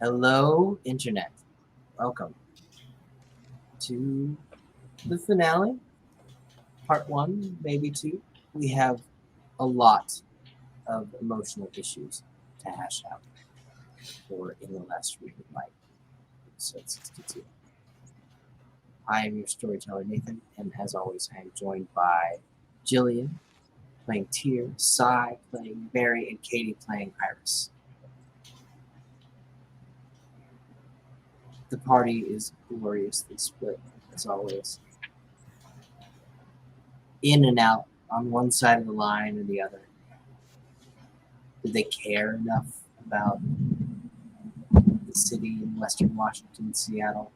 Hello, Internet. Welcome to the finale, part one, maybe two. We have a lot of emotional issues to hash out for in the last read of life, episode 62. I am your storyteller, Nathan, and as always, I am joined by Jillian playing Tyr, Sai playing Mary, and Katie playing Iris. The party is gloriously split, as always. In and out on one side of the line or the other. Did they care enough about the city in Western Washington, Seattle,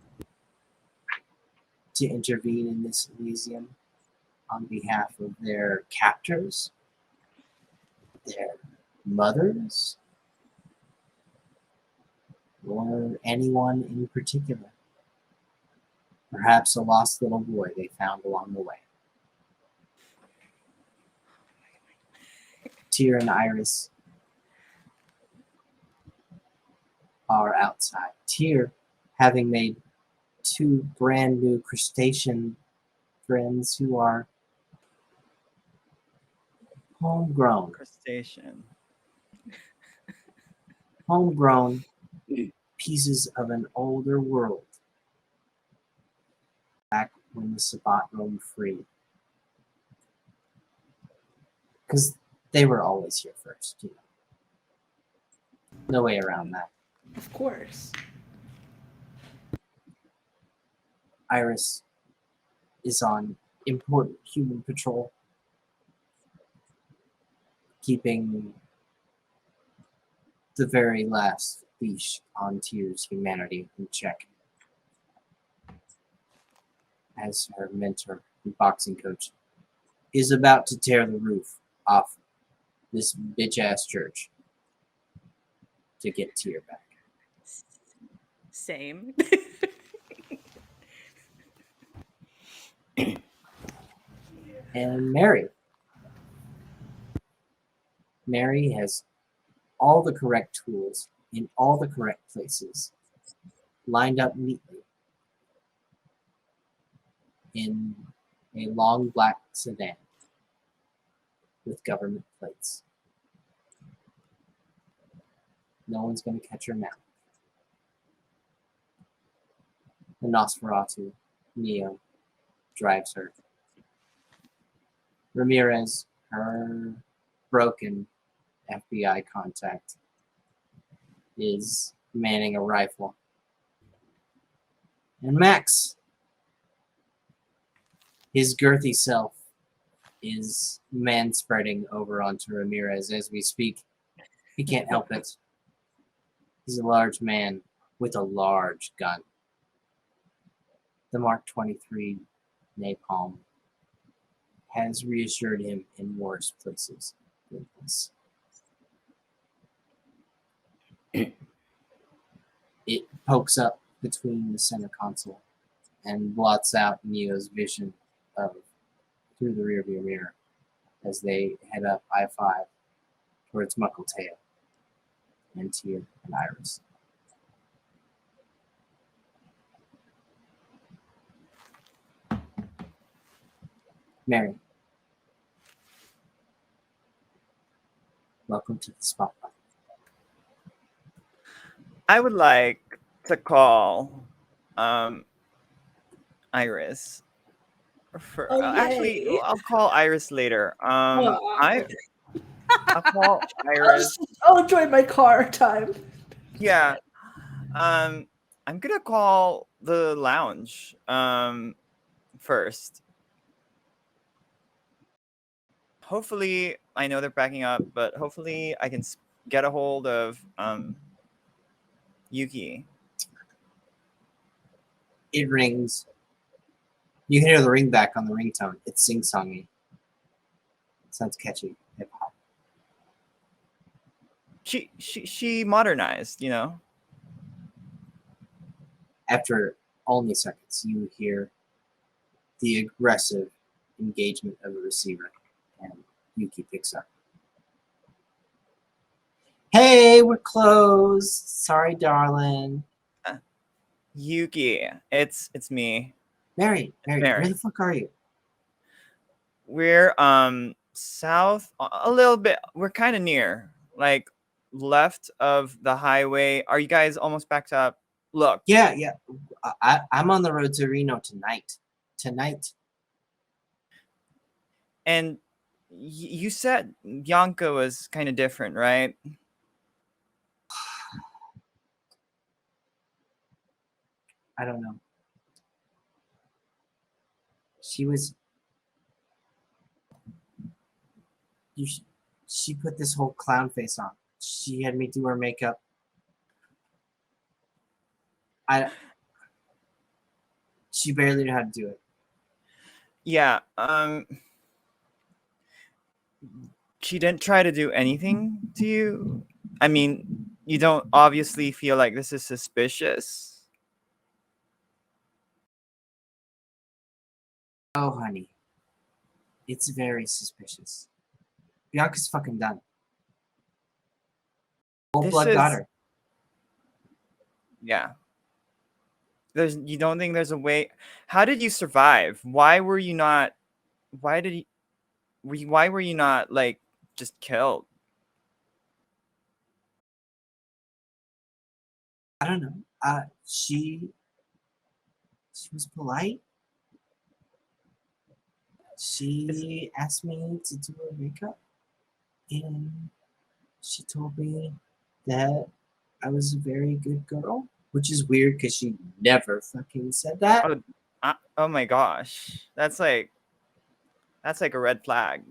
to intervene in this Elysium on behalf of their captors, their mothers, or anyone in particular? Perhaps a lost little boy they found along the way. Tyr and Iris are outside. Tyr, having made two brand new crustacean friends who are homegrown. Crustacean. Homegrown pieces of an older world. Back when the Sabbat roamed free. Because they were always here first, you know. No way around that. Of course. Iris is on important human patrol, keeping the very last leash on Tyr's humanity in check. As her mentor and boxing coach is about to tear the roof off this bitch-ass church to get Tyr back. Same. And Mary has all the correct tools in all the correct places, lined up neatly in a long black sedan with government plates. No one's going to catch her now. The Nosferatu, Neo, drives her. Ramirez, her broken FBI contact, is manning a rifle. And Max, his girthy self, is man-spreading over onto Ramirez as we speak. He can't help it. He's a large man with a large gun. The Mark 23 napalm has reassured him in worse places than this. It pokes up between the center console and blots out Neo's vision of through the rearview mirror as they head up I-5 towards Muckletail and Tyr and Iris. Mary, welcome to the spotlight. I would like to call Iris. Actually, yay. I'll call Iris later. I'll call I'll Iris. enjoy my car time. Yeah. I'm gonna call the lounge first. Hopefully, I know they're backing up, but hopefully I can get a hold of Yuki. It rings. You can hear the ring back on the ringtone. It's sing-songy. It sounds catchy. Hip-hop. She modernized, you know. After only seconds, you hear the aggressive engagement of the receiver, and Yuki picks up. Hey, we're closed. Sorry, darling. Yuki, it's me. Mary, where Mary. the fuck are you? We're south a little bit. We're kind of near, like left of the highway. Are you guys almost backed up? Look, Yeah. I'm on the road to Reno tonight. Tonight. and you said Bianca was kind of different, right? I don't know. She was. You. She put this whole clown face on. She had me do her makeup. She barely knew how to do it. Yeah. She didn't try to do anything to you. I mean, you don't obviously feel like this is suspicious. Oh, honey. It's very suspicious. Bianca's fucking done. Cold This blood got is her. yeah. You don't think there's a way? How did you survive? Why were you not? Why did you? Why were you not like just killed? I don't know. She was polite. She asked me to do her makeup, and she told me that I was a very good girl, which is weird because she never fucking said that. Oh, oh my gosh, that's like a red flag.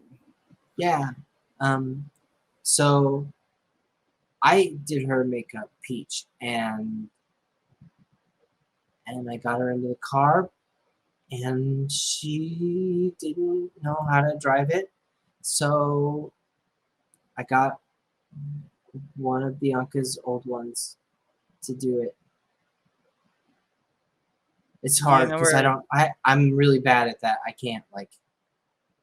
Yeah. So I did her makeup, Peach, and I got her into the car, and she didn't know how to drive it, so I got one of Bianca's old ones to do it. It's Do you hard know because where? I'm really bad at that. I can't like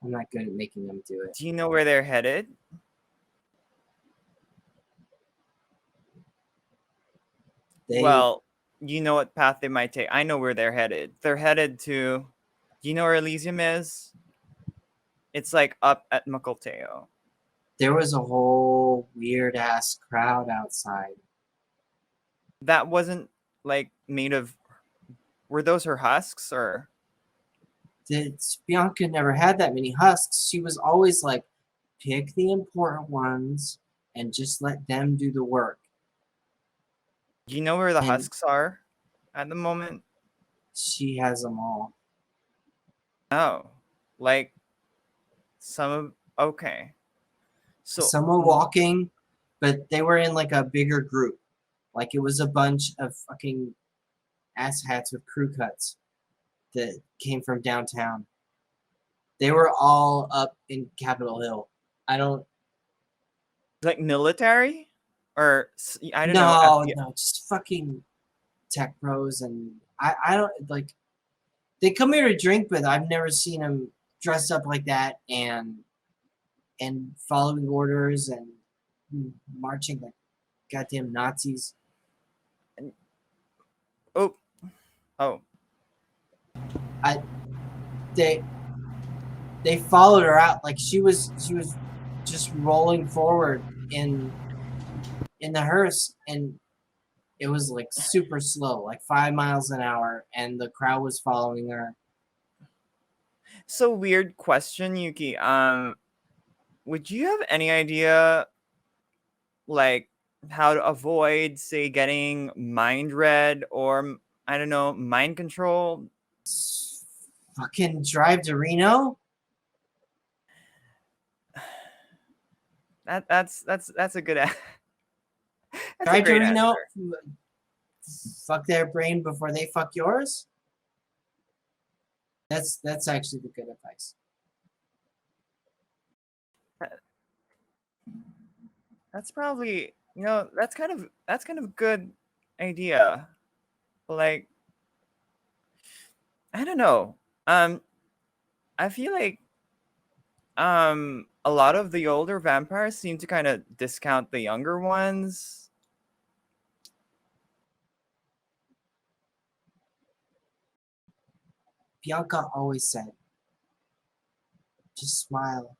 I'm not good at making them do it. Do you know where they're headed? They Well, you know what path they might take. I know where they're headed. They're headed to. Do you know where Elysium is? It's like up at Mukilteo. there was a whole weird ass crowd outside. That wasn't like made of. Were those her husks or? Bianca never had that many husks. She was always like, pick the important ones and just let them do the work. Do you know where the And husks are at the moment? she has them all. Oh, like some of. Okay. So, Some were walking, but they were in like a bigger group. Like it was a bunch of fucking asshats with crew cuts that came from downtown. They were all up in Capitol Hill. I don't. like military, or I don't know. No, just fucking tech pros, and I don't like. They come here to drink, but I've never seen them dressed up like that and following orders and marching like goddamn Nazis. Oh, oh. I they they followed her out like she was just rolling forward in the hearse, and it was like super slow, like 5 miles an hour, and the crowd was following her. So weird question, Yuki. Would you have any idea, like, how to avoid, say, getting mind read or I don't know, mind control? Fucking drive to Reno. That's a good. That's a Drive to great Reno. answer. Fuck their brain before they fuck yours. That's actually the good advice. That's probably that's kind of a good idea. Like, I don't know. I feel like a lot of the older vampires seem to kind of discount the younger ones. Bianca always said, just smile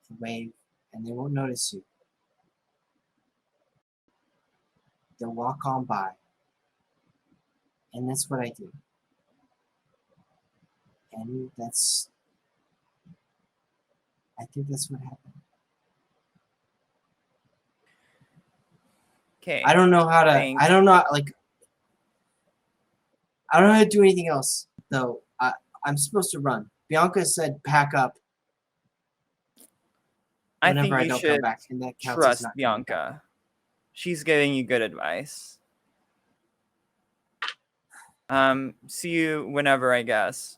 and wave, and they won't notice you. They'll walk on by. And that's what I do. And I think that's what happened. Okay. I don't know how to, Thanks. I don't know how to do anything else, though. I'm supposed to run. Bianca said pack up I whenever think I you don't come should back, and that counts as trust not coming back. Bianca. She's giving you good advice. See you whenever, I guess.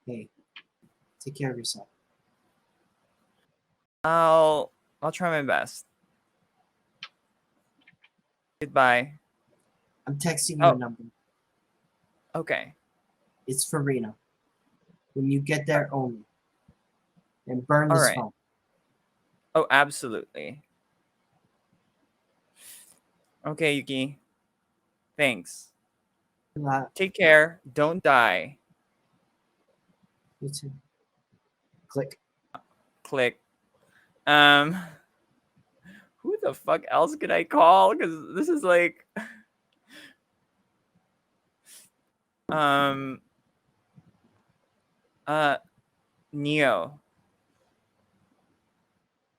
Hey, take care of yourself. I'll try my best. Goodbye. I'm texting you a Oh. number. Okay. It's for Rena. When you get there, only. And burn All this right. phone. Oh, absolutely. Okay, Yuki. Thanks. Take care. Don't die. You too. Click. Click. Who the fuck else could I call? Because this is like, Neo.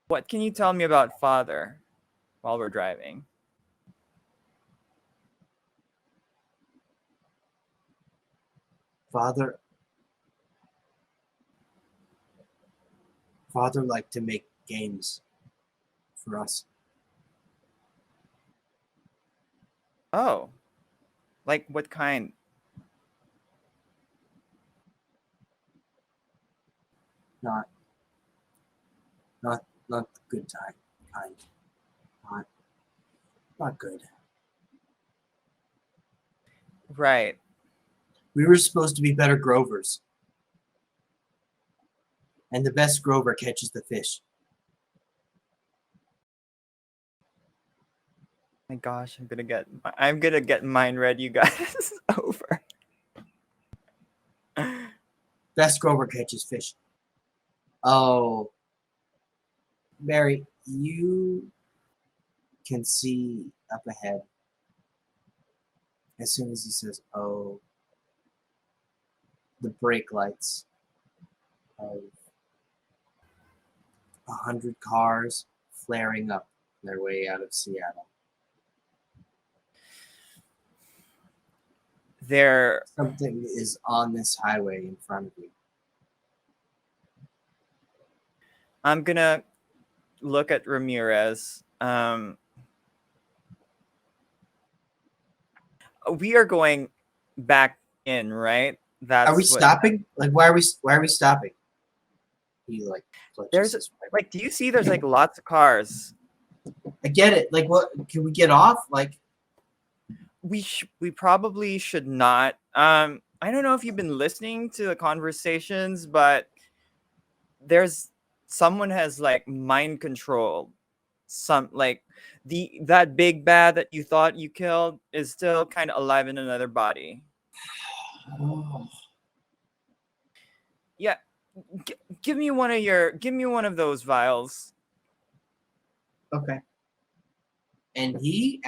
What can you tell me about father while we're driving? Father liked to make games for us. Oh, like what kind? Not the good kind. Not good. Right. We were supposed to be better grovers. And the best grover catches the fish. My gosh, I'm gonna get mine read, you guys. Over. Best grover catches fish. Oh. Barry, you can see up ahead. As soon as he says, oh, the brake lights of 100 cars flaring up their way out of Seattle. Something is on this highway in front of you. I'm gonna look at Ramirez. We are going back in, right? Are we stopping? Like, why are we stopping? He like there's like, do you see? There's like lots of cars. I get it. Like, what? Can we get off? Like, we probably should not. I don't know if you've been listening to the conversations, but someone has like mind control. Some like that big bad that you thought you killed is still kind of alive in another body. oh. Yeah, give me one of those vials. Okay. And he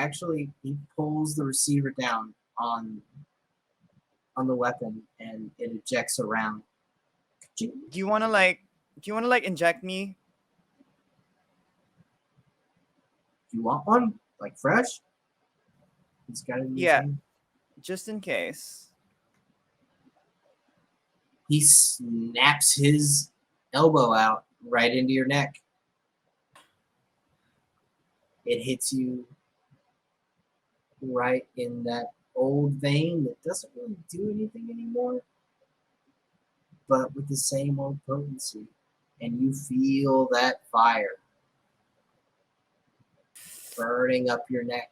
pulls the receiver down on the weapon, and it ejects around. Do you want to like inject me? You want one? Like fresh? He's got it in his hand. Just in case. He snaps his elbow out right into your neck. It hits you right in that old vein that doesn't really do anything anymore, but with the same old potency. And you feel that fire burning up your neck,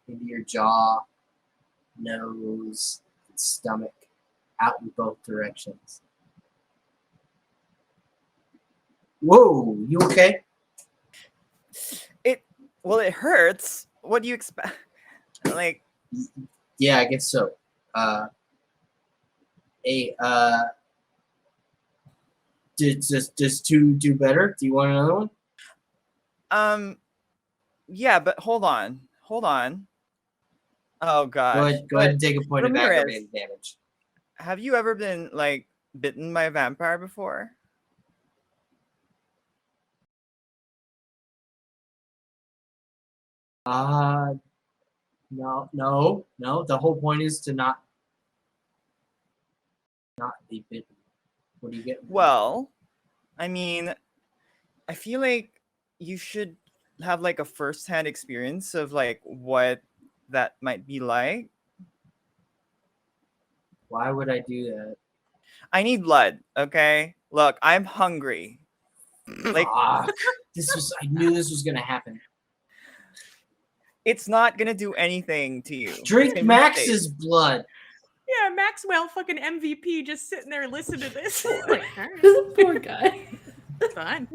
into your jaw, nose, and stomach, out in both directions. Whoa, you okay? It hurts. What do you expect? Like, Yeah, I guess so. Hey, does two do better? Do you want another one? yeah, but hold on. Oh gosh. Go ahead and take a point of Ramirez, aggravated damage. have you ever been like bitten by a vampire before? No. The whole point is to not be bitten. What do you get? Well, I mean, I feel like you should have like a first-hand experience of like what that might be like. Why would I do that? I need blood, okay? Look, I'm hungry. Like, Fuck. I knew this was gonna happen. it's not gonna do anything to you. It's Drink gonna be Max's safe. blood. Yeah, Maxwell fucking MVP just sitting there listening to this. Like, all right, This poor guy. fine.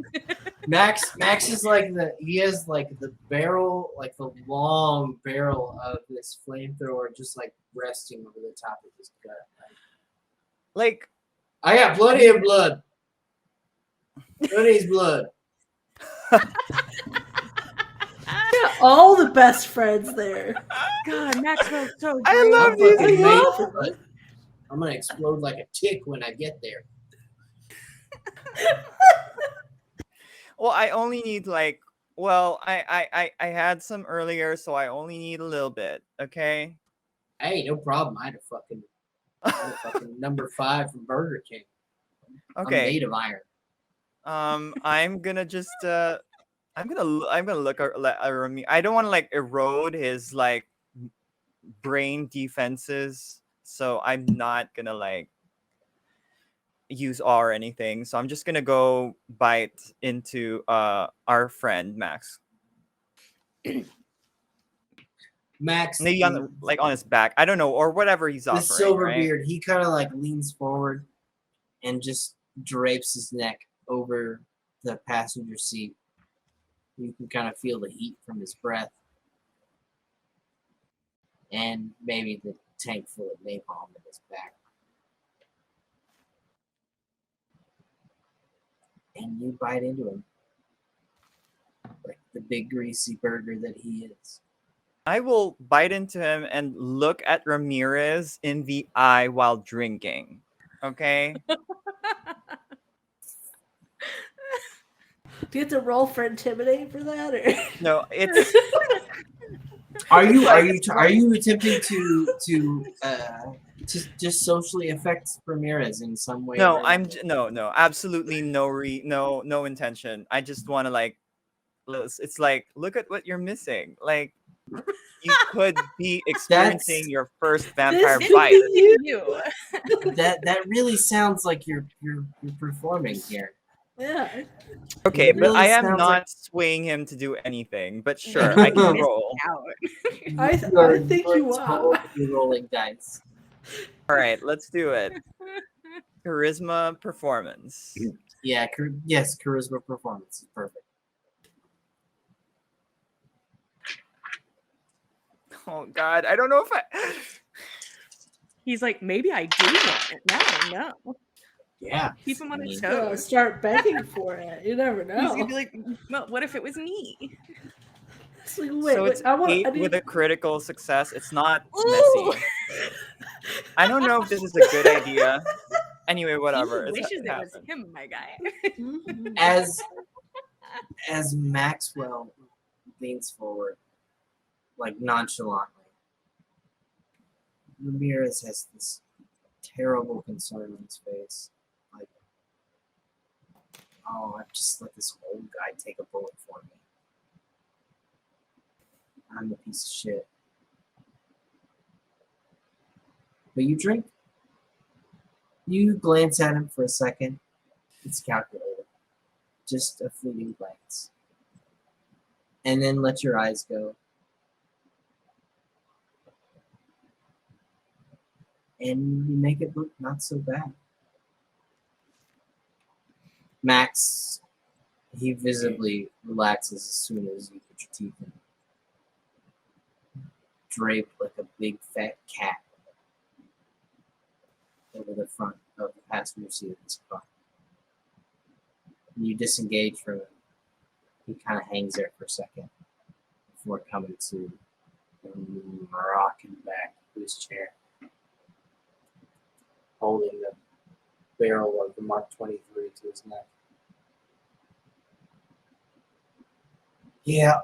Max is like he has like the barrel, like the long barrel of this flamethrower just like resting over the top of his gut. Like, I got plenty of blood. Plenty's blood. Yeah, all the best friends there. God, Maxwell's so great. I love I'm these. fucking I love made for it. I'm gonna explode like a tick when I get there. Well, I only need like, well, I had some earlier, so I only need a little bit. Okay. Hey, no problem. I had a fucking number 5 from Burger King. I'm Okay. made of iron. I'm gonna just I'm gonna look at Rami. I don't want to like erode his like brain defenses, so I'm not gonna like use awe or anything. So I'm just gonna go bite into our friend Max. Max, Maybe on the, like on his back. I don't know, or whatever he's the offering. silver right? beard, he kind of like leans forward and just drapes his neck over the passenger seat. You can kind of feel the heat from his breath and maybe the tank full of napalm in his back. And you bite into him like the big greasy burger that he is. I will bite into him and look at Ramirez in the eye while drinking. Okay. Do you have to roll for intimidate for that, or No, it's Are you attempting to just socially affect Ramirez in some way? no. or I'm another? no, absolutely no intention. I just want to like. It's like look at what you're missing. Like you could be experiencing your first vampire This bite. could be You. That really sounds like you're performing here. Yeah. Okay, It but really I am sounds not like- swaying him to do anything. But sure, I can roll. Out. I You're- think you're you are. totally rolling dice. All right, let's do it. Charisma performance. Yeah, yes, charisma performance is perfect. Oh God, I don't know if I. He's like, maybe I do want it. Now I know. Yeah. Keep him on his You're gonna toes. start begging for it. You never He's know. gonna be like, well, what if it was me? It's like, So it's I want. 8 I need. with a critical success. It's not Ooh. messy. I don't know if this is a good idea. Anyway, whatever. He It's wishes it was happened. him, my guy. Mhm. As Maxwell leans forward, like nonchalantly, Ramirez has this terrible concern on his face. Like, oh, I've just let this old guy take a bullet for me. I'm a piece of shit. But you drink. You glance at him for a second. It's calculated. Just a fleeting glance. And then let your eyes go. And you make it look not so bad. Max He visibly relaxes as soon as you put your teeth in. Draped like a big fat cat over the front of the passenger seat of his car. When you disengage from him, he kind of hangs there for a second before coming to rocking back to his chair, holding the barrel of the Mark 23 to his neck. Yeah,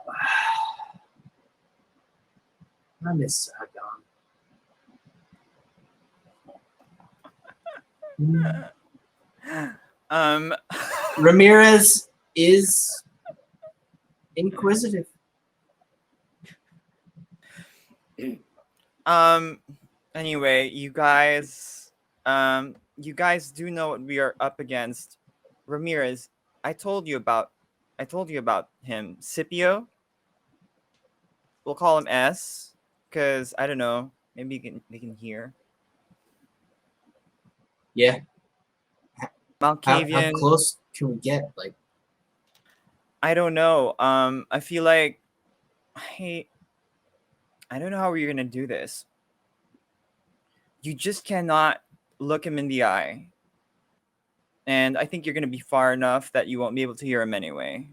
I miss Saigon. Um, Ramirez is inquisitive. anyway, you guys do know what we are up against. Ramirez, I told you about him. Scipio. We'll call him S, because I don't know, maybe they can hear. Yeah. How Malkavian, close can we get? Like, I don't know. I feel like I don't know how we're gonna do this. You just cannot look him in the eye. And I think you're gonna be far enough that you won't be able to hear him anyway.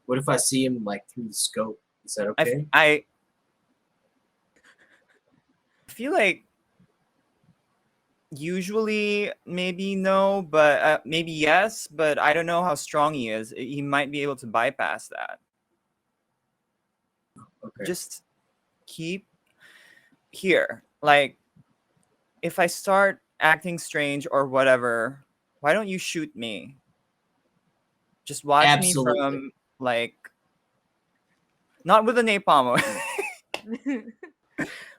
what if I see him like through the scope? Is that okay? I feel like usually maybe no, but maybe yes, but I don't know how strong he is. He might be able to bypass that. Okay. Just keep here. Like, if I start acting strange or whatever, why don't you shoot me? Just watch Absolutely. me from, like, not with a napalm.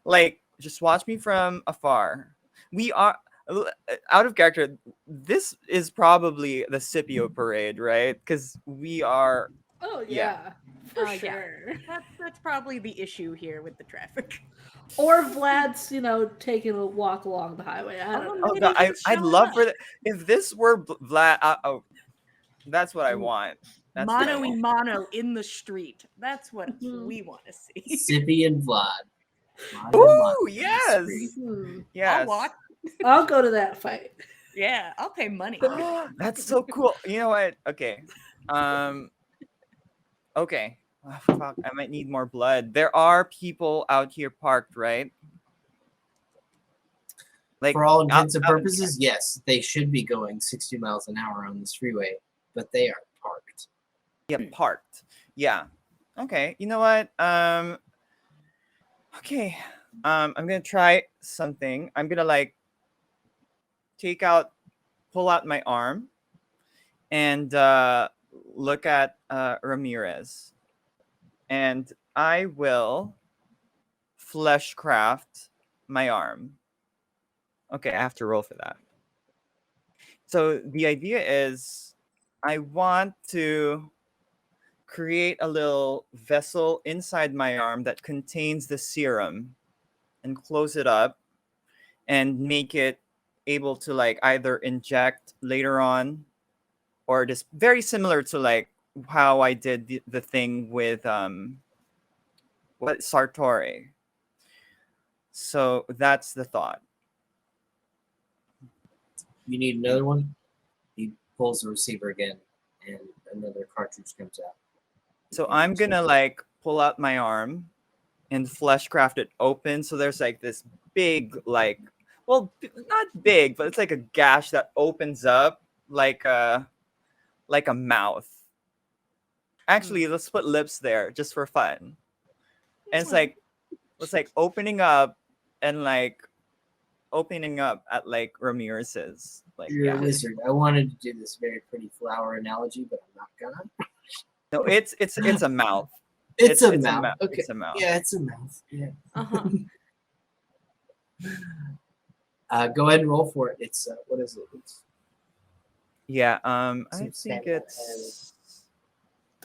Like, just watch me from afar. We are out of character. This is probably the Scipio parade, right? Because we are. Oh Yeah. yeah, for Yeah. sure. That's probably the issue here with the traffic. Or Vlad's, taking a walk along the highway. I don't know. Oh Maybe god, he's I'd showing love up. for if this were Vlad. Oh, that's what I want. That's what I Mano y want. mano in the street. That's what Mhm. we want to see. Sippy and Vlad. Mano a mano Ooh, in the yes, street. Hmm. yes. I'll watch. I'll go to that fight. Yeah, I'll pay money. That's so cool. You know what? Okay. Okay. Oh, fuck, I might need more blood. There are people out here parked, right? Like, For all intents and out- purposes, yes, they should be going 60 miles an hour on this freeway, but they are parked. yeah, parked. Yeah. Okay. You know what? Okay. I'm gonna try something. I'm gonna like pull out my arm, and look at Ramirez, and I will fleshcraft my arm. Okay, I have to roll for that. So the idea is I want to create a little vessel inside my arm that contains the serum and close it up and make it able to like either inject later on or just very similar to like how I did the thing with what Sartori. So that's the thought. You need another one? He pulls the receiver again, and another cartridge comes out. So I'm gonna like pull out my arm and fleshcraft it open. So there's like this big, like, well, not big, but it's like a gash that opens up like a mouth. Actually, let's put lips there just for fun. And it's like opening up and like opening up at like Ramirez's. Like, You're yeah. a wizard. I wanted to do this very pretty flower analogy, but I'm not gonna. No, it's a mouth. It's a mouth. Okay. It's a mouth. Yeah, it's a mouth. Yeah. Uh-huh. Go ahead and roll for it. It's what is it? It's Yeah. Some I think stamina it's.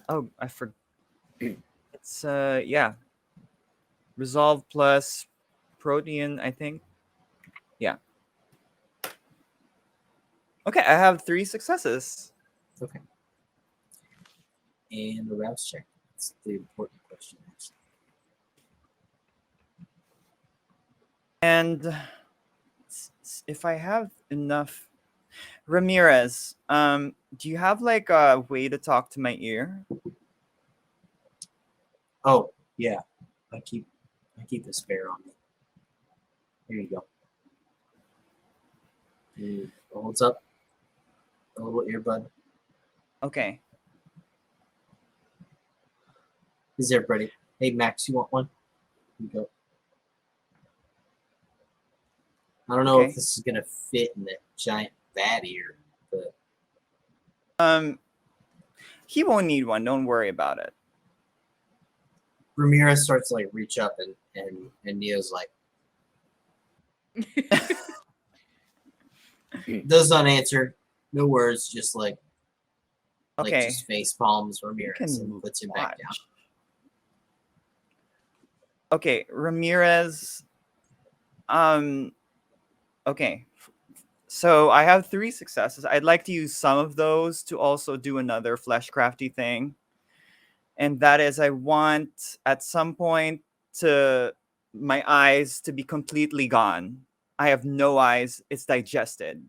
Oh, I forgot. It's yeah. Resolve plus protein, I think. Yeah. Okay, I have 3 successes. okay. and a rouse check. That's the important question, actually. And if I have enough, Ramirez, do you have like a way to talk to my ear? Oh, yeah. I keep a spare on me. Here you go. Holds up a little earbud. Okay. Is everybody? Hey, Max, you want one? Here you go. I don't know Okay. if this is gonna fit in that giant bat ear, but He won't need one. Don't worry about it. Ramirez starts to like reach up and Neo's like does not answer. No words, just like Okay. just face palms You Ramirez can and puts him back down. watch. Okay, Ramirez. Okay. So I have 3 successes. I'd like to use some of those to also do another fleshcrafty thing. And that is I want at some point to my eyes to be completely gone. I have no eyes. It's digested.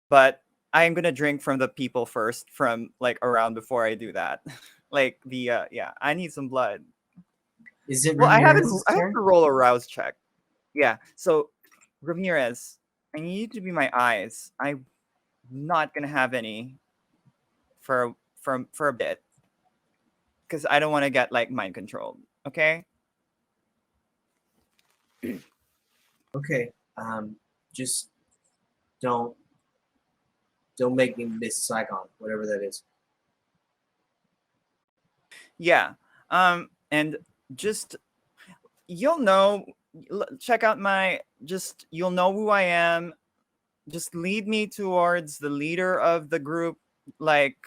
But I am gonna drink from the people first from like around before I do that. Like the yeah, I need some blood. Is it Well, Ramirez's I have turn? to roll a rouse check. Yeah. So Ramirez, I need you to be my eyes. I'm not gonna have any for a bit because I don't want to get like mind controlled. Okay. Okay. Just don't make me miss Saigon, whatever that is. Yeah. And just you'll know. Check out my. Just you'll know who I am. Just lead me towards the leader of the group. Like,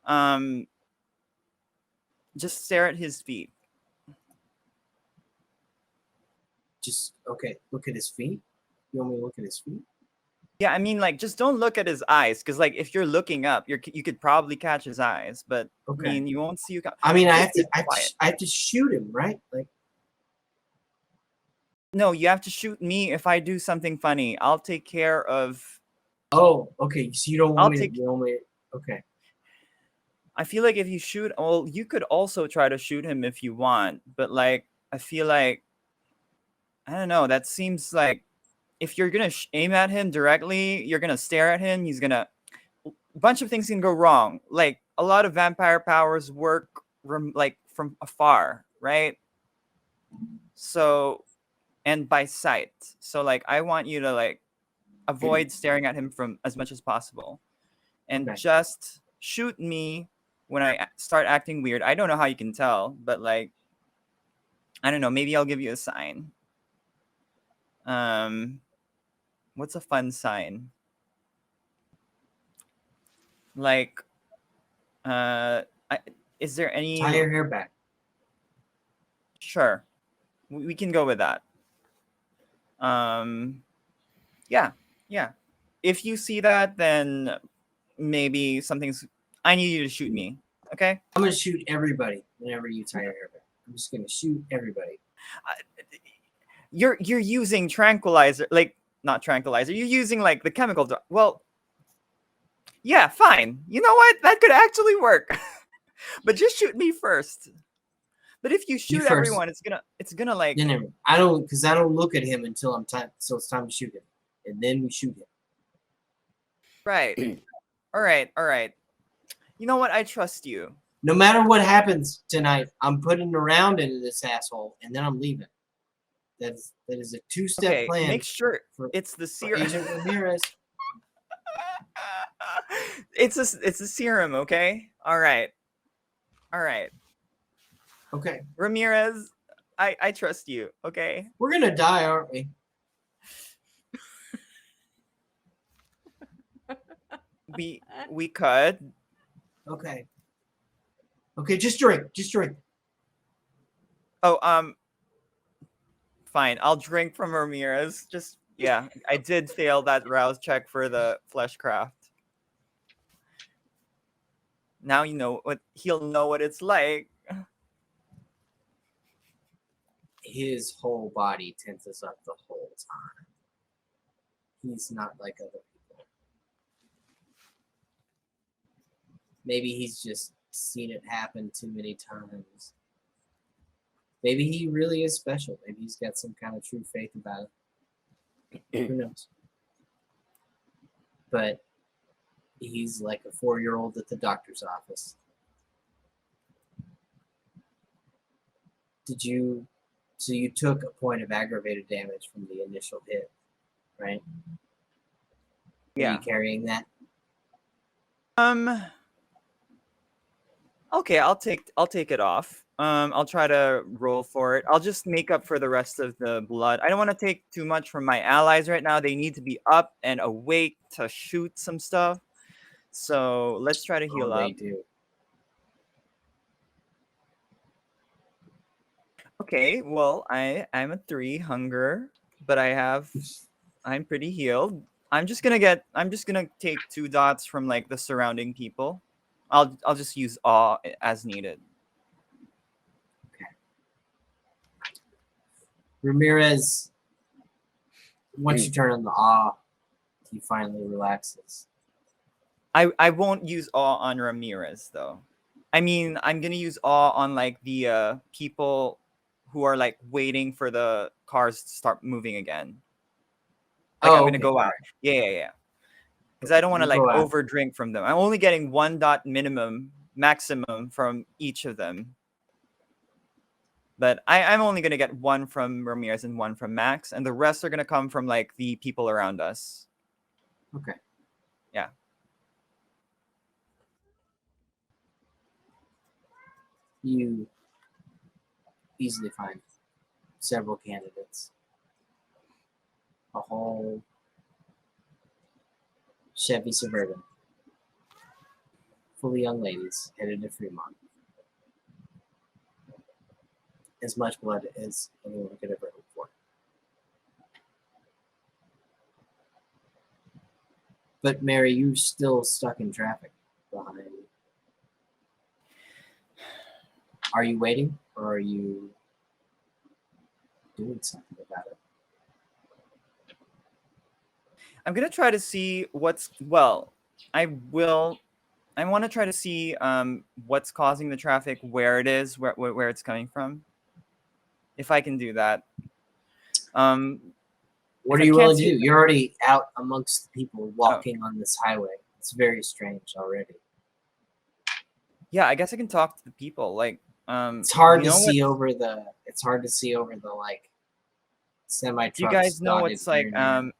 um, just stare at his feet. Just okay. Look at his feet. You want me to look at his feet? Yeah, I mean, like, just don't look at his eyes, because, like, if you're looking up, you could probably catch his eyes, but Okay. I mean, you won't see you. I mean, Just be I quiet. have to shoot him, right? Like, No, you have to shoot me if I do something funny. I'll take care of. oh, okay. So you don't want I'll me take. to? You want me? Okay. I feel like if you shoot, well, you could also try to shoot him if you want, but like, I feel like I don't know. That seems like if you're gonna aim at him directly, you're gonna stare at him. He's gonna. A bunch of things can go wrong. Like a lot of vampire powers work like from afar, right? So and by sight. So like I want you to like avoid staring at him from as much as possible, and Okay. just shoot me when I start acting weird. I don't know how you can tell, but like I don't know. Maybe I'll give you a sign. What's a fun sign? Like, I, is there any? Tie your hair back. Sure, we can go with that. Yeah, yeah. If you see that, then maybe something's. I need you to shoot me. Okay. I'm gonna shoot everybody whenever you tie your hair back. I'm just gonna shoot everybody. You're using tranquilizer, like not tranquilizer. You're using like the chemical. Well, yeah, fine. You know what? That could actually work. But just shoot me first. But if you shoot first. everyone, it's gonna like. Then I don't look at him until I'm time. So it's time to shoot him, and then we shoot him. Right. All right. You know what? I trust you. No matter what happens tonight, I'm putting a round into this asshole, and then I'm leaving. That is a two-step Okay, plan. make sure for, it's the for serum. Agent Ramirez. It's a serum, okay? All right. Okay, Ramirez, I trust you, okay? we're gonna die, aren't we? We could. Okay. Okay, just drink. Oh, fine. I'll drink from Ramirez. Just yeah, I did fail that rouse check for the fleshcraft. Now you know what he'll know what it's like. His whole body tenses up the whole time. He's not like other people. Maybe he's just seen it happen too many times. Maybe he really is special. Maybe he's got some kind of true faith about it. Who knows? But he's like a 4-year-old at the doctor's office. So you took a point of aggravated damage from the initial hit, right? Are Yeah. you carrying that? Okay, I'll take it off. I'll try to roll for it. I'll just make up for the rest of the blood. I don't want to take too much from my allies right now. They need to be up and awake to shoot some stuff. So let's try to heal They up. do. Okay, well, I'm a 3 hunger, but I'm pretty healed. I'm just gonna take 2 dots from like the surrounding people. I'll just use awe as needed. Ramirez, once you turn on the awe, he finally relaxes. I won't use awe on Ramirez though. I mean, I'm gonna use awe on like the people who are like waiting for the cars to start moving again. Like I'm gonna go out. Yeah. Because I don't want to like over drink from them. I'm only getting 1 dot maximum from each of them. But I'm only gonna get 1 from Ramirez and 1 from Max, and the rest are gonna come from like the people around us. Okay. Yeah. You easily find several candidates. A whole Chevy Suburban full of young ladies headed to Fremont. As much blood as anyone could ever hope for. But Mary, you're still stuck in traffic behind. Are you waiting, or are you doing something about it? I'm gonna try to see I want to try to see what's causing the traffic, where it is, where it's coming from. If I can do that. What are you willing to do? You're already out amongst the people walking on this highway. It's very strange already. Yeah, I guess I can talk to the people. Like, it's hard to see over the. It's hard to see over the like semi trucks. Do you guys know what's like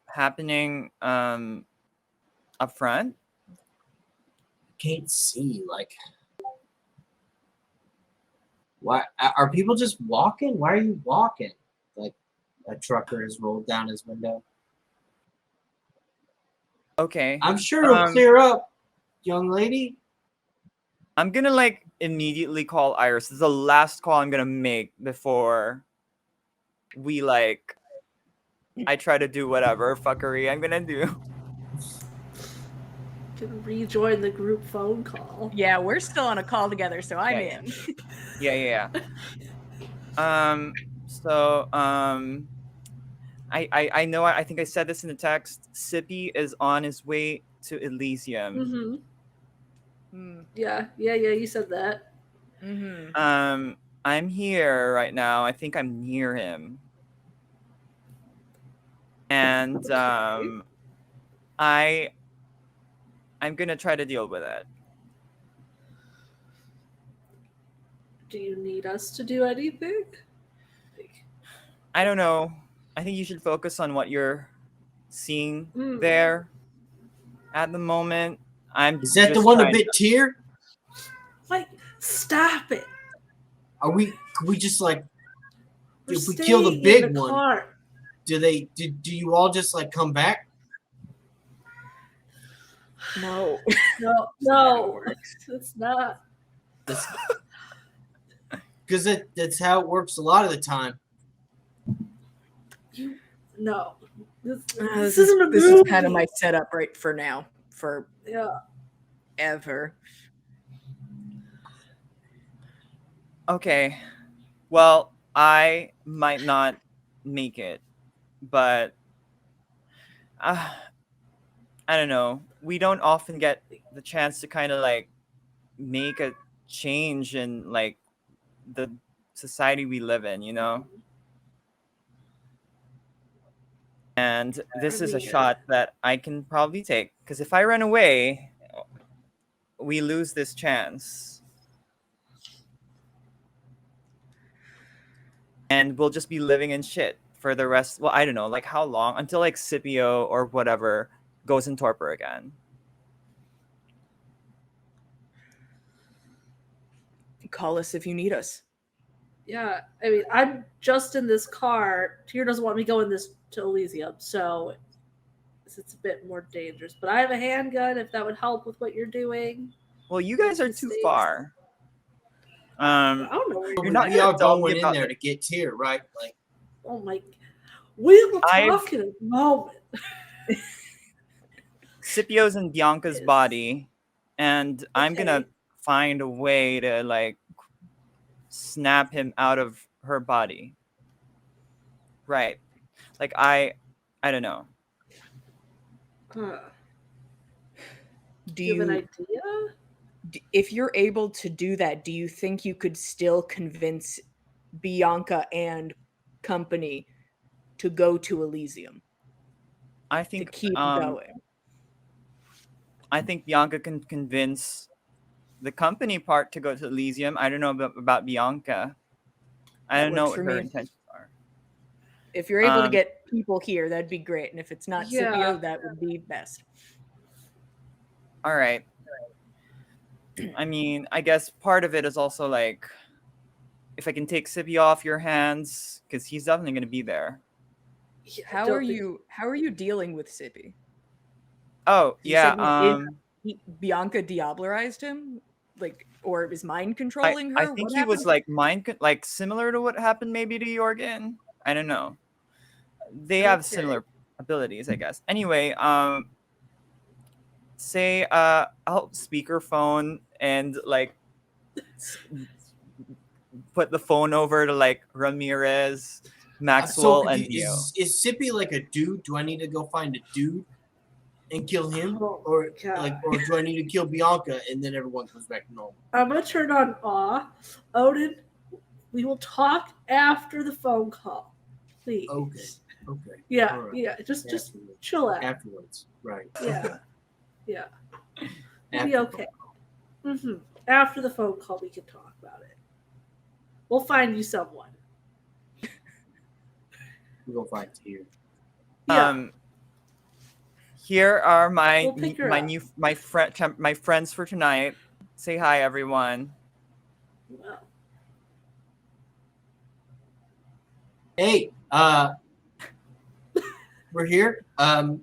happening up front? Can't see like. Why are people just walking? Why are you walking? Like a trucker has rolled down his window. Okay. I'm sure it'll clear up, young lady. I'm gonna like immediately call Iris. This is the last call I'm gonna make before we like I try to do whatever fuckery I'm gonna do. Can rejoin the group phone call. Yeah, we're still on a call together, so I'm in. Yeah. So I know I think I said this in the text. Sippy is on his way to Elysium. Yeah, you said that. I'm here right now. I think I'm near him. And I'm gonna try to deal with it. Do you need us to do anything? I don't know. I think you should focus on what you're seeing there at the moment. Is that the one that bit Tyr? Like, stop it. Can we just like if we kill the big one? Do you all just like come back? No. It's not. Because that's how it works a lot of the time. No. This is kind of my setup right for now. For ever. Okay. Well, I might not make it, but uh, I don't know. We don't often get the chance to kind of like make a change in like the society we live in, you know? And this is a mean, shot that I can probably take because if I run away, we lose this chance. And we'll just be living in shit for the rest. Well, I don't know, like how long until like Scipio or whatever goes in torpor again. Call us if you need us. yeah, I mean, I'm just in this car. Tyr doesn't want me going this to Elysium, so it's a bit more dangerous. But I have a handgun if that would help with what you're doing. Well, you guys are too far. I don't know where You're you're not We gonna are tell me going in about there it. to get Tyr, right? Like, Oh my! We will I've- talk in a moment. Scipio's in Bianca's Yes. body, and I'm gonna Okay. find a way to like snap him out of her body. Right. Like I don't know. Huh. Do Do you have an you, idea? if you're able to do that, do you think you could still convince Bianca and company to go to Elysium I to think keep going? I think Bianca can convince the company part to go to Elysium. I don't know about Bianca. I That don't know works what for her me. intentions are. If you're able to Um, get people here, that'd be great. And if it's not Yeah. Scipio, that would be best. All right. I mean, I guess part of it is also like if I can take Scipio off your hands, because he's definitely going to be there. Yeah, I How don't are think- you? How are you dealing with Sippy? Oh You said yeah. Bianca diablerized him, like, or is mind controlling her? I think What he was happened? like similar to what happened maybe to Jorgen. I don't know. They have Okay. similar abilities, I guess. Anyway, say I'll speakerphone and like put the phone over to like Ramirez, Maxwell, and Neo. is Sippy like a dude? Do I need to go find a dude and kill him, Oh, or God. like, or do I need to kill Bianca and then everyone comes back to normal? I'm gonna turn on awe. Odin, we will talk after the phone call, please. Okay. Yeah, All right. yeah. Just Afterwards. chill out. Afterwards, right? Yeah, yeah. We'll After be the okay. phone call. After the phone call, we can talk about it. We'll find you someone. We gonna find Tyr. Yeah. Here are my We'll pick her up. my friends for tonight. Say hi, everyone. Well, Hey, we're here, and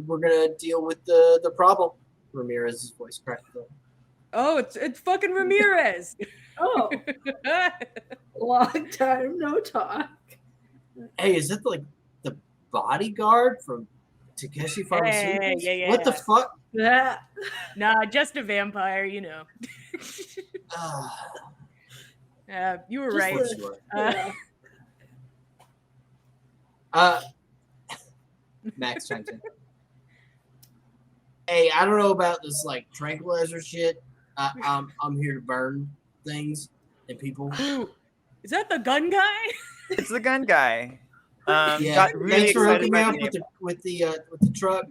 we're gonna deal with the problem. Ramirez's voice cracked. Oh, it's fucking Ramirez. oh, long time no talk. Hey, is that like the bodyguard from Takeshi Pharmaceuticals? yeah. What the fuck? Yeah. Nah, just a vampire, you know. You were Just right. Of course you are. Yeah. Max chimes in. Hey, I don't know about this like tranquilizer shit. I'm here to burn things and people. Ooh, is that the gun guy? It's the gun guy. Yeah, Got really thanks for excited hooking me by up the name. with the truck.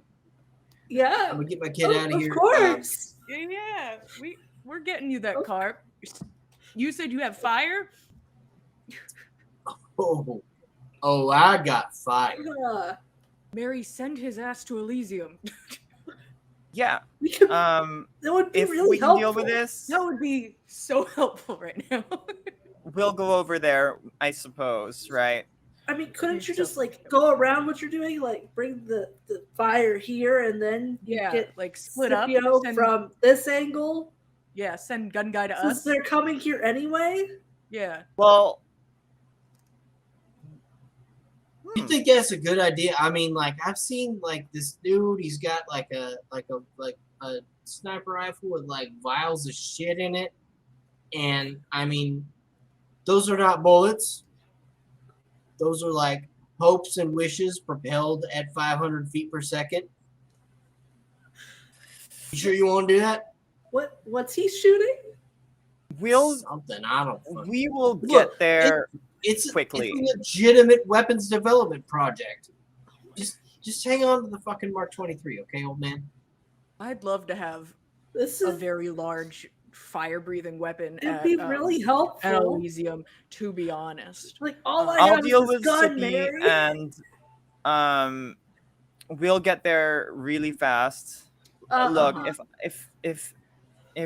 Yeah. I'm gonna get my kid out of Of here. course. Yeah, we're getting you that car. You said you have fire? Oh, I got fire. Mary, send his ass to Elysium. Yeah. We could, That would be if really we can helpful. deal with this, That would be so helpful right now. we'll go over there, I suppose, right? I mean, couldn't you just like go around what you're doing, like bring the fire here and then you Yeah, get like split up. Scipio Send, from this angle? yeah, send gun guy to Since us. they're coming here anyway? Yeah. Well, You think that's a good idea? I mean, like I've seen like this dude. He's got like a sniper rifle with like vials of shit in it. And I mean, those are not bullets. Those are like hopes and wishes propelled at 500 feet per second. You sure you want to do that? What's he shooting? Something I don't. We will Look, get there It's quickly. It's a legitimate weapons development project. Just hang on to the fucking Mark 23, okay, old man? I'd love to have This a is very large fire-breathing weapon it'd at, be really at helpful. Elysium, to be honest. Like all I I'll have is deal this with gun, Sippy, Mary. and we'll get there really fast. Look, if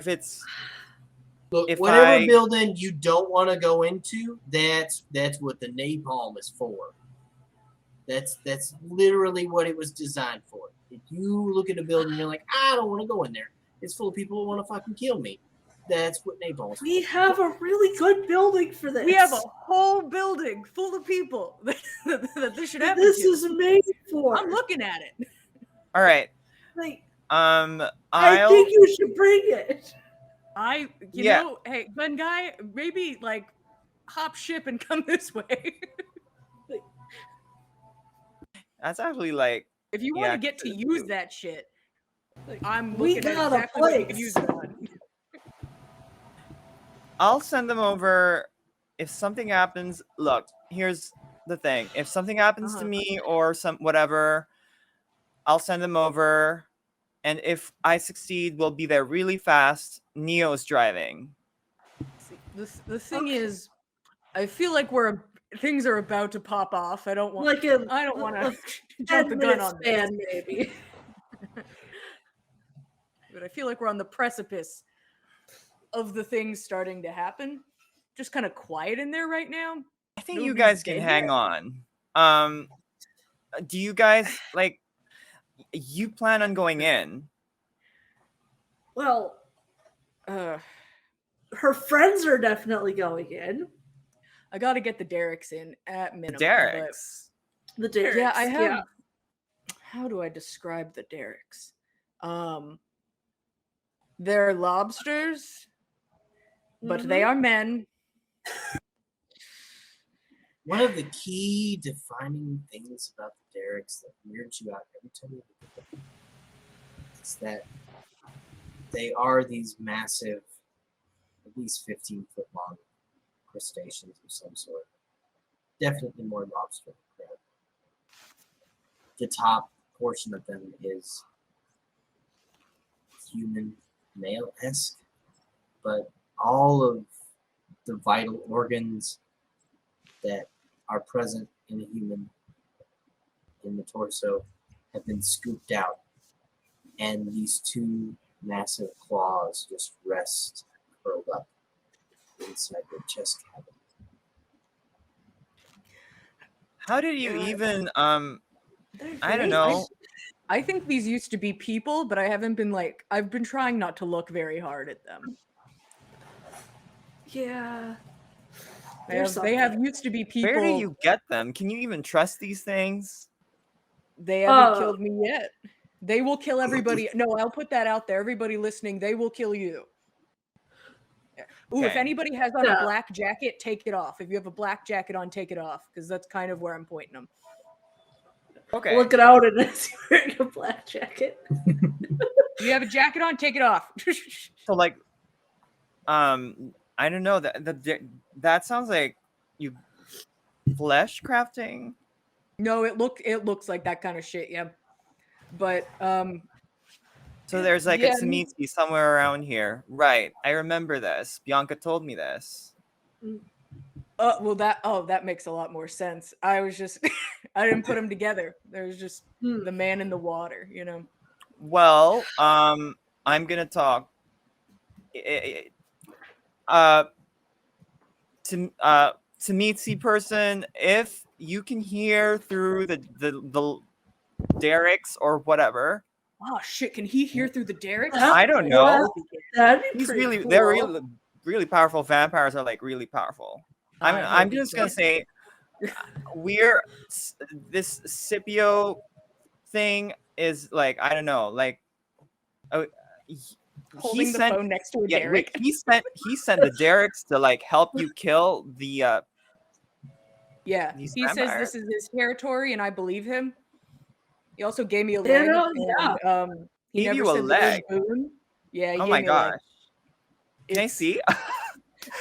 it's Look, if whatever I- building you don't want to go into, that's what the napalm is for. That's literally what it was designed for. If you look at a building, you're like, I don't want to go in there. It's full of people who want to fucking kill me. That's what napalm is for. We have a really good building for this. We have a whole building full of people that this should that happen this to. is made for. I'm looking at it. all right. Like, I I think you should bring it. You Yeah. know, hey, Glenn Guy, maybe like hop ship and come this way. That's actually like If you want Yeah, to get to could use do. that shit, I'm We looking at got a exactly what you can place. use it on. I'll send them over. If something happens, look, here's the thing. If something happens to me or some whatever, I'll send them over. And if I succeed, we'll be there really fast. Neo's driving. See, the thing is, I feel like things are about to pop off. I don't want Like I don't want to jump the gun on this. span, maybe. But I feel like we're on the precipice of the things starting to happen. Just kind of quiet in there right now. I think Nobody's you guys can dead hang yet? on. Do you guys like? You plan on going in? Well, Uh, her friends are definitely going in. I got to get the Derricks in at minimum. Derricks. The But Derricks. yeah, I have. How do I describe the Derricks? They're lobsters, but they are men. One of the key defining things about the Derricks that weirds you out every time you look at them is that they are these massive, at least 15-foot long crustaceans of some sort. Definitely more lobster than crab. The top portion of them is human male-esque, but all of the vital organs that are present in a human in the torso have been scooped out, and these two massive claws just rest curled up inside their chest cavity. How did you even They're I don't great. know. I think these used to be people, but I've been trying not to look very hard at them. Yeah. They have used to be people. Where do you get them? Can you even trust these things? They haven't killed me yet. They will kill everybody. No, I'll put that out there. Everybody listening, they will kill you. Ooh, if Okay. anybody has on Yeah. a black jacket, take it off. If you have a black jacket on, take it off, because that's kind of where I'm pointing them. Okay. Looking out and he's wearing a black jacket. If you have a jacket on, take it off. So like, I don't know that sounds like you flesh crafting. No, it looks like that kind of shit, yeah. But So there's like Yeah. a Tsunitsu somewhere around here, right? I remember this. Bianca told me this. well, that makes a lot more sense. I was just I didn't put them together. There's just the man in the water, you know. Well, I'm gonna talk. Tsunitsu person, if you can hear through the derricks or whatever. Oh shit! Can he hear through the derricks? I don't know. That'd be He's pretty really cool. they're really powerful. Vampires are like really powerful. I'm just gonna say this Scipio thing is like, I don't know, like holding the sent phone next to a yeah, derrick. wait, he sent the derricks to like help you kill the Yeah, these he says vampires? this is his territory, and I believe him. He also gave me a Yeah, leg, no, and he Gave never you a said the word leg? boon. Yeah, he Oh gave my me a leg. gosh. Can I It's see?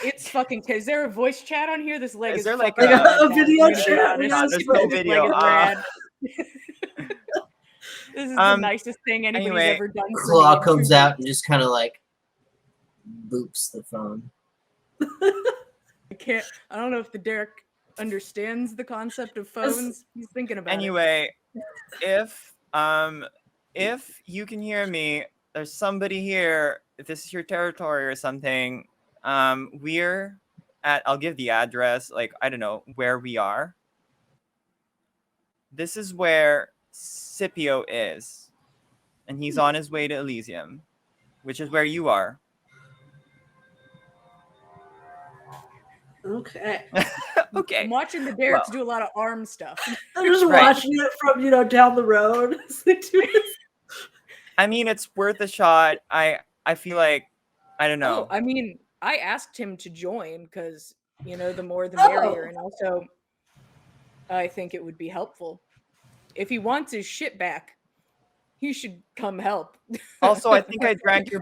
it's fucking. Is there a voice chat on here? This leg Is is there, like, fucking Like a a bad, video I'm gonna be chat? honest. No, Yes, there's but- no This video. leg is rad. This is the Um, nicest thing anybody's anyway, ever done for Claw me. comes truly. out and just kind of like boops the phone. I don't know if the Derek understands the concept of phones. He's thinking about it. Anyway, if you can hear me, there's somebody here. If this is your territory or something, we're at. I'll give the address. Like, I don't know where we are. This is where Scipio is, and he's on his way to Elysium, which is where you are. Okay. Okay. I'm watching the Derricks do a lot of arm stuff. I'm just Right. watching it from down the road. I mean, it's worth a shot. I feel like, I don't know. Oh, I mean, I asked him to join because the more the Oh. merrier, and also I think it would be helpful. If he wants his shit back, he should come help. Also, I think I drank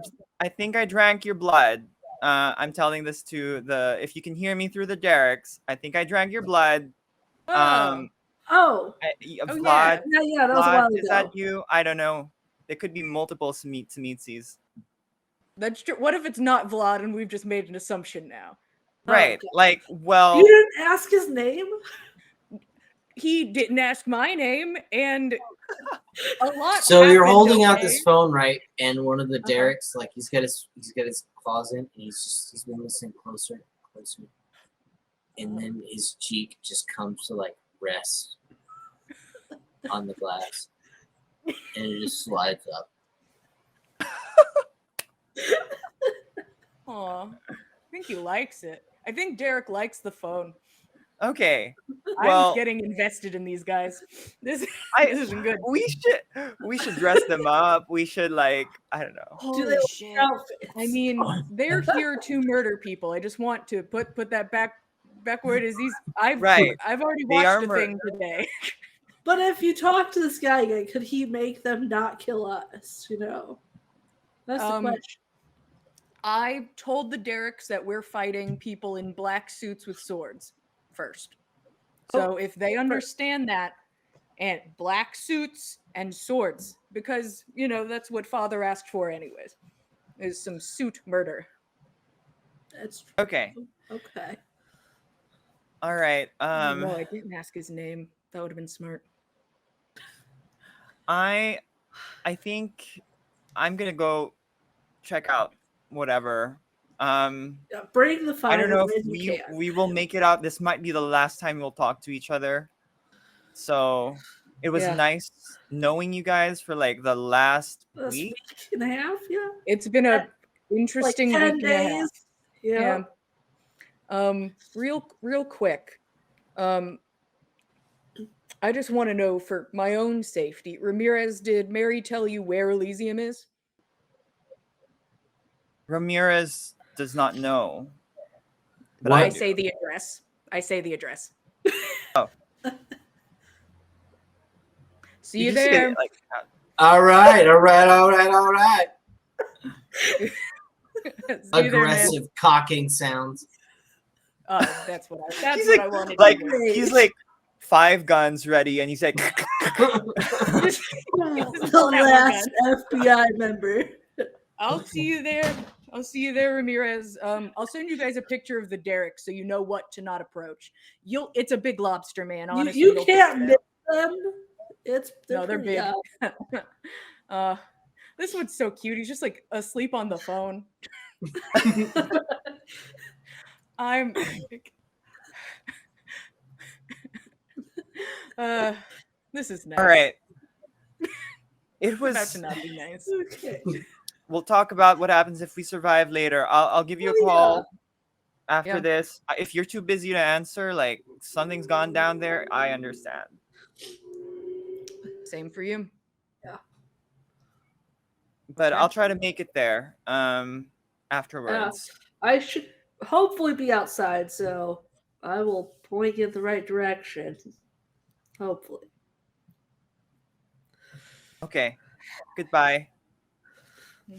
your blood. I'm telling this to the. If you can hear me through the derricks, I think I drank your blood. Oh, Oh, Vlad, yeah, that was a while Vlad, is ago. that you? I don't know. There could be multiple Smeetsies. that's true. What if it's not Vlad and we've just made an assumption now? Right. God. Like, well, You didn't ask his name? He didn't ask my name, and a lot. So you're happened, holding out okay? this phone, right? And one of the Uh-huh. derricks, like he's got his claws in, and he's been listening closer, closer, and then his cheek just comes to like rest on the glass, and it just slides up. Aw, I think he likes it. I think Derek likes the phone. okay. I'm Well, getting invested in these guys. This I- isn't good. we should dress them up. We should, like, I don't know. Holy they like shit! outfits? I mean, they're here to murder people. I just want to put that back where it is. I've Right. already They are watched a thing today. But if you talk to this guy again, could he make them not kill us? That's the question. I told the Derricks that we're fighting people in black suits with swords first. So if they understand that, and black suits and swords, because that's what Father asked for anyways, is some suit murder. That's true. Okay. Okay. All right. No, I didn't ask his name. That would have been smart. I think I'm gonna go check out whatever. Yeah, bring the fire. I don't know if when you can. we will make it out. This might be the last time we'll talk to each other. So it was Yeah. nice knowing you guys for like the last Last week. week and a half, yeah. It's been a interesting like 10 week and a half. days. Yeah. Real quick. I just want to know for my own safety. Ramirez, did Mary tell you where Elysium is? Ramirez does not know. But What? I I do. say the address. Oh. See Did you say, there. like, All right. See you there, man. Aggressive cocking sounds. That's what I He's what like- I wanted like to hear. he's like 5 guns ready, and he's like, The last FBI member. I'll see you there. Ramirez. I'll send you guys a picture of the Derrick so you know what to not approach. It's a big lobster, man. Honestly, You you'll can't figure miss them. They're they're pretty big. This one's so cute. He's just like asleep on the phone. I'm. This is nice. all right. It It's about was. to not be nice. Okay. We'll talk about what happens if we survive later. I'll give you a Oh, yeah. call after Yeah. this. If you're too busy to answer, like something's gone down there, I understand. Same for you. but Okay. I'll try to make it there afterwards. I should hopefully be outside, so I will point you in the right direction. Hopefully. Okay. Goodbye.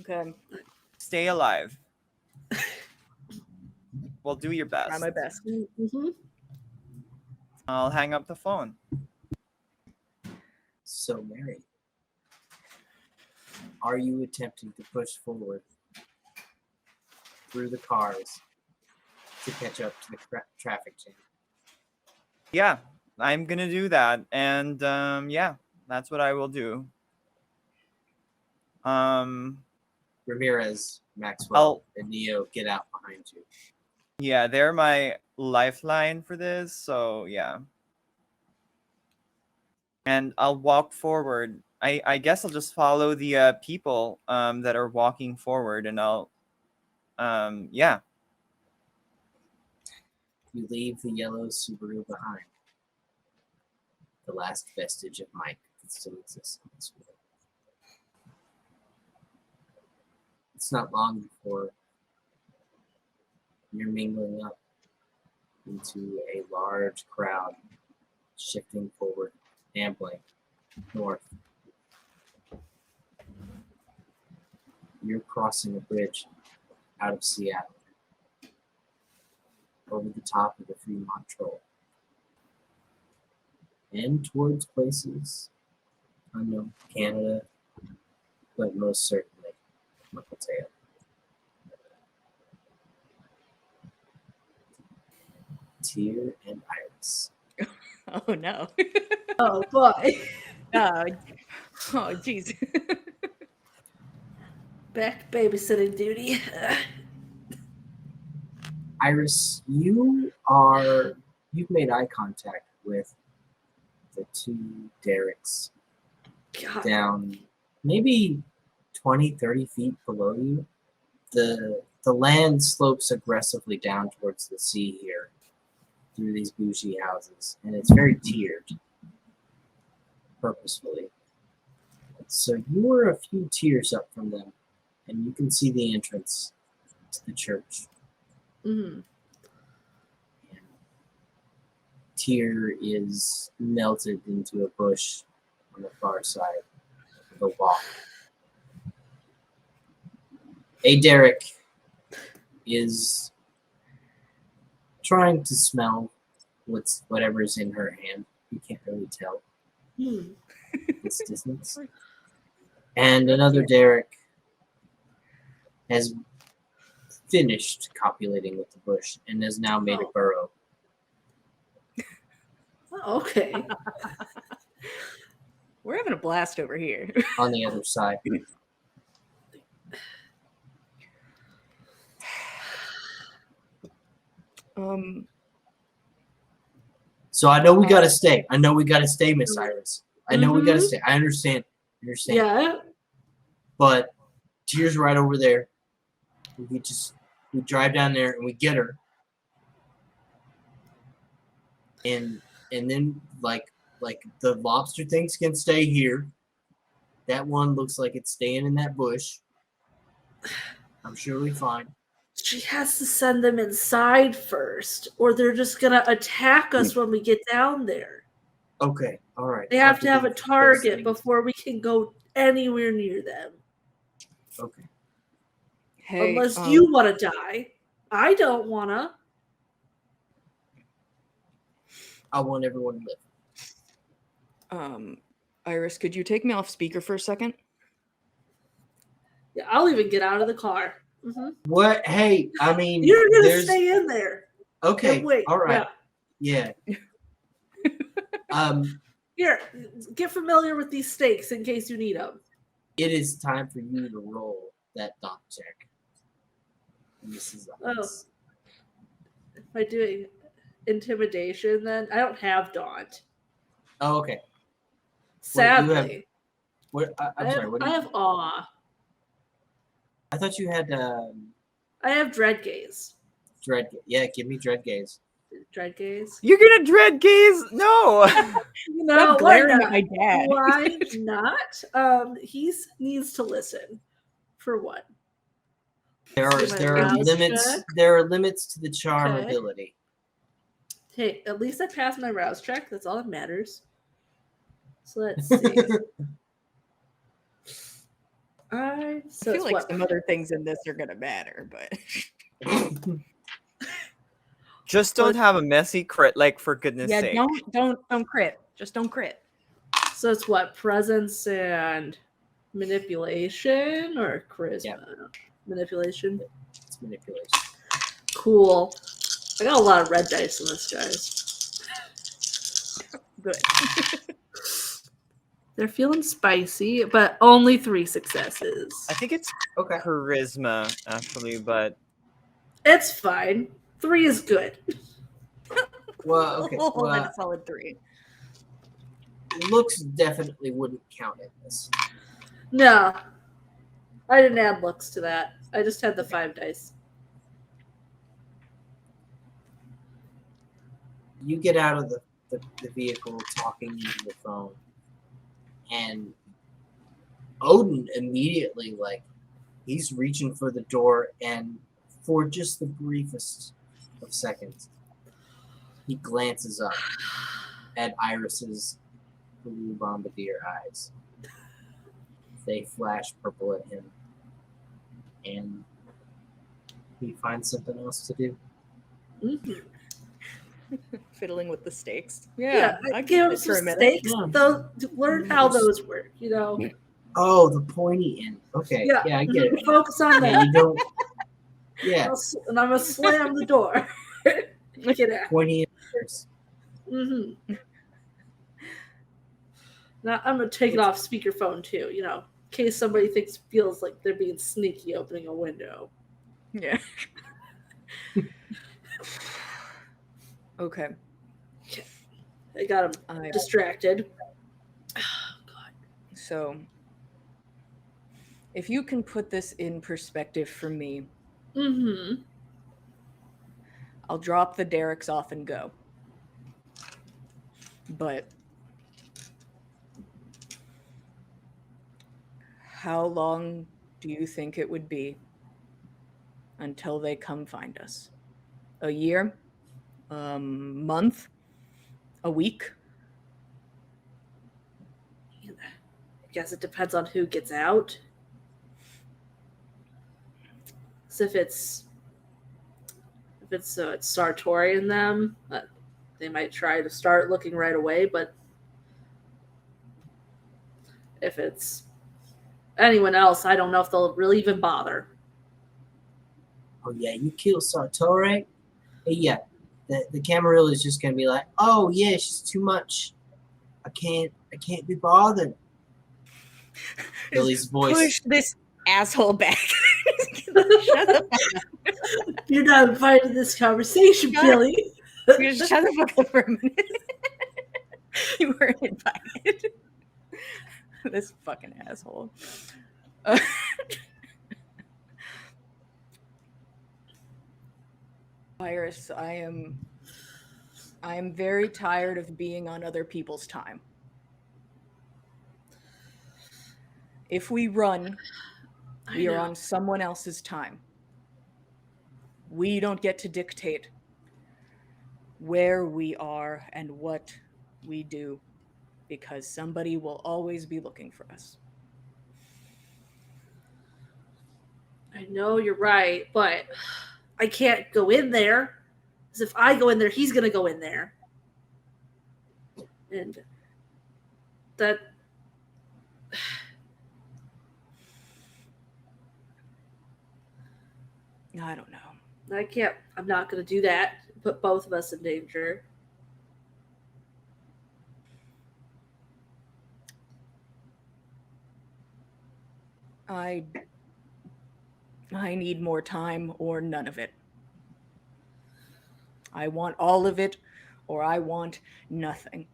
Okay. Stay alive. Well, do your Try best. my best. Mm-hmm. I'll hang up the phone. So, Mary, are you attempting to push forward through the cars to catch up to the traffic jam? Yeah, I'm gonna do that, and yeah, that's what I will do. Ramirez, Maxwell, I'll- and Neo get out behind you. Yeah, they're my lifeline for this, so yeah. And I'll walk forward. I guess I'll just follow the people that are walking forward, and I'll yeah. You leave the yellow Subaru behind. The last vestige of Mike that still exists in this world. It's not long before you're mingling up into a large crowd, shifting forward, ambling north. You're crossing a bridge out of Seattle, over the top of the Fremont Troll, and towards places unknown, Canada, but most certainly Mapleteo. Tyr and Iris. Oh no. Oh boy. Oh, jeez. Back to babysitting duty. Iris, you've made eye contact with the two derricks God. down maybe 20, 30 feet below you. The land slopes aggressively down towards the sea here through these bougie houses, and it's very tiered purposefully. So you were a few tiers up from them, and you can see the entrance to the church. Mm-hmm. Tyr is melted into a bush on the far side of the wall. A Derek is trying to smell whatever's in her hand. You can't really tell Hmm. this distance. And another Derek has finished copulating with the bush and has now made a burrow. Oh, okay. We're having a blast over here. On the other side. So I know we gotta stay. Miss Iris. I know we gotta stay. I understand. Yeah. But Tyr's right over there. We drive down there and we get her. And then like the lobster things can stay here. That one looks like it's staying in that bush. I'm sure we'll be fine. She has to send them inside first, or they're just gonna attack us when we get down there. Okay, all right. They have to have a target before we can go anywhere near them. Okay. Hey, Unless you want to die. I don't want to. I want everyone to live. Iris, could you take me off speaker for a second? Yeah, I'll even get out of the car. Mm-hmm. What? Hey, I mean, You're going to stay in there. Okay, And wait. all right. Yeah. Here, get familiar with these stakes in case you need them. It is time for you to roll that dot check. And this is Am I doing intimidation then? I don't have daunt. Oh, okay. Sadly. I'm sorry. What do I you have awe. I thought you had I have dread gaze. dread. Yeah, give me dread gaze. Dread gaze. You're gonna dread gaze? No. No, Stop glaring why at my dad. Why not? He needs to listen. For what? There are Let's do my there are rouse limits. check. There are limits to the charm Okay. ability. Hey, at least I passed my rouse check. That's all that matters. So let's see. So I it's feel like what? some other things in this are gonna matter, but Just don't have a messy crit, like, for goodness yeah, sake. don't crit. Just don't crit. So it's what? Presence and manipulation or charisma? Yeah. Manipulation. It's manipulation. Cool. I got a lot of red dice in this, guys. Good. They're feeling spicy, but only 3 successes. I think it's Okay. charisma, actually, but It's fine. 3 is good. Well, okay. We'll hold Well, that a solid 3. looks definitely wouldn't count in this. No. I didn't add looks to that. I just had the 5 dice. You get out of the vehicle talking into the phone, and Odin immediately, like, he's reaching for the door, and for just the briefest of seconds, he glances up at Iris's blue bombardier eyes. They flash purple at him, and he finds something else to do. Mhm. Fiddling with the stakes. Yeah, I give him it for a some minute. stakes. Yeah. Those, learn how those work, you know? Oh, the pointy end. Okay, yeah, I get it. Focus on Yeah, that. you don't. Yeah, And I'm going to slam the door. Get out. pointy end. Mm-hmm. Now I'm going to take it off speakerphone, too, you know, in case somebody feels like they're being sneaky opening a window. Yeah. Okay. I got him I, distracted. so, if you can put this in perspective for me, Mm-hmm. I'll drop the derricks off and go. But how long do you think it would be until they come find us? A year? Month? A week? I guess it depends on who gets out. So if it's Sartori and them, they might try to start looking right away. But if it's anyone else, I don't know if they'll really even bother. Oh yeah, you kill Sartore? Yeah, the Camarilla is just gonna be like, oh yeah, she's too much. I can't be bothered. Billy's voice. Push this asshole back. Shut the fuck up. You're not invited to this conversation, Shut Billy. You just shut the fuck up for a minute. You weren't invited. This fucking asshole. Iris, I am very tired of being on other people's time. If we run, we are on someone else's time. We don't get to dictate where we are and what we do because somebody will always be looking for us. I know you're right, but I can't go in there. Because if I go in there, he's going to go in there. And that... I don't know. I can't. I'm not going to do that. Put both of us in danger. I need more time or none of it. I want all of it or I want nothing.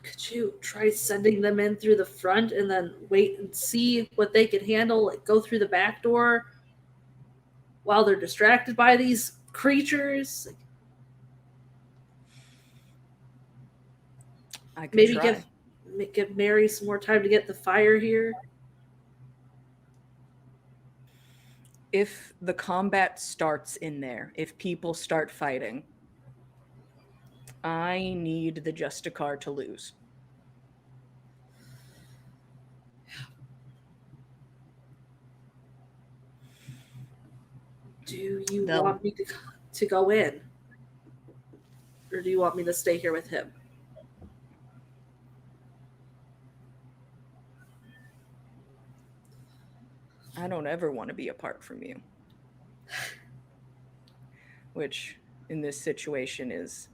Could you try sending them in through the front and then wait and see what they can handle? Like go through the back door while they're distracted by these creatures? I could Maybe try. give give Mary some more time to get the fire here? If the combat starts in there, if people start fighting, I need the Justicar to lose. Do you They'll- want me to go in? Or do you want me to stay here with him? I don't ever want to be apart from you. Which, in this situation, it's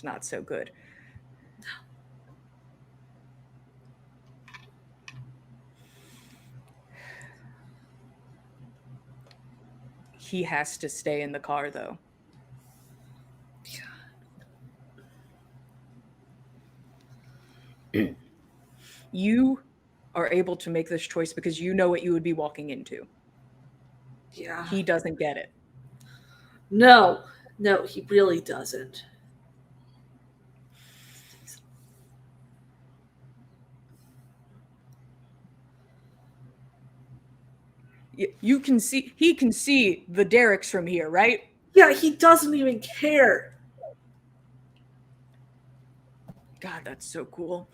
not so good. He has to stay in the car, though. You are able to make this choice because you know what you would be walking into. Yeah. He doesn't get it. No, he really doesn't. You can see, he can see the Derricks from here, right? Yeah, he doesn't even care. God, that's so cool.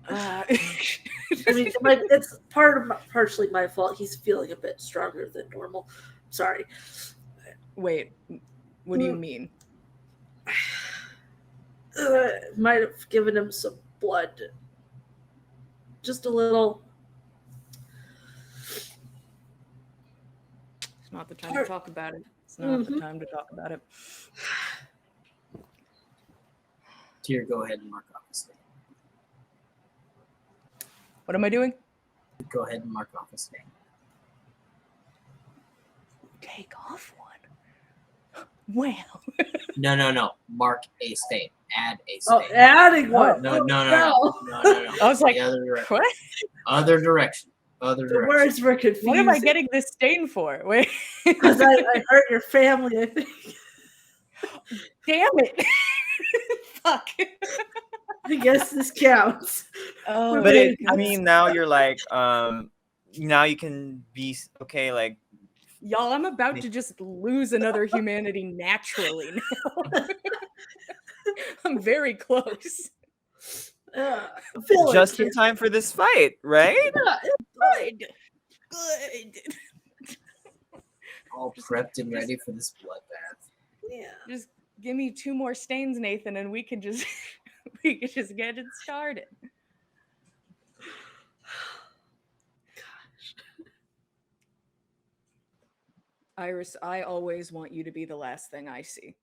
I mean, it's partially my fault. He's feeling a bit stronger than normal. Sorry. Wait, what do you mean? Might have given him some blood. Just a little. It's not the time to talk about it. It's not the time to talk about it. Tyr, go ahead and mark off a stain. What am I doing? Go ahead and mark off a stain. Take off one. Well. No. Mark a stain. Add a Oh, stain. adding one. No. I was like, The other direction. what? Other direction. The words were confusing. What am I getting this stain for? Wait. Because I hurt your family, I think. Damn it. Fuck. I guess this counts. Oh, But Right. I mean, now you're like, now you can be okay. Like, y'all, I'm about to just lose another humanity naturally now. I'm very close. just in time for this fight, right? Good. Good. All prepped and ready for this bloodbath. Yeah. Just give me 2 more stains, Nathan, and we can just get it started. Iris, I always want you to be the last thing I see.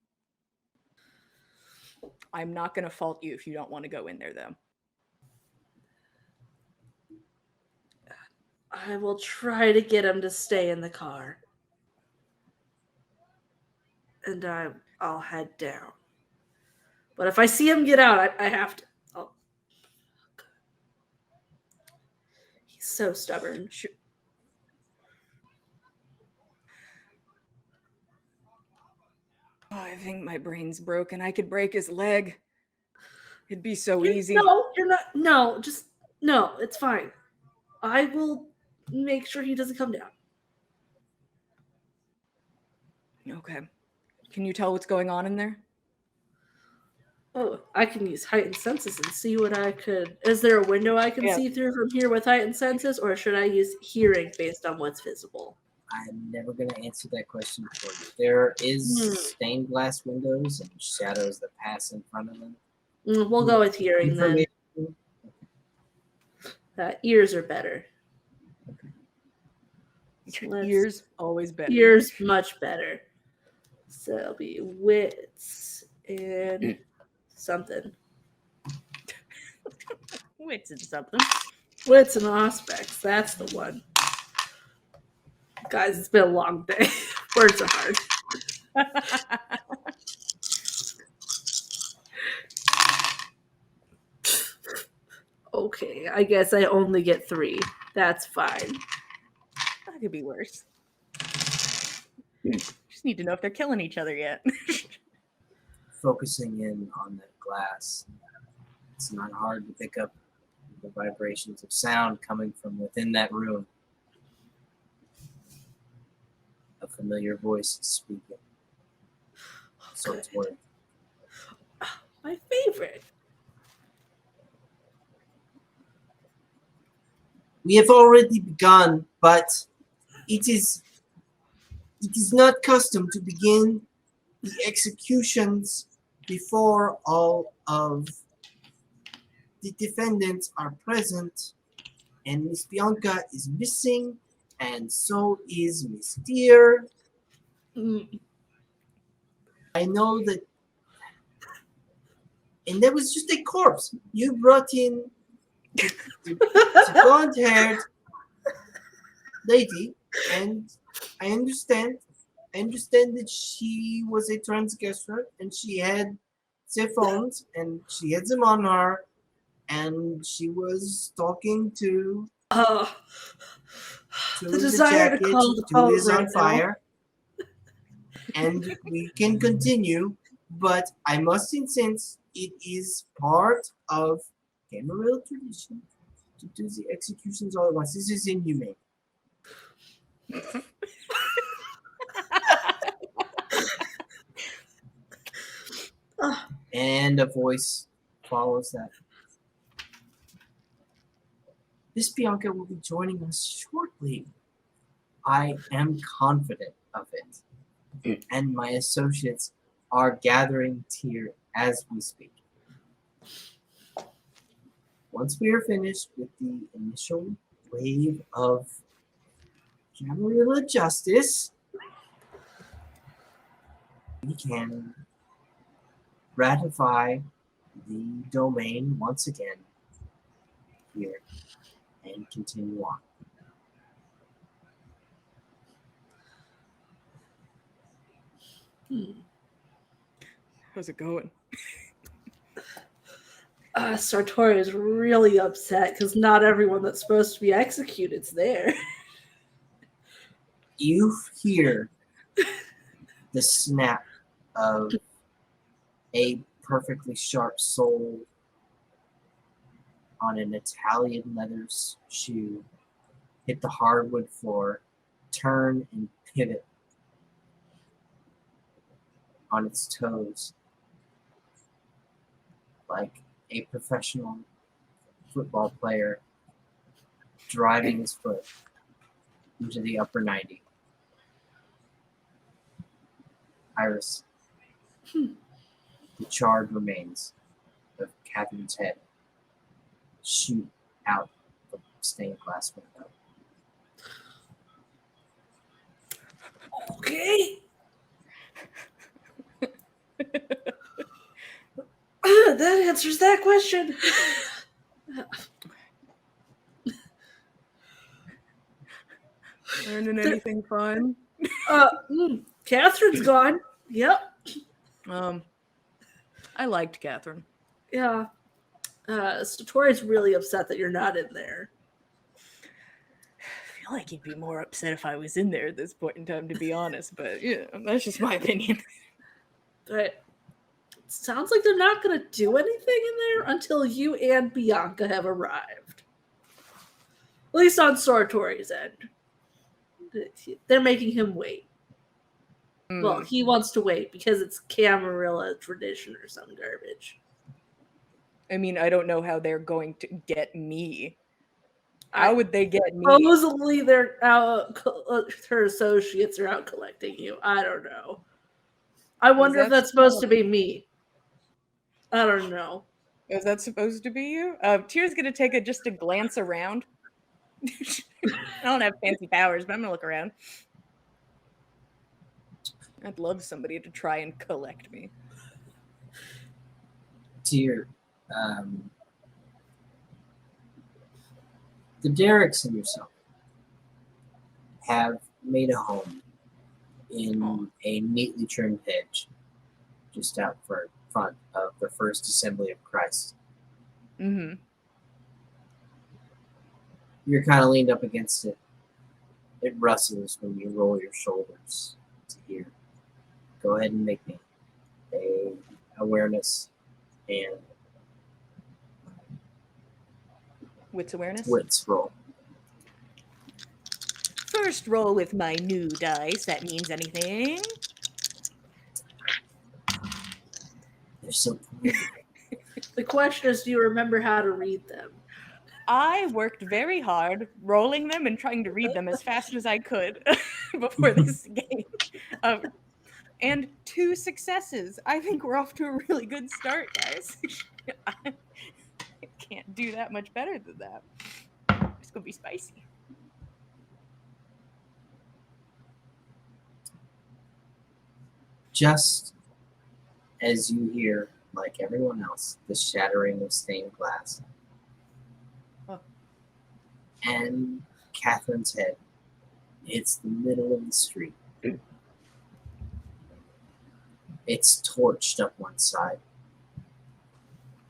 I'm not going to fault you if you don't want to go in there, though. I will try to get him to stay in the car. And I'll head down. But if I see him get out, I have to. Oh. He's so stubborn. Oh, I think my brain's broken. I could break his leg. It'd be so easy. No, you're not. No, just no. It's fine. I will make sure he doesn't come down. Okay. Can you tell what's going on in there? Oh, I can use heightened senses and see what I could. Is there a window I can see through from here with heightened senses, or should I use hearing based on what's visible? I'm never going to answer that question for you. There is stained glass windows and shadows that pass in front of them. We'll go with hearing then. Information- Ears are better. So let's- Ears always better. Ears much better. So it'll be wits and something. Wits and something. Wits and aspects. That's the one. Guys, it's been a long day. Words are hard. Okay, I guess I only get 3. That's fine. That could be worse. Just need to know if they're killing each other yet. Focusing in on that glass, It's not hard to pick up the vibrations of sound coming from within that room. A familiar voice is speaking. Sartori. My favorite. We have already begun, but it is not custom to begin the executions before all of the defendants are present, and Miss Bianca is missing, and so is Miss Deer. Mm. I know that, and there was just a corpse. You brought in the blonde-haired lady, and I understand. I understand that she was a transgressor, and she had cell phones, and she had them on her, and she was talking to The the desire to jacket call the who phone is right on now. fire. And we can continue, but I must insist it is part of Camarilla tradition to do the executions all at once. This is inhumane. And a voice follows that. Miss Bianca will be joining us shortly. I am confident of it. And my associates are gathering here as we speak. Once we are finished with the initial wave of Camarilla justice, we can ratify the domain once again here and continue on. How's it going? Sartori is really upset because not everyone that's supposed to be executed's there. You hear the snap of a perfectly sharp sole on an Italian leather shoe hit the hardwood floor, turn and pivot on its toes like a professional football player driving his foot into the upper 90. Iris, the charred remains of Catherine's head shoot out the stained glass window. Okay. That answers that question. Learning anything fun? Catherine's gone. Yep. I liked Catherine. Yeah. Satori's really upset that you're not in there. I feel like he'd be more upset if I was in there at this point in time, to be honest. But yeah, that's just my opinion. But it sounds like they're not going to do anything in there until you and Bianca have arrived. At least on Sartori's end. They're making him wait. Well, he wants to wait because it's Camarilla tradition or some garbage. I mean, I don't know how they're going to get me. How would they get me? Supposedly, they're out. Her associates are out collecting you. I don't know. I wonder if that's supposed to be me. I don't know. Is that supposed to be you? Tira's gonna take just a glance around. I don't have fancy powers, but I'm gonna look around. I'd love somebody to try and collect me. Dear, the Derricks and yourself have made a home in a neatly trimmed hedge just out front of the First Assembly of Christ. Mm-hmm. You're kind of leaned up against it. It rustles when you roll your shoulders to hear. Go ahead and make me a awareness and Wits awareness. Wits roll. First roll with my new dice. That means anything. They're so pretty. The question is, do you remember how to read them? I worked very hard rolling them and trying to read them as fast as I could before this game. And 2 successes. I think we're off to a really good start, guys. I can't do that much better than that. It's gonna be spicy. Just as you hear, like everyone else, the shattering of stained glass. Huh. And Catherine's head hits the middle of the street. It's torched up one side.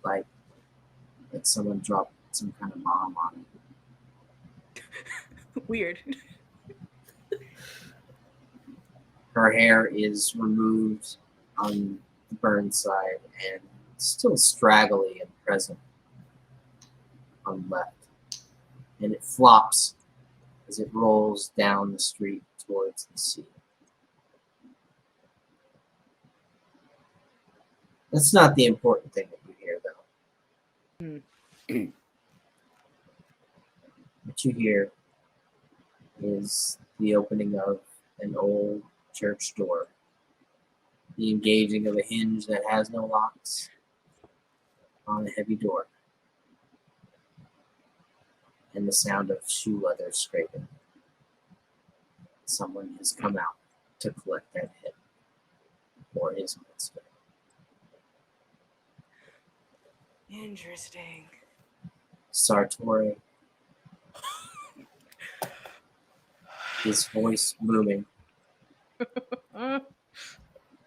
Like someone dropped some kind of bomb on it. Weird. Her hair is removed on the burn side and still straggly and present on the left. And it flops as it rolls down the street towards the sea. That's not the important thing that you hear, though. What you hear is the opening of an old church door, the engaging of a hinge that has no locks on a heavy door, and the sound of shoe leather scraping. Someone has come out to collect that head for his master. Interesting. Sartori, his voice booming.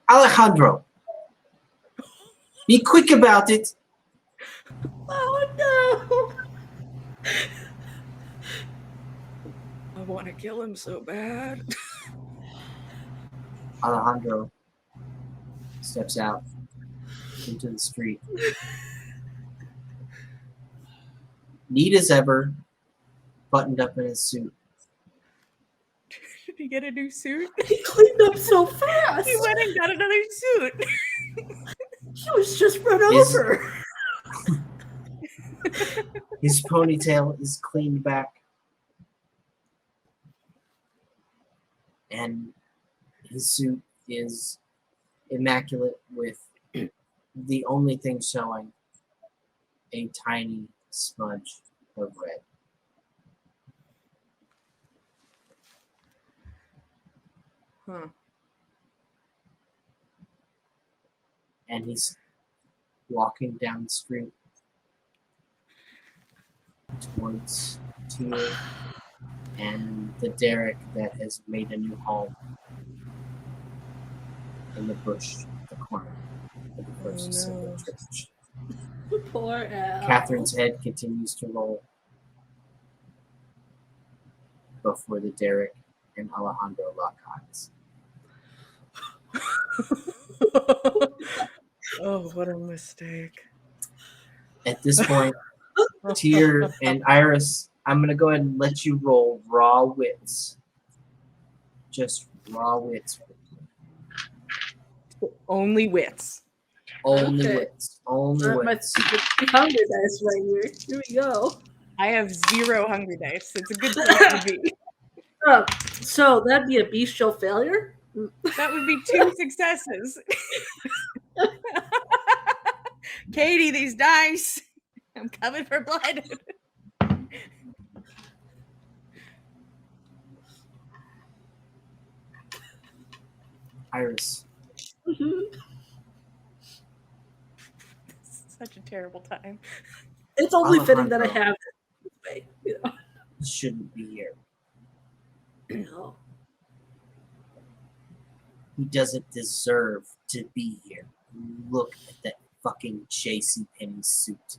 Alejandro, be quick about it. Oh no! I want to kill him so bad. Alejandro steps out into the street. Neat as ever, buttoned up in his suit. Did he get a new suit? He cleaned up so fast. He went and got another suit. He was just run His- over. His ponytail is cleaned back. And his suit is immaculate with the only thing showing a tiny smudge of red. Huh. And he's walking down the street towards Tia and the derrick that has made a new home in the bush at the corner of the first single church. Poor Al. Catherine's head continues to roll before the derrick and Alejandro lock eyes. Oh, what a mistake. At this point, Tyr and Iris, I'm going to go ahead and let you roll raw wits. Just raw wits. Only wits. Only Okay. wits. Only My wits. hunger dice right here. Here we go. I have 0 hungry dice. It's a good place to be. So that'd be a bestial failure. That would be 2 successes. Katie, these dice. I'm coming for blood. Iris, Such a terrible time. It's only fitting that I Alejandro. have it this way, you know. shouldn't be here. No. He doesn't deserve to be here. Look at that fucking JCPenney suit.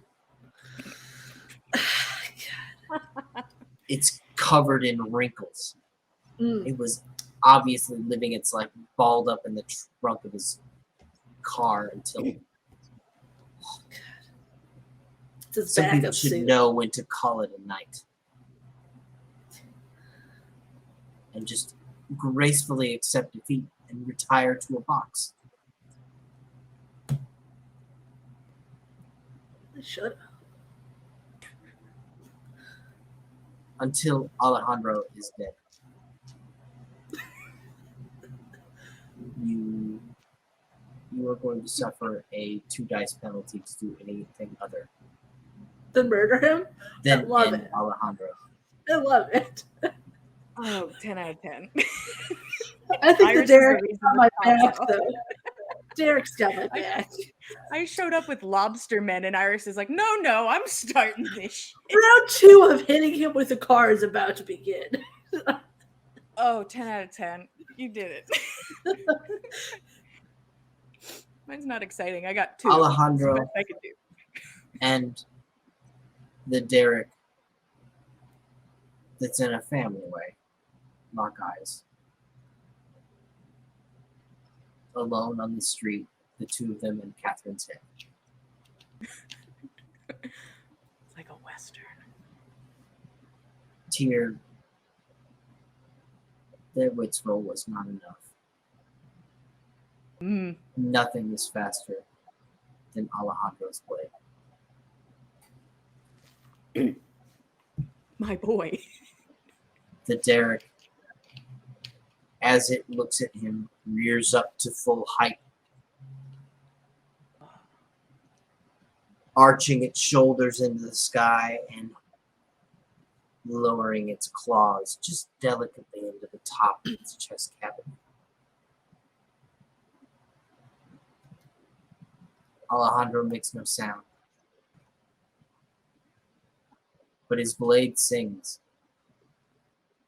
It's covered in wrinkles. Mm. It was obviously living its life balled up in the trunk of his car until It's his Some people backup should suit. know when to call it a night. And just gracefully accept defeat and retire to a box. They should. Until Alejandro is dead. You are going to suffer a 2 dice penalty to do anything other Then murder him? than love end it. Alejandro. I love it. Oh, 10 out of 10. I think Iris the is the Derek's reason got my this pops back, up. though. Derek's got my back. I showed up with lobster men, and Iris is like, no, I'm starting this shit. Round 2 of hitting him with a car is about to begin. Oh, 10 out of 10. You did it. Mine's not exciting. I got 2. Alejandro That's the best I could do. and the Derek that's in a family way lock eyes. Alone on the street, the 2 of them in Catherine's head. It's like a Western. Tyr, their wits roll was not enough. Nothing is faster than Alejandro's blade. My boy. The Derek, as it looks at him, rears up to full height, arching its shoulders into the sky and lowering its claws just delicately into the top of its chest cavity. Alejandro makes no sound, but his blade sings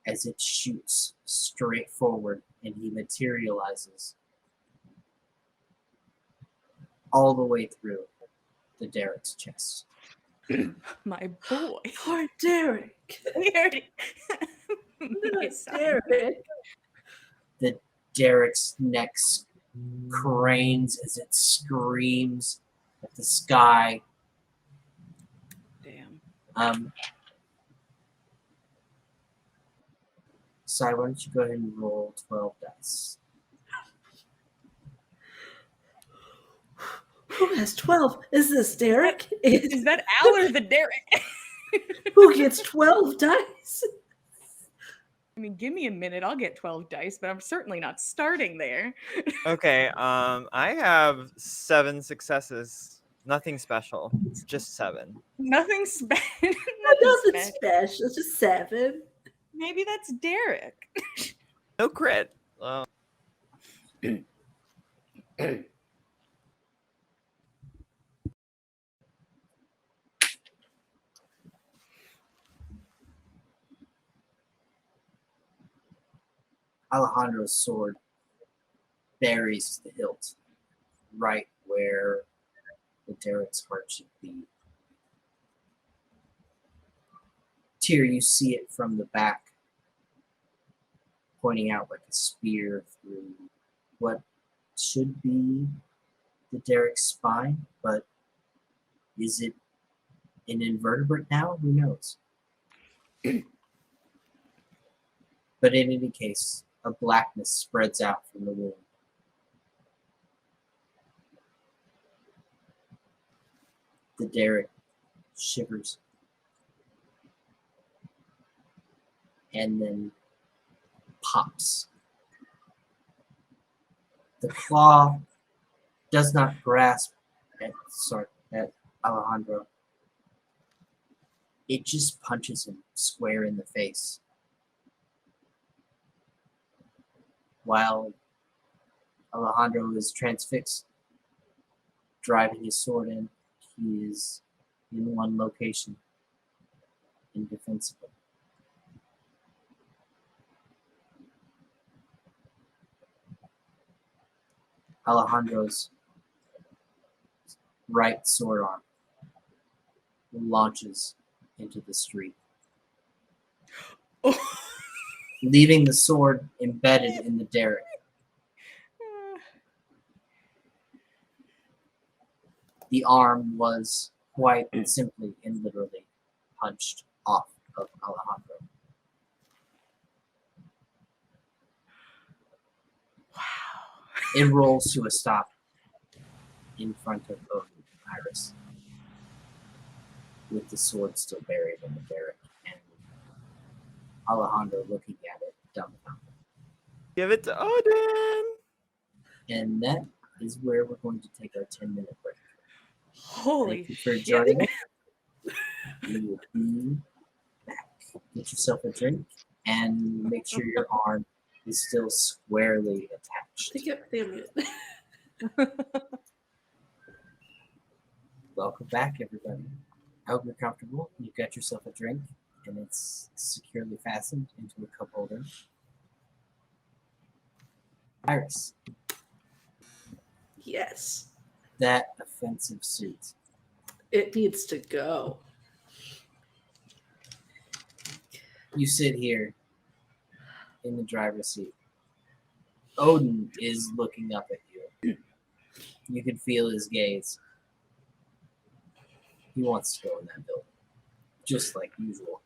as it shoots straight forward, and he materializes all the way through the Derek's chest. My boy. Poor Derek. My son. Derek. The Derek's neck cranes as it screams at the sky. Damn. Sai, why don't you go ahead and roll 12 dice? Who has 12? Is this Derek? Is that Al or the Derek? Who gets 12 dice? I mean, give me a minute. I'll get 12 dice, but I'm certainly not starting there. Okay, I have 7 successes. Nothing special. Just 7. Nothing special. Nothing special. It's just 7. Maybe that's Derek. No crit. Alejandro's sword buries the hilt right where the Derek's heart should be. Tyr, you see it from the back, pointing out like a spear through what should be the Derek's spine, but is it an invertebrate now? Who knows? But in any case, a blackness spreads out from the wound. The Derek shivers and then pops. The claw does not grasp at Alejandro. It just punches him square in the face. While Alejandro is transfixed, driving his sword in, he is in one location, indefensible. Alejandro's right sword arm launches into the street, leaving the sword embedded in the derrick. The arm was quite simply and literally punched off of Alejandro. It rolls to a stop in front of Iris, with the sword still buried in the barrack, and Alejandro looking at it dumbfounded. Give it to Odin. And that is where we're going to take our 10-minute break. Holy Thank you for shit. joining us. We will be back. Get yourself a drink and make sure your arm is still squarely attached. Damn it. Welcome back, everybody. I hope you're comfortable. You've got yourself a drink, and it's securely fastened into a cup holder. Iris, Yes. that offensive suit. It needs to go. You sit here in the driver's seat. Odin is looking up at you. You can feel his gaze. He wants to go in that building, just like usual.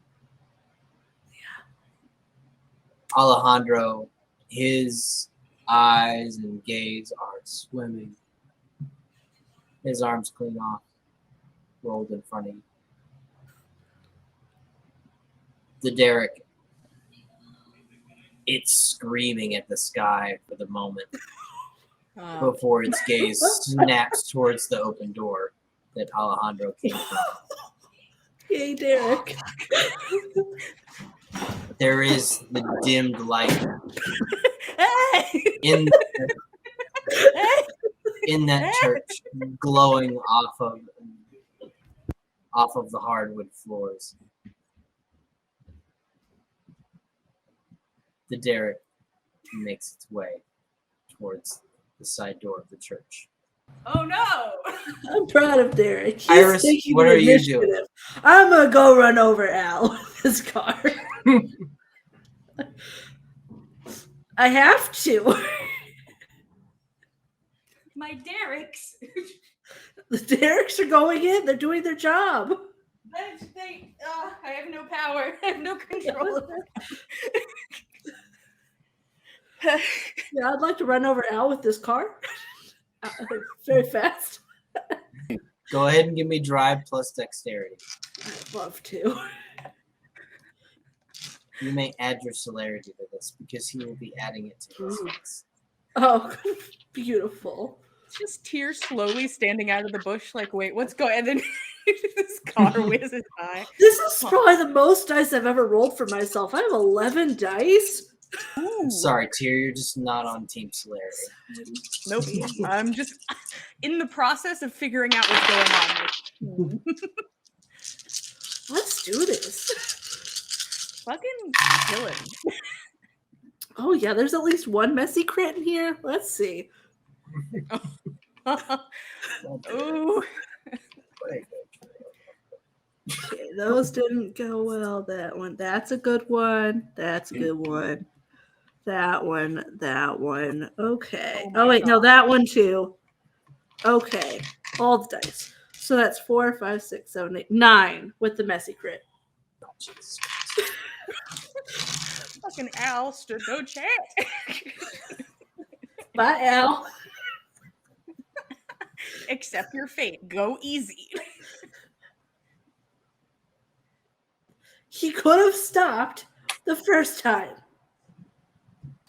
Yeah. Alejandro, his eyes and gaze are swimming. His arms clean off, rolled in front of you. The derrick, it's screaming at the sky for the moment before its gaze snaps towards the open door that Alejandro came from. Yay, Derek. There is the dimmed light Hey! in that church, glowing off of the hardwood floors. The derrick makes its way towards the side door of the church. Oh no! I'm proud of Derek. He's Iris, taking what the are you initiative. doing? I'm gonna go run over Al with his car. I have to. My Derek's. The Derricks are going in. They're doing their job. I have no power. I have no control. Yeah, I'd like to run over Al with this car. Very fast. Go ahead and give me drive plus dexterity. I'd love to. You may add your celerity to this because he will be adding it to his things. Oh, beautiful. Just tears slowly standing out of the bush, like, wait, what's going? And then this car whizzes by. This is probably the most dice I've ever rolled for myself. I have 11 dice. I'm sorry, Tyr, you're just not on team celerity. Nope. I'm just in the process of figuring out what's going on. Let's do this. Fucking kill it. Oh, yeah, there's at least one messy crit in here. Let's see. Ooh. Okay, those didn't go well. That one. That's a good one. That's a good one. That one. That one. Okay. Oh Oh, wait, no, God. that one too. Okay. All the dice. So that's 4, 5, 6, 7, 8, 9 with the messy crit. Oh, Jesus. Fucking Al stood no chance. Bye, Al. Accept your fate. Go easy. He could have stopped the first time.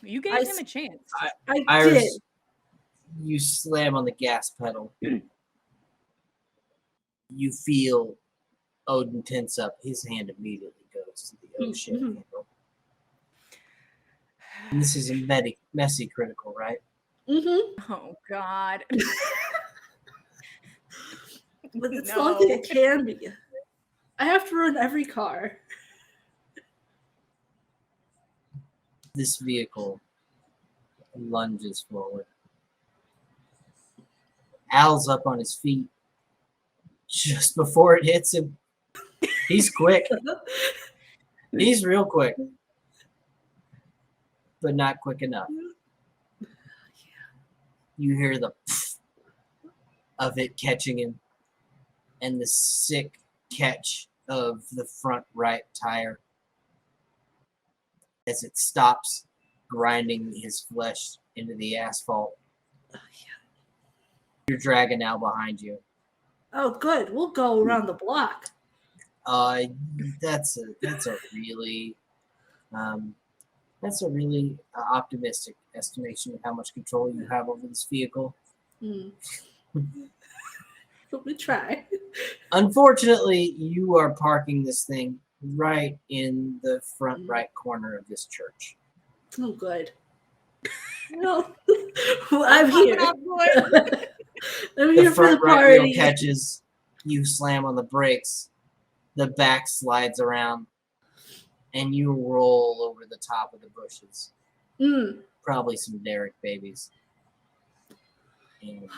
You gave him a chance. I Iris, did. you slam on the gas pedal. You feel Odin tense up. His hand immediately goes to the oh shit handle. And this is a messy critical, right? Mm-hmm. Oh God. But it's No. not that it can be. I have to ruin every car. This vehicle lunges forward. Al's up on his feet just before it hits him. He's quick. He's real quick. But not quick enough. You hear the pff of it catching him. and the sick catch of the front right tire as it stops grinding his flesh into the asphalt. Oh, yeah. Your dragon now behind you. Oh, good. We'll go around the block. That's a really optimistic estimation of how much control you have over this vehicle. Hmm. Let me try. Unfortunately, you are parking this thing right in the front right corner of this church. Oh, good. No, I'm here. Up, boy. I'm The here for the front right wheel party. catches, you slam on the brakes, the back slides around, and you roll over the top of the bushes. Mm, Probably some Derek babies. And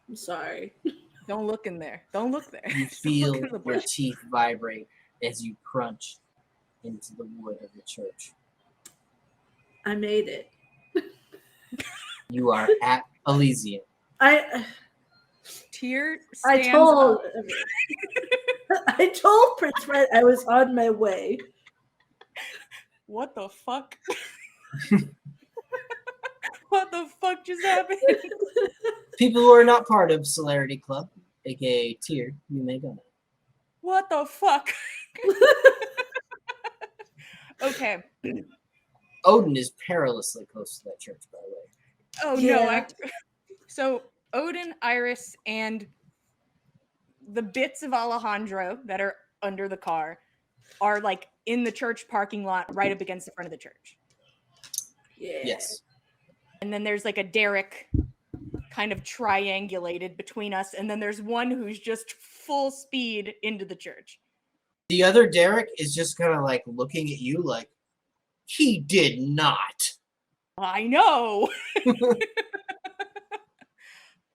I'm sorry. Don't look in there. Don't look there. you Don't feel look in the your bush. teeth vibrate as you crunch into the wood of the church. I made it. You are at Elysium. Tear I stands told up. I told Prince Fred I was on my way. What the fuck? What the fuck just happened? People who are not part of Celerity Club, aka Tier, you may go now. What the fuck? Okay. Odin is perilously close to that church, by the way. Oh no, Yeah. So Odin, Iris, and the bits of Alejandro that are under the car are like in the church parking lot right up against the front of the church. Yeah. Yes. And then there's like a Derek kind of triangulated between us, and then there's one who's just full speed into the church. The other Derek is just kind of like looking at you like, he did not. I know.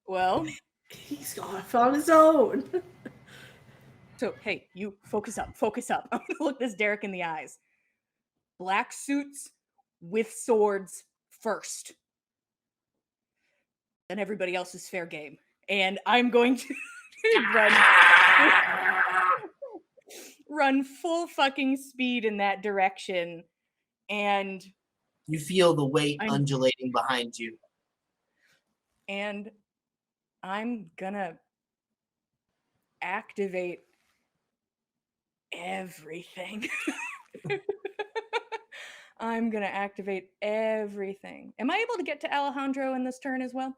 Well, He's off on his own. so hey, you focus up, focus up. I'm gonna look this Derek in the eyes. Black suits with swords first. Then everybody else is fair game. And I'm going to run full fucking speed in that direction. And You feel the weight I'm- undulating behind you. I'm gonna activate everything. I'm gonna activate everything. Am I able to get to Alejandro in this turn as well?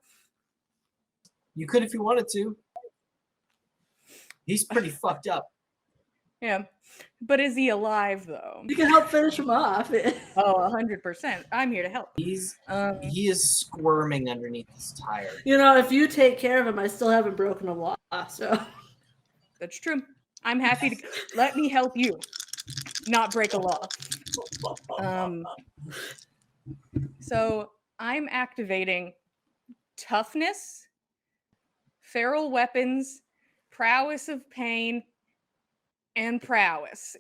You could if you wanted to. He's pretty fucked up. Yeah. But is he alive though? You can help finish him off. Oh, 100%. I'm here to help. He is squirming underneath his tire. You know, if you take care of him, I still haven't broken a law. So That's true. I'm happy to let me help you not break a law. So I'm activating toughness, feral weapons, prowess of pain, and prowess.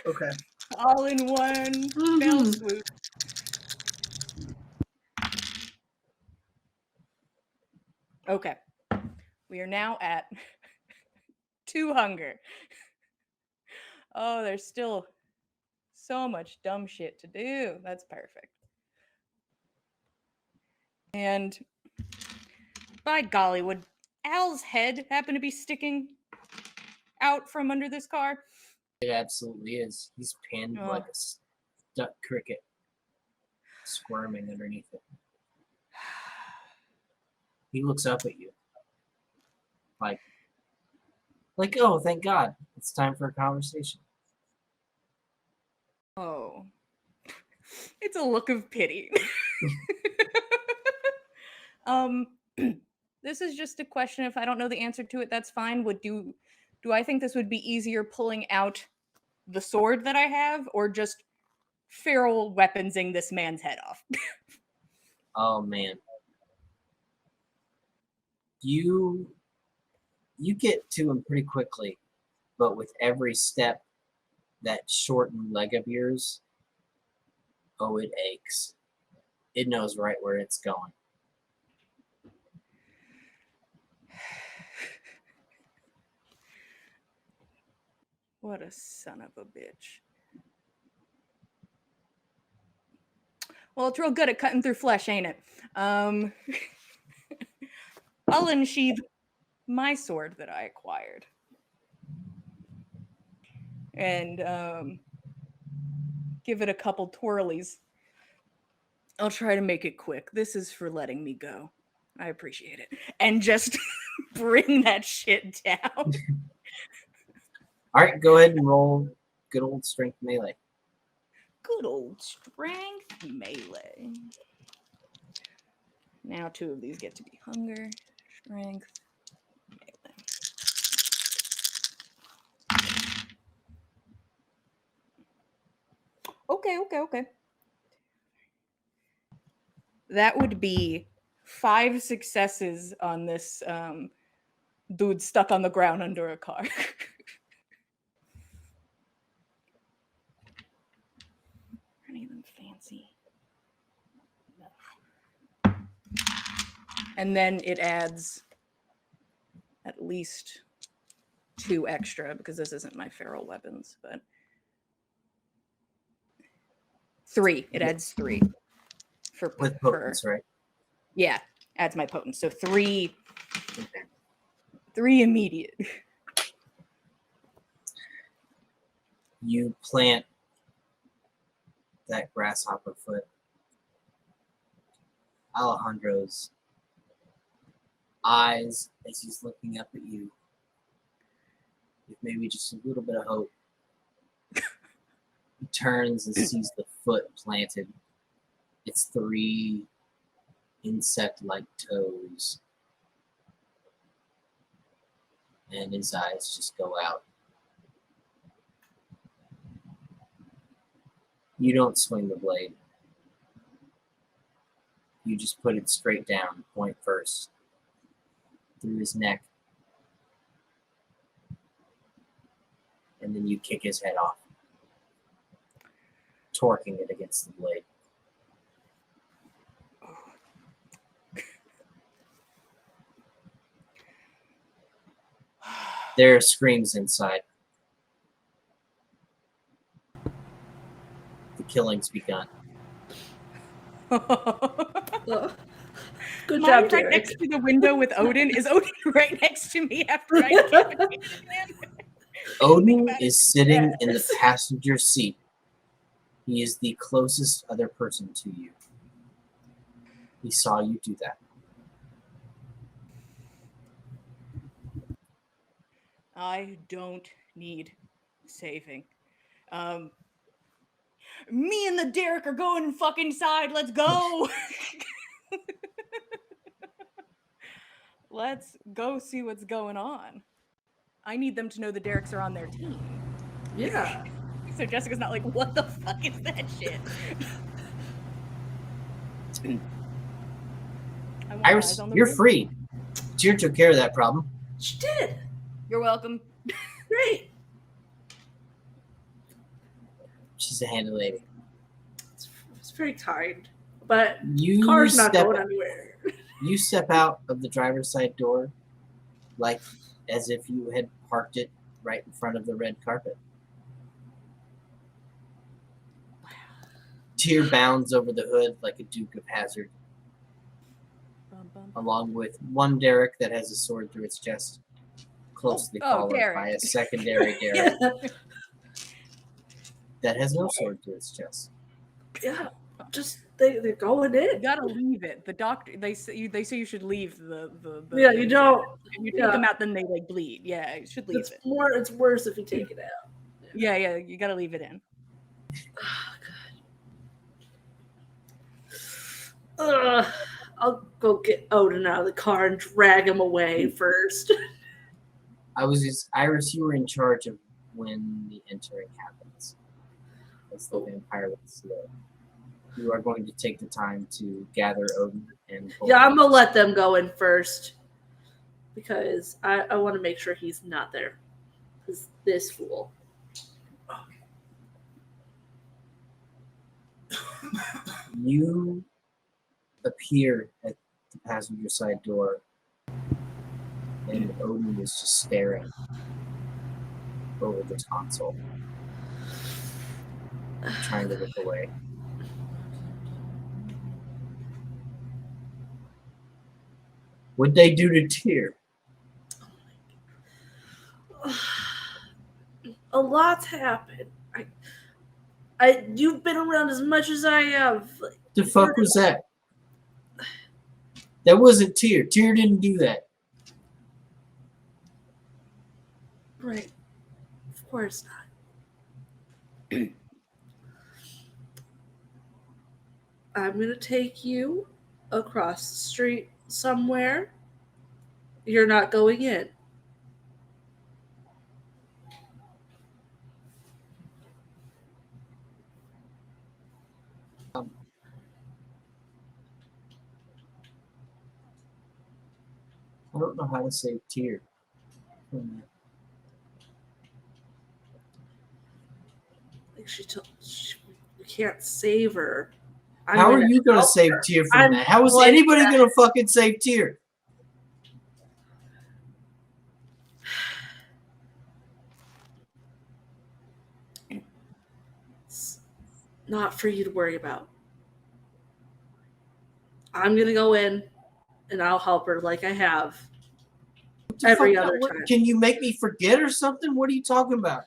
Okay. All in one fell swoop. Okay. We are now at 2 hunger. Oh, there's still so much dumb shit to do. That's perfect. And by golly, would Al's head happen to be sticking out from under this car? It absolutely is. He's pinned Oh. like a stuck cricket, squirming underneath it. He looks up at you. Like, oh, thank God. It's time for a conversation. Oh. It's a look of pity. This is just a question. If I don't know the answer to it, that's fine. Do I think this would be easier pulling out the sword that I have, or just feral weaponsing this man's head off? Oh man. You get to him pretty quickly, but with every step, that shortened leg of yours, oh, it aches. It knows right where it's going. What a son of a bitch. Well, it's real good at cutting through flesh, ain't it? I'll unsheath my sword that I acquired. And give it a couple twirlies. I'll try to make it quick. This is for letting me go. I appreciate it. And just bring that shit down. All right, go ahead and roll good old strength melee. Good old strength melee. Now 2 of these get to be hunger, strength, melee. Okay. That would be 5 successes on this dude stuck on the ground under a car. Any of them fancy? No. And then it adds at least 2 extra because this isn't my feral weapons, but 3. It adds 3 With potence, right? Yeah, adds my potence. So 3 Okay. 3 immediate. You plant that grasshopper foot. Alejandro's eyes as he's looking up at you, with maybe just a little bit of hope. He turns and sees the foot planted. It's 3 insect-like toes. And his eyes just go out. You don't swing the blade. You just put it straight down, point first, through his neck. And then you kick his head off, torquing it against the blade. There are screams inside. The killing's begun. Ugh. Good Am I job, right Derek. next to the window with Odin? Is Odin right next to me after I decapitated him? Odin is sitting in the Yes. passenger seat. He is the closest other person to you. He saw you do that. I don't need saving. Me and the Derek are going fucking side. Let's go. Let's go see what's going on. I need them to know the Dereks are on their team. Yeah. So Jessica's not like, what the fuck is that shit? I want Iris, eyes on the you're room. free. Tyr took care of that problem. She did. You're welcome. Great. She's a handy lady. It's very kind. But You car's not step going anywhere. You step out of the driver's side door, like as if you had parked it right in front of the red carpet. Tyr bounds over the hood like a Duke of Hazzard, Bum, bum. along with one Derek that has a sword through its chest, closely followed Derek. by a secondary Derek that has no sword through its chest. Yeah. Just they're going You in. gotta leave it. The doctor they say you should leave the Yeah, you things don't. out. If you take yeah. them out, then they like bleed. Yeah, you should leave It's it. more. It's worse if you take it out. Yeah, you gotta leave it in. Ugh. I'll go get Odin out of the car and drag him away first. Iris, you were in charge of when the entering happens. As the vampire would slow. You are going to take the time to gather Odin and Yeah, I'm gonna let them go in first because I want to make sure he's not there. Because this fool. You appear at the passenger side door, and Odin is just staring. over the console, trying to look away. What'd they do to Tyr? A lot's happened. You've been around as much as I have. The fuck was that? That wasn't Tyr. Tyr didn't do that. Right. Of course not. I'm gonna take you across the street somewhere. You're not going in. I don't know how to save Tyr. Like we can't save her. How are you gonna save Tyr from that? How is anybody gonna fucking save Tyr? It's not for you to worry about. I'm gonna go in and I'll help her like I have every other time. Can you make me forget or something? What are you talking about?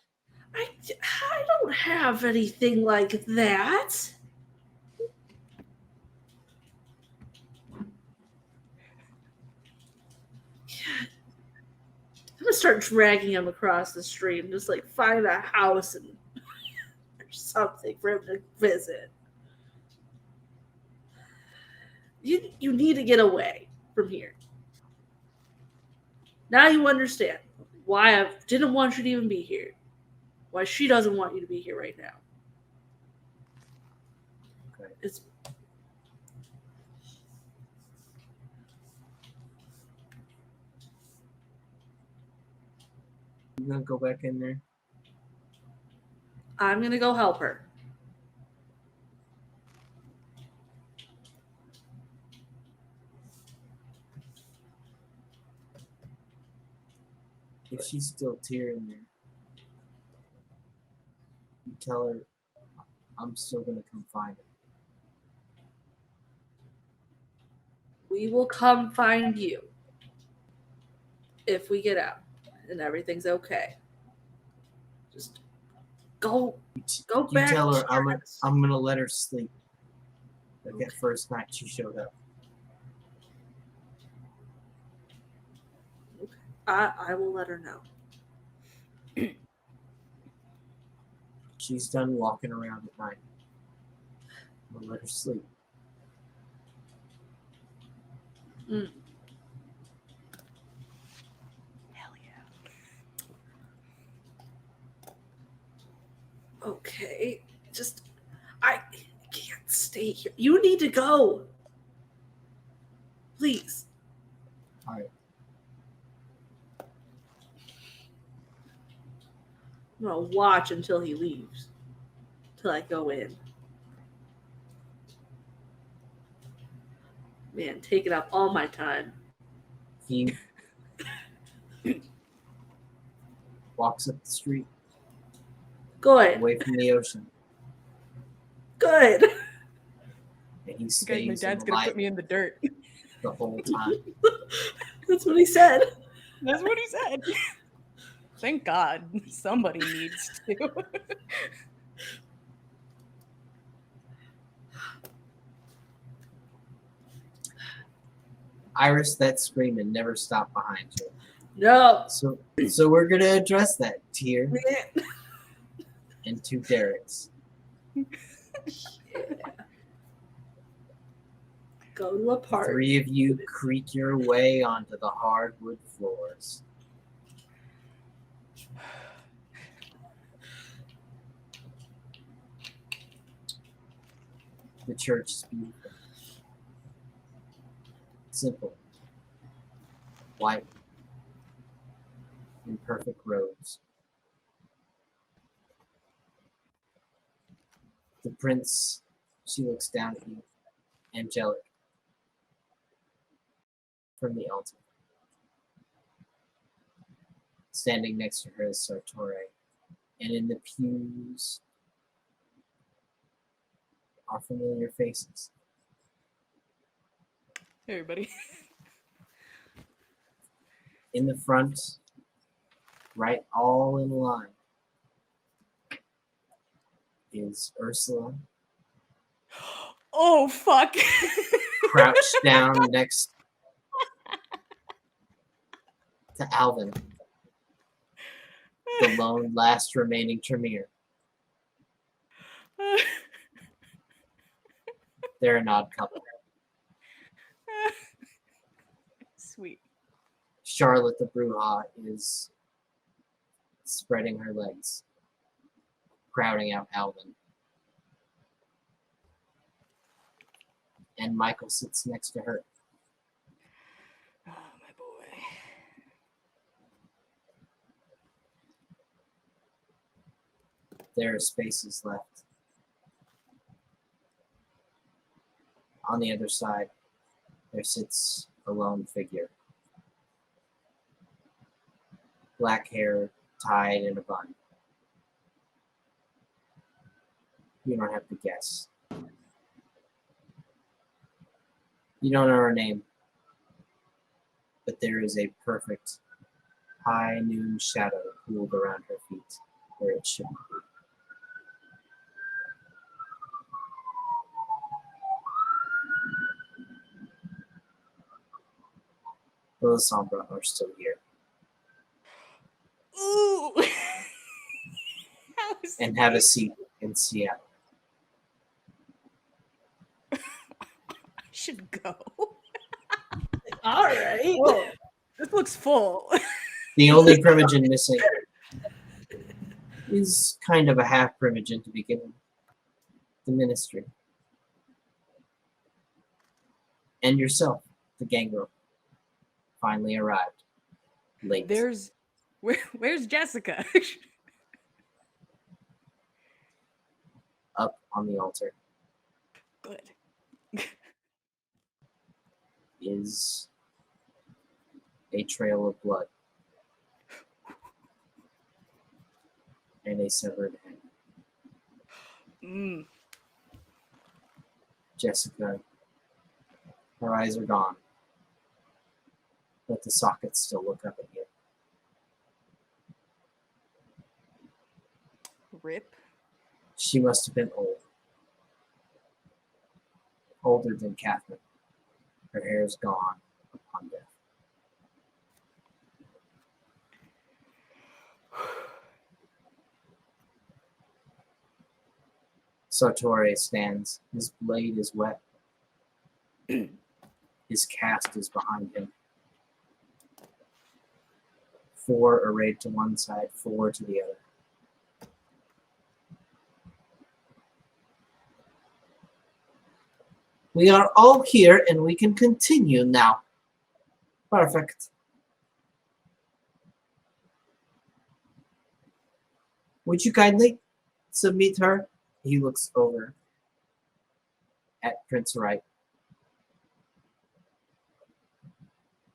I don't have anything like that. I'm gonna start dragging him across the street and just like find a house and or something for him to visit. You need to get away from here. Now you understand why I didn't want you to even be here. Why she doesn't want you to be here right now. Okay. It's You gonna go back in there? I'm gonna go help her. If she's still tearing there, you tell her I'm still gonna come find her. We will come find you if we get out and everything's okay. Just go You back. tell her to your house. I'm gonna let her sleep. Like Okay. that first night she showed up. I will let her know. She's done walking around at night. I'm gonna let her sleep. Mm. Hell yeah. Okay. I can't stay here. You need to go. Please. All right. I'm gonna watch until he leaves. Till I go in. Man, taking up all my time. He walks up the street Good. away from the ocean, Good. and he Okay, my stays dad's in gonna the put me in the dirt. the whole time. That's what he said. That's what he said. Thank God somebody needs to. Iris, that screaming never stopped behind you. No. So we're gonna address that Tyr Man. and two Derricks. Yeah. Go to a The park. three of you creak your way onto the hardwood floors. The church is beautiful. Simple. White. In perfect robes. The prince, she looks down at you, angelic, from the altar. Standing next to her is Sartore, And in the pews are familiar faces. Hey, everybody. In the front, right all in a line, is Ursula, Oh, fuck. crouched down next to Alvin, the lone last remaining Tremere. They're an odd couple. Sweet. Charlotte the Bruja is spreading her legs, crowding out Alvin. And Michael sits next to her. Oh, my boy. There are spaces left. On the other side, there sits a lone figure. Black hair tied in a bun. You don't have to guess. You don't know her name, but there is a perfect high noon shadow cooled around her feet where it shouldn't be. Those Sombra are still here. Ooh. How And have a sweet. seat in Seattle. I should go. All right. Whoa, this looks full. The only primogen missing is kind of a half primogen to begin with. The ministry. And yourself, the gangrel, finally arrived. Late. Where's Jessica? Up on the altar Good. is a trail of blood and a severed head. Mm. Jessica, her eyes are gone, but the sockets still look up at you. Rip. She must have been old. Older than Catherine. Her hair is gone upon death. Sartori stands. His blade is wet. His cast is behind him. 4 arrayed to one side, 4 to the other. We are all here and we can continue now. Perfect. Would you kindly submit her? He looks over at Prince Wright.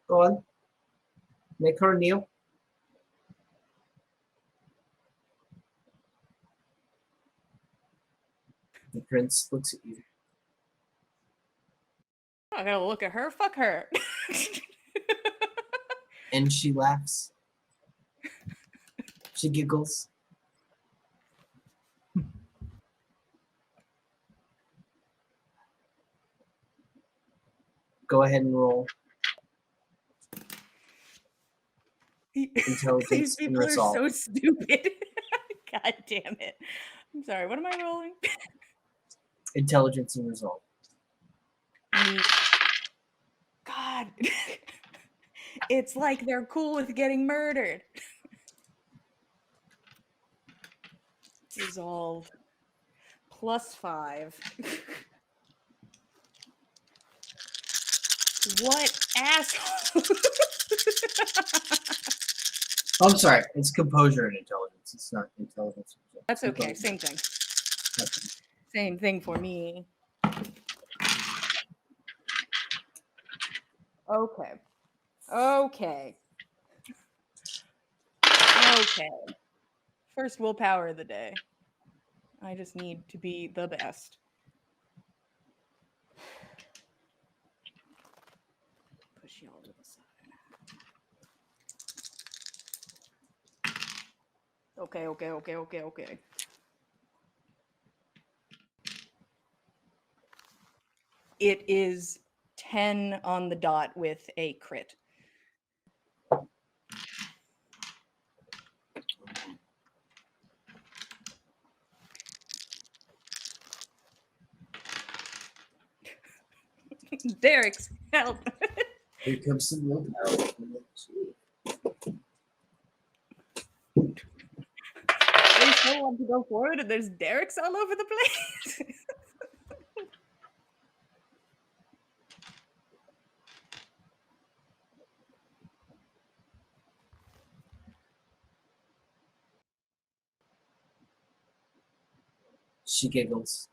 Go on. Make her kneel. The prince looks at you. I gotta look at her. Fuck her. And she laughs. She giggles. Go ahead and roll intelligence These and people are resolve. so stupid. God damn it. I'm sorry. What am I rolling? Intelligence and resolve. God. It's like they're cool with getting murdered. Resolve. +5. What asshole? I'm sorry. It's composure and intelligence. It's not intelligence. That's okay. Composure. Same thing. Okay. Same thing for me. Okay. Okay. Okay. First willpower of the day. I just need to be the best. Push y'all to the side. Okay. It is 10 on the dot with a crit. Derek's help. Here comes some willpower. There's no one to go forward, and there's Derek's all over the place. She giggles.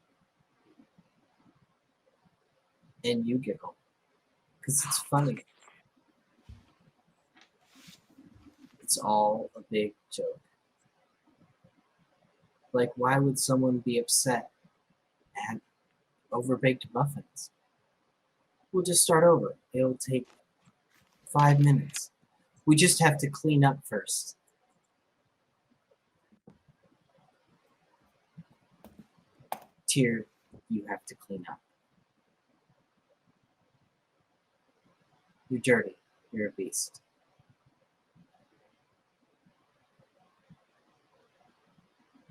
And you giggle. Because it's funny. It's all a big joke. Like, why would someone be upset at overbaked muffins? We'll just start over. It'll take 5 minutes. We just have to clean up first. Tyr, you have to clean up. You're dirty. You're a beast.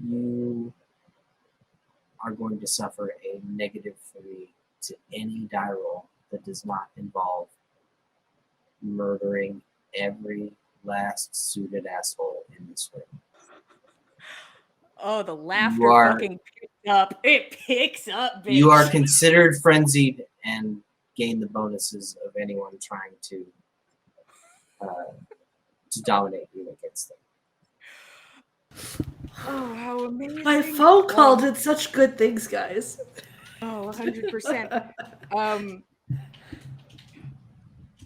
You are going to suffer a -3 to any die roll that does not involve murdering every last suited asshole in this room. Oh, the laughter are- fucking picks up. It picks up, bitch. You are considered frenzied and gain the bonuses of anyone trying to dominate you against them. Oh, how amazing. My phone call did such good things, guys. Oh, 100%.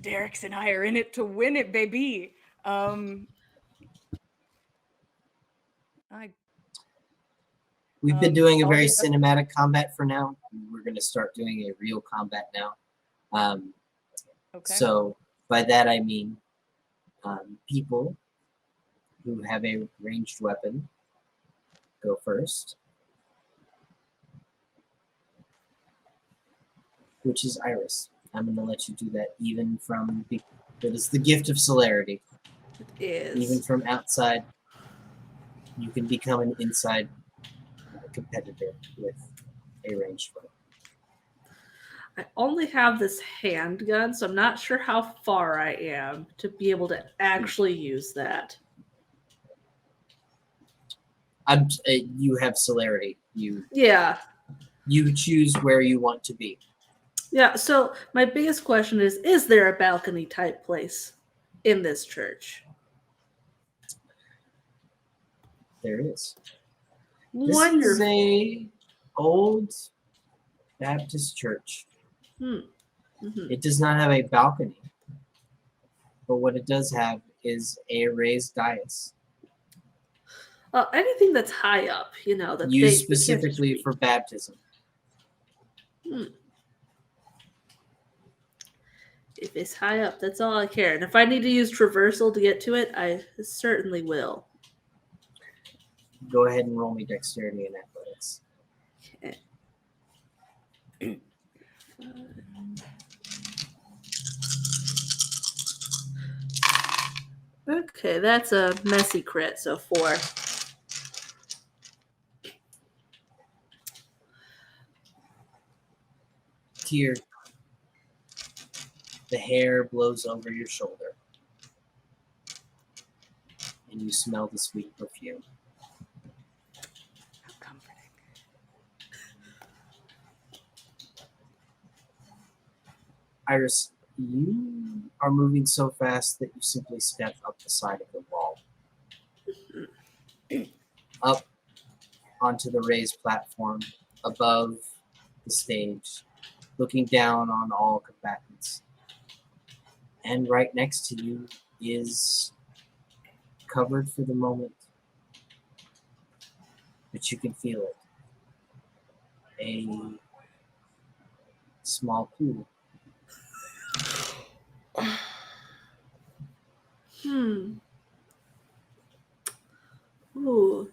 Derek's and I are in it to win it, baby. We've been doing a I'll very make up- cinematic combat for now. We're going to start doing a real combat now. Okay. So by that I mean people who have a ranged weapon go first, which is Iris. I'm going to let you do that even from that is the gift of celerity. It Even is. from outside, you can become an inside competitor with a ranged weapon. I only have this handgun, so I'm not sure how far I am to be able to actually use that. You have celerity. Yeah. You choose where you want to be. Yeah, so my biggest question is there a balcony type place in this church? There is. This Wonderful. is a old Baptist church. Mhm. It does not have a balcony, but what it does have is a raised dais Anything that's high up, that used they can't specifically just for baptism. If it's high up, that's all I care. And if I need to use traversal to get to it, I certainly will. Go ahead and roll me dexterity and athletics. Okay. Okay, that's a messy crit, so 4. Tyr, the hair blows over your shoulder, and you smell the sweet perfume. How comforting. Iris, you are moving so fast that you simply step up the side of the wall. Up onto the raised platform above the stage, looking down on all combatants. And right next to you is, covered for the moment, but you can feel it. A small pool. Ooh.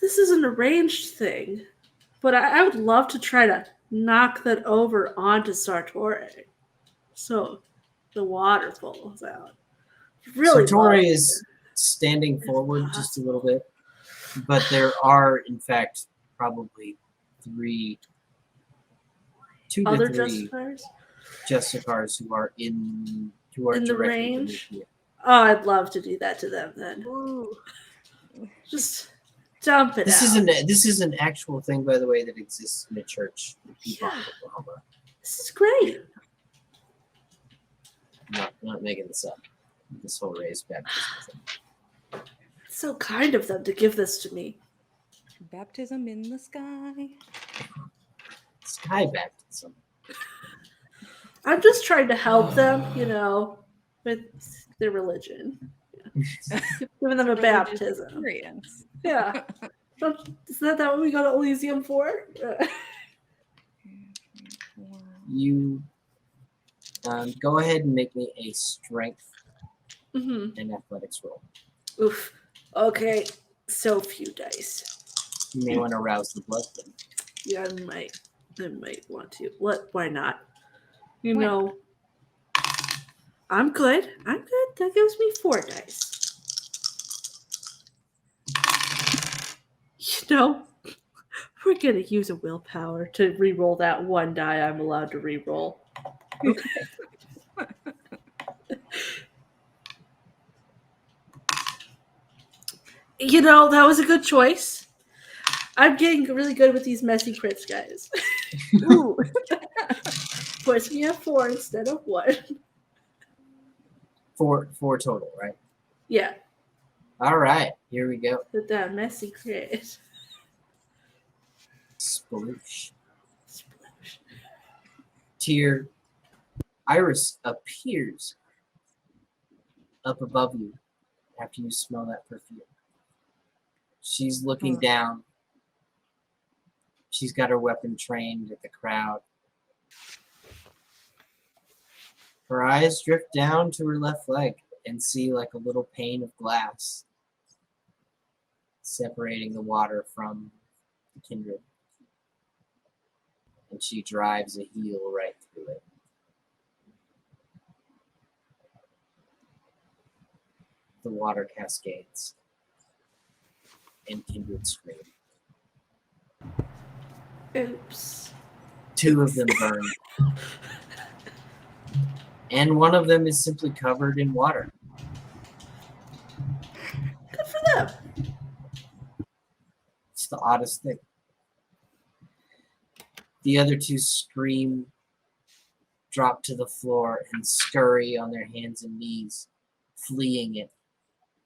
This is an arranged thing, but I would love to try to knock that over onto Sartori, so the water falls out. Really, Sartori love is standing forward If just a little bit, but there are, in fact, probably two to other three Justicars Justicars who are in the directly range. beneath you. Oh, I'd love to do that to them then. Just dump it This out. this is an actual thing, by the way, that exists in a church in Piedmont, Yeah. Oklahoma. This is great. I'm not making this up. This whole raised baptism thing. It's so kind of them to give this to me. Baptism in the sky. Sky baptism. I'm just trying to help them, with their religion. Giving them a Religious baptism. experience. Yeah. Isn't that what we go to Elysium for? You go ahead and make me a strength Mm-hmm. and athletics roll. Oof. Okay. So few dice. You may want to rouse the blood thing. Yeah, I might want to. Why not? Why know. I'm good. That gives me 4 dice. We're gonna use a willpower to re-roll that 1 die I'm allowed to re-roll. That was a good choice. I'm getting really good with these messy crits, guys. Ooh. Puts me at 4 instead of 1. 4 total, right? Yeah, All right, here we go. with that messy crit. Sploosh. Sploosh. Tear. Iris appears up above you after you smell that perfume. She's looking down. She's got her weapon trained at the crowd. Her eyes drift down to her left leg and see like a little pane of glass separating the water from the kindred. And she drives a heel right through it. The water cascades and kindred scream. Oops. 2 of them burn. And one of them is simply covered in water. Good for them. It's the oddest thing. The other 2 scream, drop to the floor, and scurry on their hands and knees, fleeing it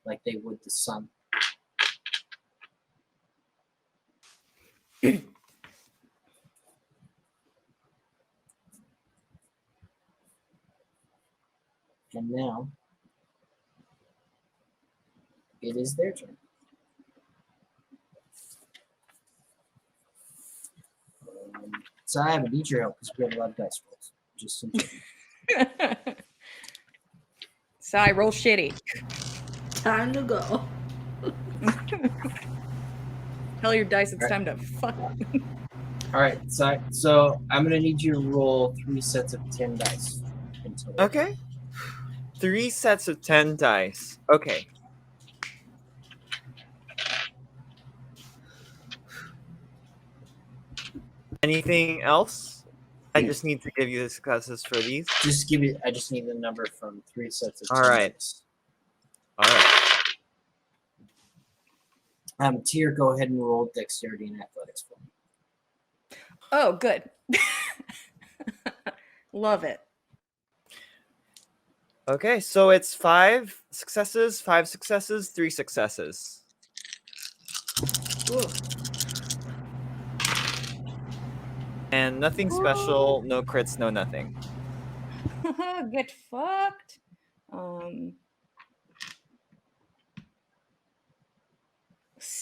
like they would the sun. And now, it is their turn. So I have a need your help because we have a lot of dice rolls. Just some Sai, roll shitty. Time to go. Tell your dice it's Right. time to fuck. All right, so I'm gonna need you to roll 3 sets of 10 dice. Until Okay. 3 sets of 10 dice. Okay. Anything else? I just need to give you the successes for these. Just give me. I just need the number from 3 sets of 10 All right. dice. All right. Tier, go ahead and roll dexterity and athletics for me. Oh, good. Love it. Okay, so it's 5 successes, 5 successes, 3 successes. Ooh. And nothing special, no crits, no nothing. Get fucked.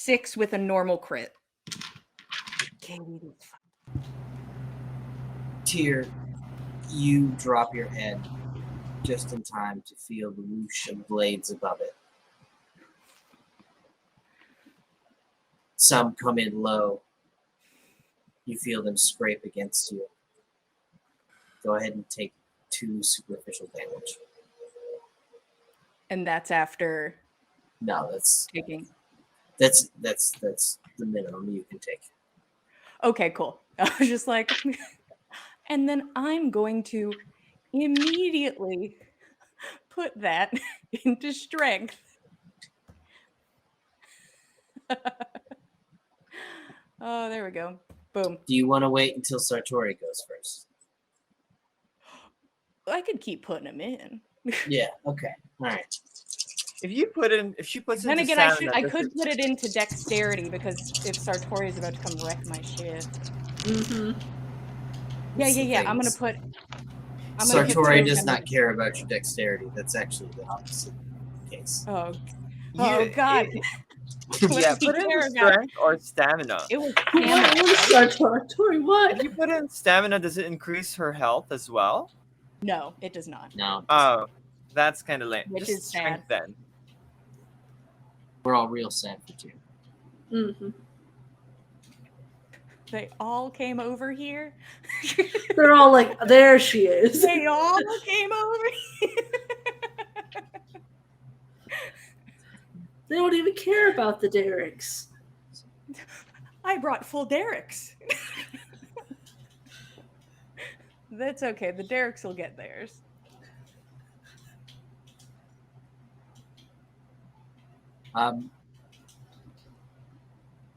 6 with a normal crit. Tyr, you drop your head just in time to feel the whoosh of blades above it. Some come in low. You feel them scrape against you. Go ahead and take 2 superficial damage. And that's after No, that's taking. the minimum you can take. Okay, cool. I was just like, and then I'm going to immediately put that into strength. Oh, there we go. Boom. Do you want to wait until Sartori goes first? I could keep putting him in. Yeah. Okay. All right. If she puts Then into again, stamina, I does could it- put it into dexterity because if Sartori is about to come wreck my shit. Mm-hmm. That's the Yeah. thing I'm gonna is, put. I'm gonna hit Sartori two does and not then- care about your dexterity. That's actually the opposite case. Oh, you- God. What yeah, does he put it care in about? strength or stamina. It was What? stamina. Tori, what? If you put in stamina, does it increase her health as well? No, it does not. No, Oh, that's kind of lame. Which Just is strength sad. then. we're all real sad for you. Mm-hmm. They all came over here. They're all like, there she is. They all came over here. They don't even care about the Derricks. I brought full derricks. That's okay. The derricks will get theirs.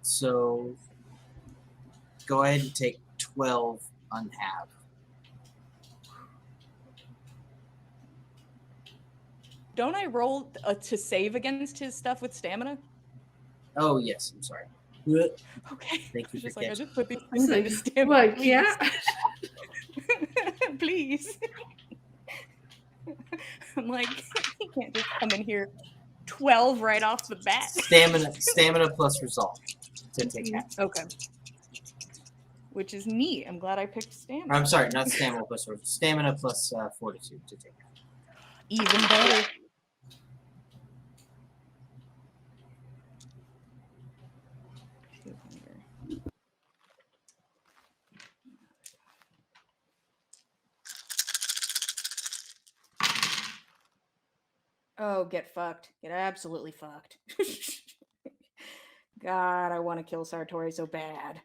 So go ahead and take 12 unhalved. Don't I roll to save against his stuff with stamina? Oh yes, I'm sorry. Okay. Thank you for Just like I catching. just put these It's things like, into stamina. like, please. yeah. Please. I'm like, he can't just come in here 12 right off the bat. Stamina plus resolve to take half. Okay. Which is neat. I'm glad I picked Or, stamina. I'm sorry, not stamina plus resolve. Stamina plus fortitude to take half. Even better. Oh, get fucked. Get absolutely fucked. God, I want to kill Sartori so bad.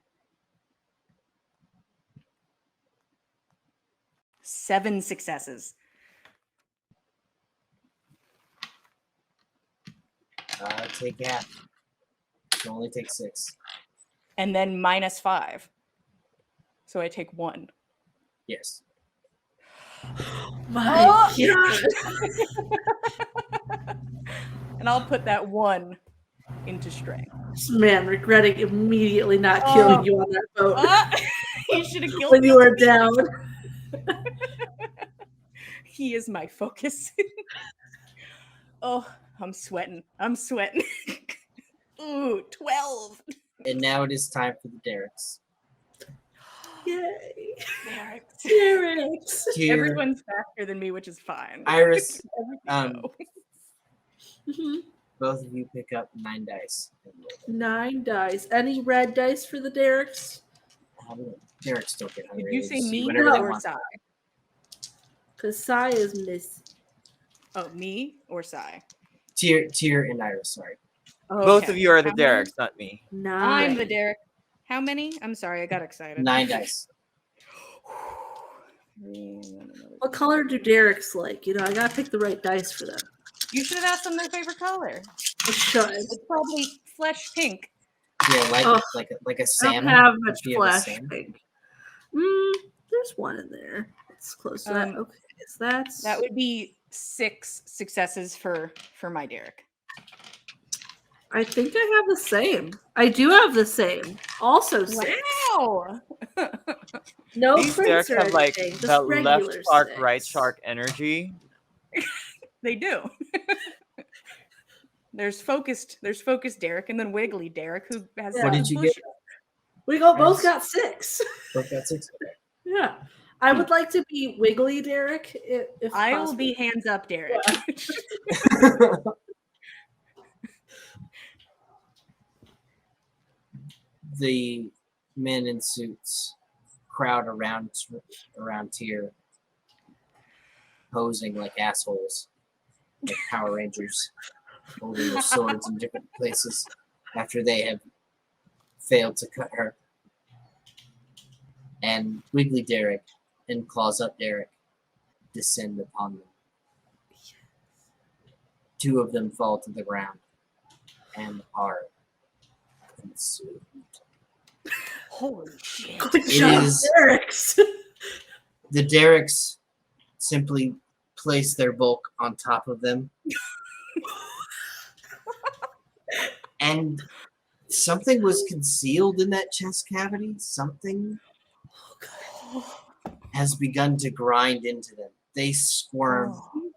7 successes. Take half. You can only take 6. And then -5. So I take 1. Yes. My God. And I'll put that 1 into strength. This man regretting immediately not Oh. killing you on that boat You should have killed when me. you were down. He is my focus. Oh, I'm sweating. Ooh, 12. And now it is time for the Derricks. Yay. Derricks. Derricks. Tyr, Everyone's faster than me, which is fine. Iris, Everything go. Mhm. both of you pick up 9 dice. 9 dice. Any red dice for the Derricks? Derricks don't get hungry. Did you They say just me do whatever they or want. Sai? Because Sai is miss. Oh, me or Sai? Tyr and Iris, sorry. Oh, Both okay. of you are the How many? Derricks, not me. 9. I'm the Derek. How many? I'm sorry, I got excited. 9 dice. What color do Derricks like? You know, I gotta pick the right dice for them. You should have asked them their favorite color. I should. It's probably flesh pink. Yeah, like Oh, like a I don't salmon. have much Do you have a flash salmon? pink. There's one in there. It's close to that. Okay, so that's That would be 6 successes for my Derek. I think I have the same. I do have the same. Also 6. Wow. No These crits Derricks or have like anything, just that left regular shark, 6. right shark energy. They do. There's focused Derek, and then wiggly Derek, who has What did you get? bushes. We both got 6. Both got 6. Yeah. I would like to be Wiggly Derek if I will possible. be hands up Derek. The men in suits crowd around here, posing like assholes, like Power Rangers, holding their swords in different places after they have failed to cut her. And Wiggly Derek and Claws Up Derek descend upon them. 2 of them fall to the ground and are consumed. Holy shit. Good It job, is- Derek's. The Derricks simply place their bulk on top of them. And something was concealed in that chest cavity. Something has begun to grind into them. They squirm. Oh.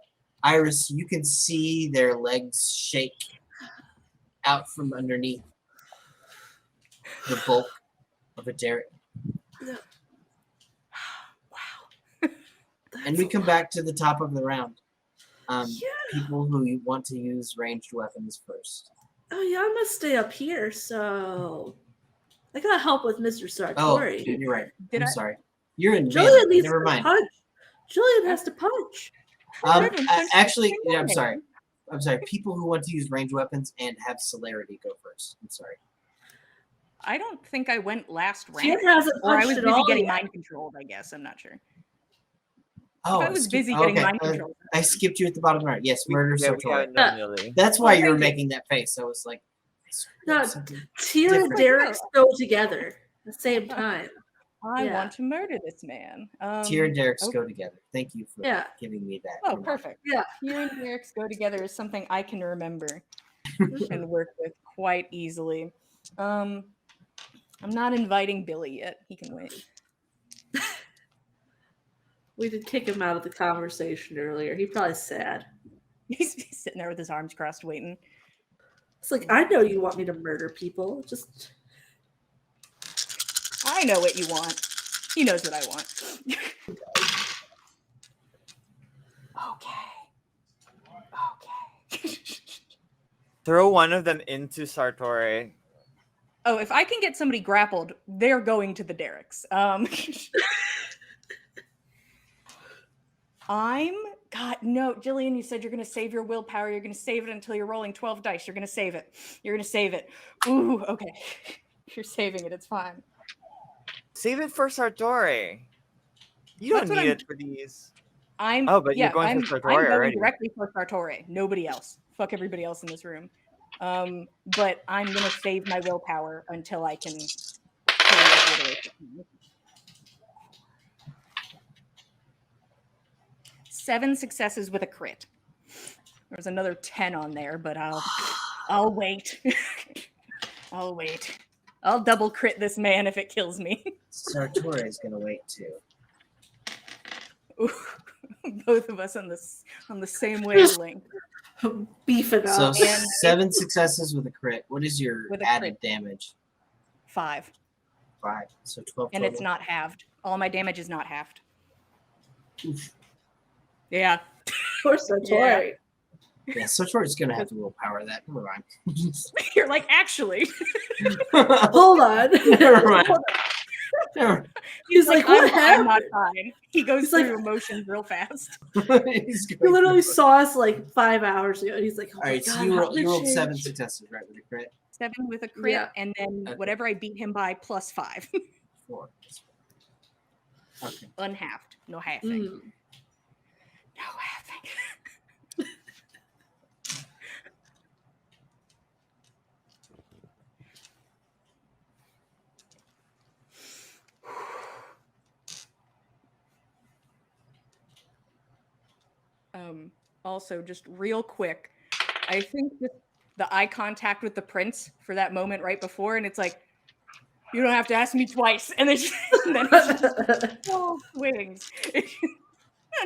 Iris, you can see their legs shake out from underneath the bulk of a Derrick. And we come back to the top of the round. People who want to use ranged weapons first. Oh yeah, I must stay up here, so I gotta help with Mr. Oh, Sartori. you're right. Did I'm I- sorry. You're in Julian melee. needs Never to mind. punch. Julian has to punch. Actually, yeah, I'm sorry. People who want to use ranged weapons and have celerity go first. I'm sorry. I don't think I went last round. Jan hasn't Or I punched was at busy all getting yet. mind controlled, I guess. I'm not sure. Oh, If I was skip- busy getting okay. mind controlled. I skipped you at the bottom right. Yes, murder Yeah, we Sartori. haven't done Lily. That's why Oh, you were thank you. making that face. I was like, I swear No, there's something Tyr and different. Derek go together at the same time. I Yeah. want to murder this man. Tyr and Derek's okay. go together. Thank you for Yeah. giving me that. Oh, reminder. perfect. Yeah. You and Derek's go together is something I can remember and work with quite easily. I'm not inviting Billy yet. He can wait. We did kick him out of the conversation earlier. He's probably sad. He's sitting there with his arms crossed, waiting. It's like, I know you want me to murder people. Just I know what you want. He knows what I want. Okay. Throw one of them into Sartori. Oh, if I can get somebody grappled, they're going to the Derricks. God, no, Jillian, you said you're going to save your willpower. You're going to save it until you're rolling 12 dice. You're going to save it. You're going to save it. Ooh, okay. You're saving it. It's fine. Save it for Sartori. You That's don't what need I'm- it for these. You're going for I'm Sartori going already. directly for Sartori. Nobody else. Fuck everybody else in this room. But I'm going to save my willpower until I can. Seven successes with a crit. There's another 10 on there, but I'll wait. I'll wait. I'll double crit this man if it kills me. Sartori is gonna wait too. Both of us on the same wavelength. beef it So up. And 7 successes with a crit. What is your With a added crit. damage? 5. 5. So 12 And total. it's not halved. All my damage is not halved. Oof. Yeah. Poor Sartori. Yeah, Sartori's gonna have to willpower that. Never mind. You're like, actually. Hold on. Never mind. Never He's like, what I'm happened? not fine. He goes He's like- through emotions real fast. mind. He's He going literally through it. saw us like 5 hours ago. And he's like, oh All my right, so God, you how rolled, did you rolled change? 7 successes, right, with a crit? 7 with a crit, Yeah. and then Okay. whatever I beat him by plus 5. 4. Okay. Unhalved. No halving. Mm. No halving. Also, just real quick, I think that the eye contact with the prince for that moment right before, and it's like, you don't have to ask me twice, and then, and then it's just full swings. You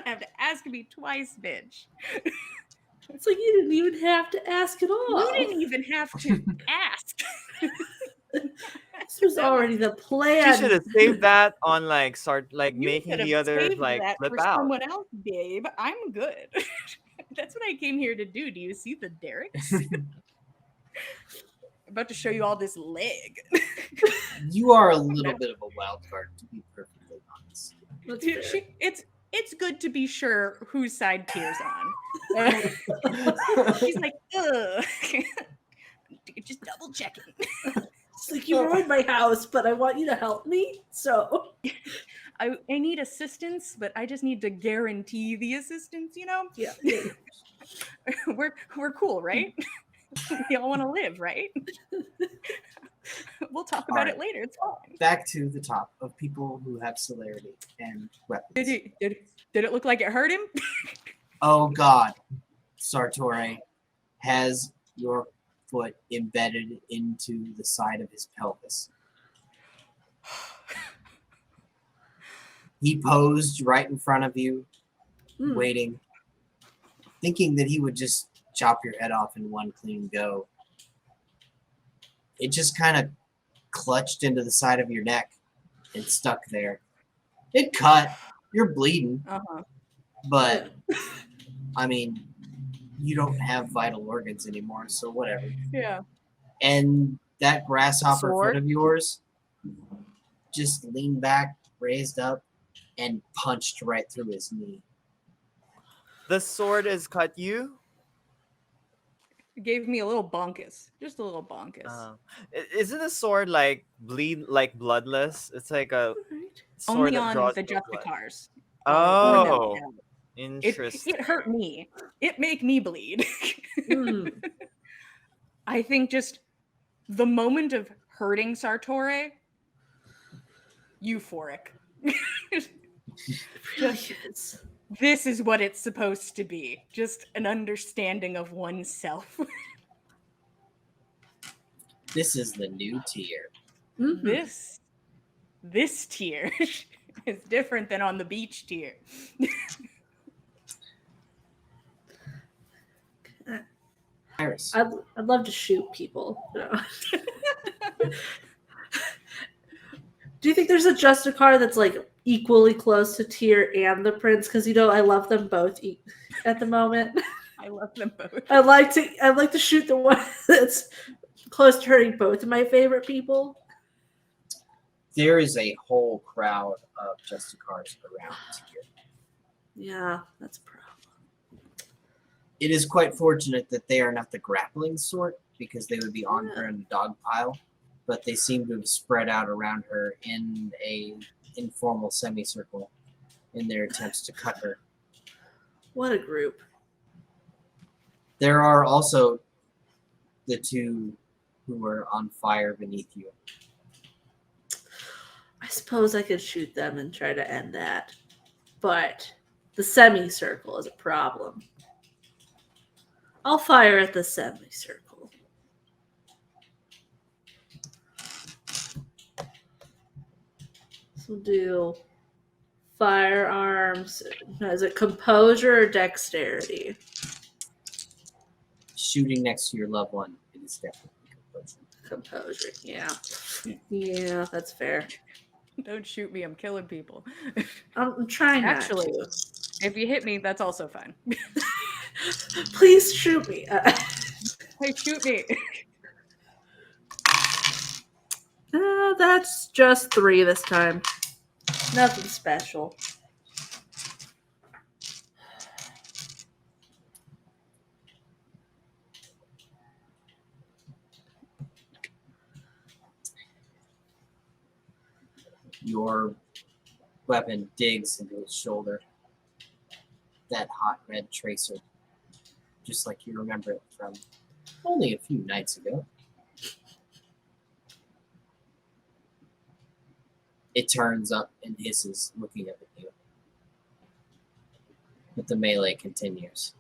don't have to ask me twice, bitch. It's like you didn't even have to ask at all. You didn't even have to ask. This was already the She plan. should have saved that on You making could the have others saved that flip for out. someone else, babe. I'm good. That's what I came here to do. Do you see the Derek's? About to show you all this leg. You are a little bit of a wild card, to be perfectly honest. That's fair. It's good to be sure whose side Tyr's on. She's like, ugh. Just double checking. It's like you ruined my house, but I want you to help me. So I need assistance, but I just need to guarantee the assistance, you know? yeah. We're cool, right? We all want to live, right? We'll talk about it later. It's fine. Back to the top of people who have celerity and weapons. Did it look like it hurt him? Oh God, Sartore has your foot embedded into the side of his pelvis. He posed right in front of you, waiting, thinking that he would just chop your head off in one clean go. It just kind of clutched into the side of your neck and stuck there. It cut. You're bleeding. Uh-huh. But, I mean, you don't have vital organs anymore, so whatever. Yeah. And that grasshopper Sword? foot of yours just leaned back, raised up, and punched right through his knee. The sword has cut you? It gave me a little bonkus. Just a little bonkus. Isn't the sword bloodless? It's like a sword Only that on draws the no blood. Justicars. Oh, It interesting. hurt me. It make me bleed. I think just the moment of hurting Sartore, euphoric. Just, This is what it's supposed to be. Just an understanding of oneself. This is the new tier. This tier is different than on the beach tier. Iris. I'd love to shoot people. Do you think there's a Justicar that's like equally close to Tyr and the Prince? Because I love them both at the moment. I love them both. I'd like to shoot the one that's close to hurting both of my favorite people. There is a whole crowd of Justicars around Tyr. Yeah, that's a problem. It is quite fortunate that they are not the grappling sort, because they would be on her in a dog pile, but they seem to have spread out around her in a informal semicircle in their attempts to cut her. What a group. There are also the two who are on fire beneath you. I suppose I could shoot them and try to end that. But the semicircle is a problem. I'll fire at the semicircle. So we'll do firearms. Is it composure or dexterity? Shooting next to your loved one, it is definitely composure. Composure, yeah. Yeah, that's fair. Don't shoot me, I'm killing people. I'm trying not Actually, to. if you hit me, that's also fine. Please shoot me. Hey, shoot me. That's just 3 this time. Nothing special. Your weapon digs into his shoulder. That hot red tracer, just like you remember it from only a few nights ago. It turns up and hisses, looking up at you. But the melee continues.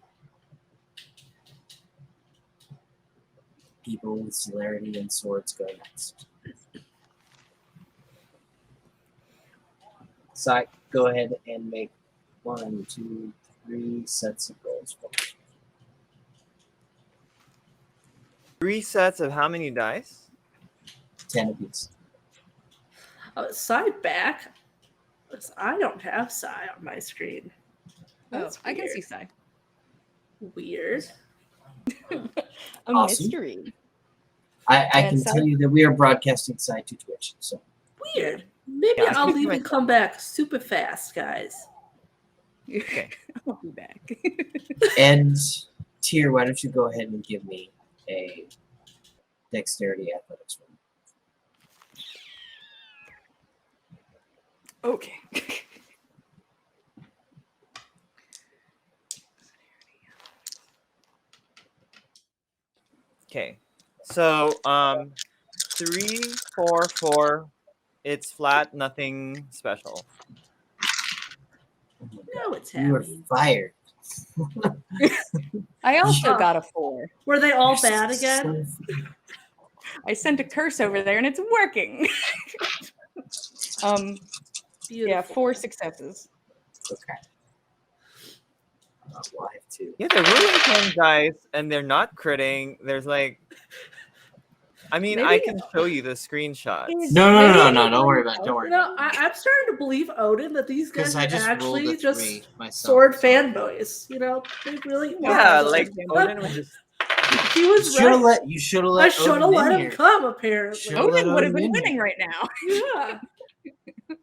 People with celerity and swords go next. Sai, go ahead and make 1, 2, 3 sets of rolls for me. 3 sets of how many dice? 10 apiece. Side back. I don't have Psy on my screen. That's I can see weird. Sai. Weird. A Awesome. mystery. I And can Sai- tell you that we are broadcasting side to Twitch. So Weird. Maybe Yeah, I'll I think leave my- and come back super fast, guys. Okay. I'll be back. and Tyr, why don't you go ahead and give me a dexterity athletics roll? Okay. Okay. So 3, 4, 4. It's flat, nothing special. Oh my Now God. it's You are happening. fired. I also Oh. got a 4. Were they all You're bad so again? I sent a curse over there and it's working. Beautiful. Yeah, 4 successes. Okay. Well, I have 2. Yeah, they're really 10 dice and they're not critting. There's like, I mean, I Maybe- can show you the screenshots. No, Maybe- don't worry about it. Don't You worry know, about it. I'm starting to believe, Odin, that these guys Because are I just rolled actually a 3 just myself. sword so- fanboys. You know, they really Yeah, are. like But Odin would just. he You was should have right. let. You should have I let. should have Odin let in him here. come, apparently. Should've let Odin would have Odin been in winning here. right now. Yeah.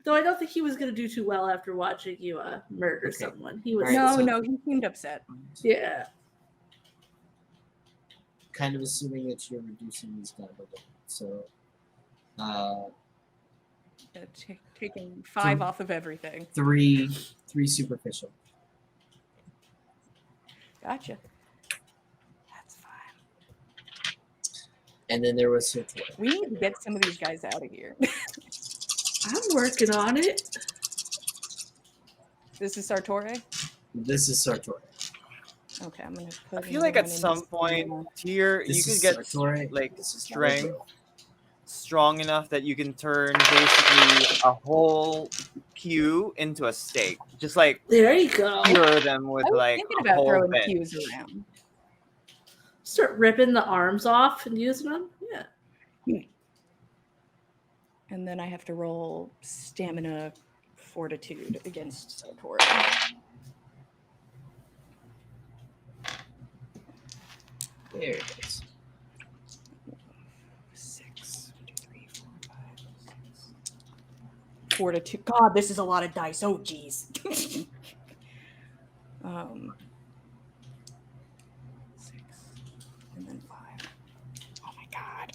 Though I don't think he was going to do too well after watching you murder Okay. someone. He was. All right, No, so- he seemed upset. Yeah. Kind of assuming that you're reducing these down a little. So, Taking 5 off of everything. 3 superficial. Gotcha. That's fine. And then there was Sartori. We need to get some of these guys out of here. I'm working on it. This is Sartore? This is Sartori. Okay, I'm gonna put I feel like another at one in some this point, corner. Tyr, you This could is get Sartori. like This is strength Nigel. strong enough that you can turn basically a whole pew into a stake. Just like There you go. cure them with I was like thinking a about whole throwing bench. cues around. Start ripping the arms off and using them. Yeah. And then I have to roll stamina fortitude against Sartore. There it is. 6, 1, 2, 3, 4, 5, 6. Fortitude. God, this is a lot of dice. Oh, jeez. 6, and then 5. Oh my God.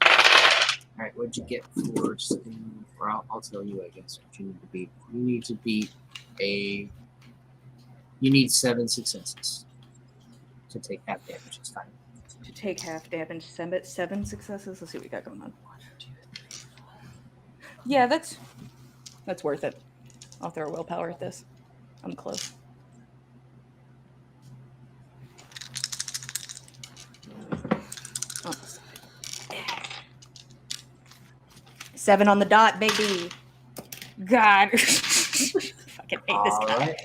All right, what'd you get for Sting? Or I'll tell you, I guess, what you need to beat. You need to beat a. You need 7 successes to take half damage. It's fine. To take half damage, 7 successes. Let's see what we got going on. 1, 2, 3, 4. Yeah, that's worth it. I'll throw willpower at this. I'm close. Almost. 7 on the dot, baby. God. Fucking hate this All guy.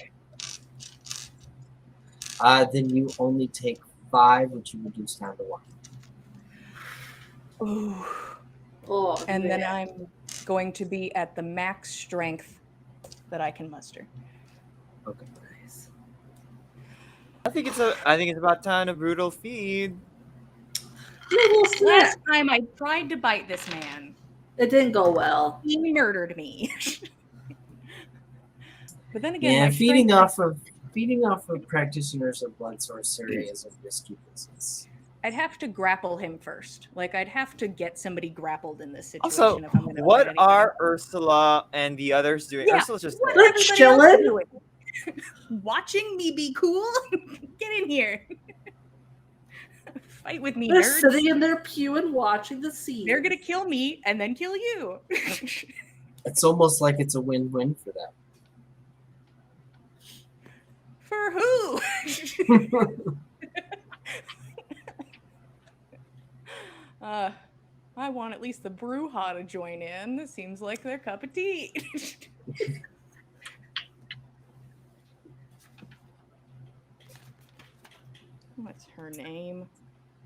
right. Then you only take 5, which you reduce down to 1. Ooh. Oh, And then man. I'm going to be at the max strength that I can muster. Okay. Nice. I think it's about time to brutal feed. Yeah, well, snap. Last time I tried to bite this man, It didn't go well. he murdered me. But then again, Yeah, my feeding strength- off of practitioners of blood sorcery is a risky business. I'd have to grapple him first. Like I'd have to get somebody grappled in this situation. Also, if I'm gonna what fight anything. are Ursula and the others doing? Yeah, Ursula's just What They're everybody else chilling. is doing? Watching me be cool? Get in here. Fight with me, They're nerds. sitting in their pew and watching the scene. They're gonna kill me and then kill you. It's almost like it's a win-win for them. For who? I want at least the Bruja to join in. This seems like their cup of tea. That's her name.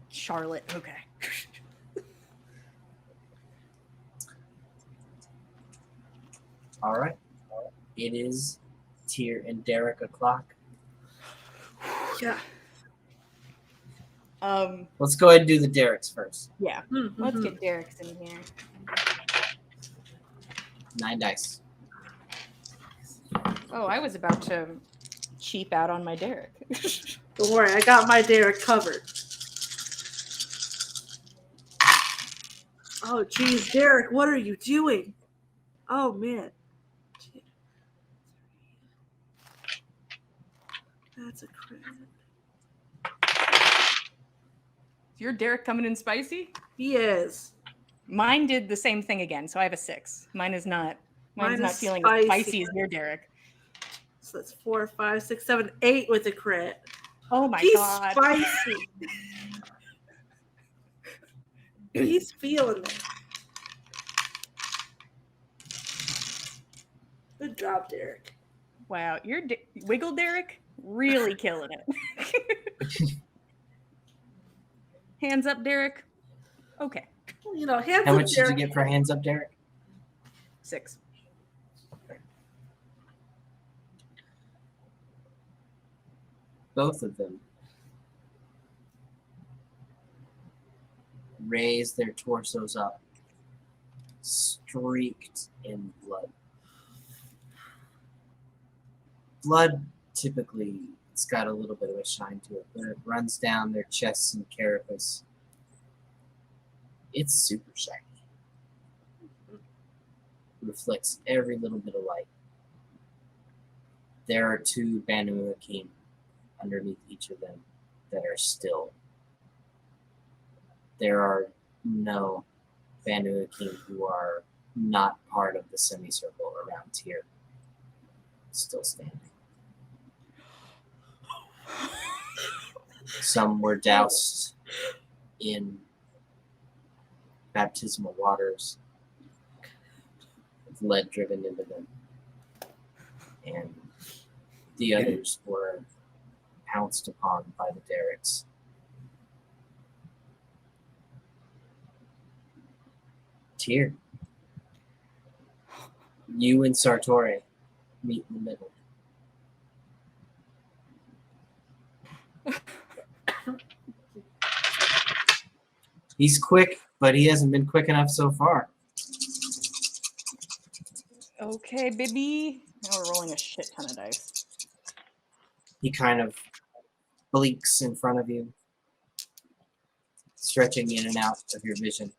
Charlotte. Okay. All right. It is Tyr and Derek o'clock. Yeah. Let's go ahead and do the Derek's first. Yeah. Mm-hmm. Let's get Derek's in here. 9 dice. Oh, I was about to cheap out on my Derek. Don't worry, I got my Derek covered. Oh, geez, Derek, what are you doing? Oh, man. That's a crit. Is your Derek coming in spicy? He is. Mine did the same thing again, so I have a 6. Mine is not Mine not is feeling spicy. as spicy as your Derek. So that's 4, 5, 6, 7, 8 with a crit. Oh my He's god. spicy. He's feeling it. Good job, Derek. Wow, your Wiggle Derek really killing it. Hands up, Derek. Okay, You know, hands How up, much did you Derek. get for hands up, Derek? 6. Both of them raise their torsos up, streaked in blood. Blood typically, it's got a little bit of a shine to it, but it runs down their chests and carapace. It's super shiny. Reflects every little bit of light. There are 2 Banu Hakim underneath each of them that are still. There are no Banu Hakim who are not part of the semicircle around here. Still standing. Some were doused in baptismal waters with lead driven into them. And the others were pounced upon by the Derricks. Tyr, you and Sartori meet in the middle. He's quick, but he hasn't been quick enough so far. Okay, baby. Now we're rolling a shit ton of dice. He kind of blinks in front of you, stretching in and out of your vision.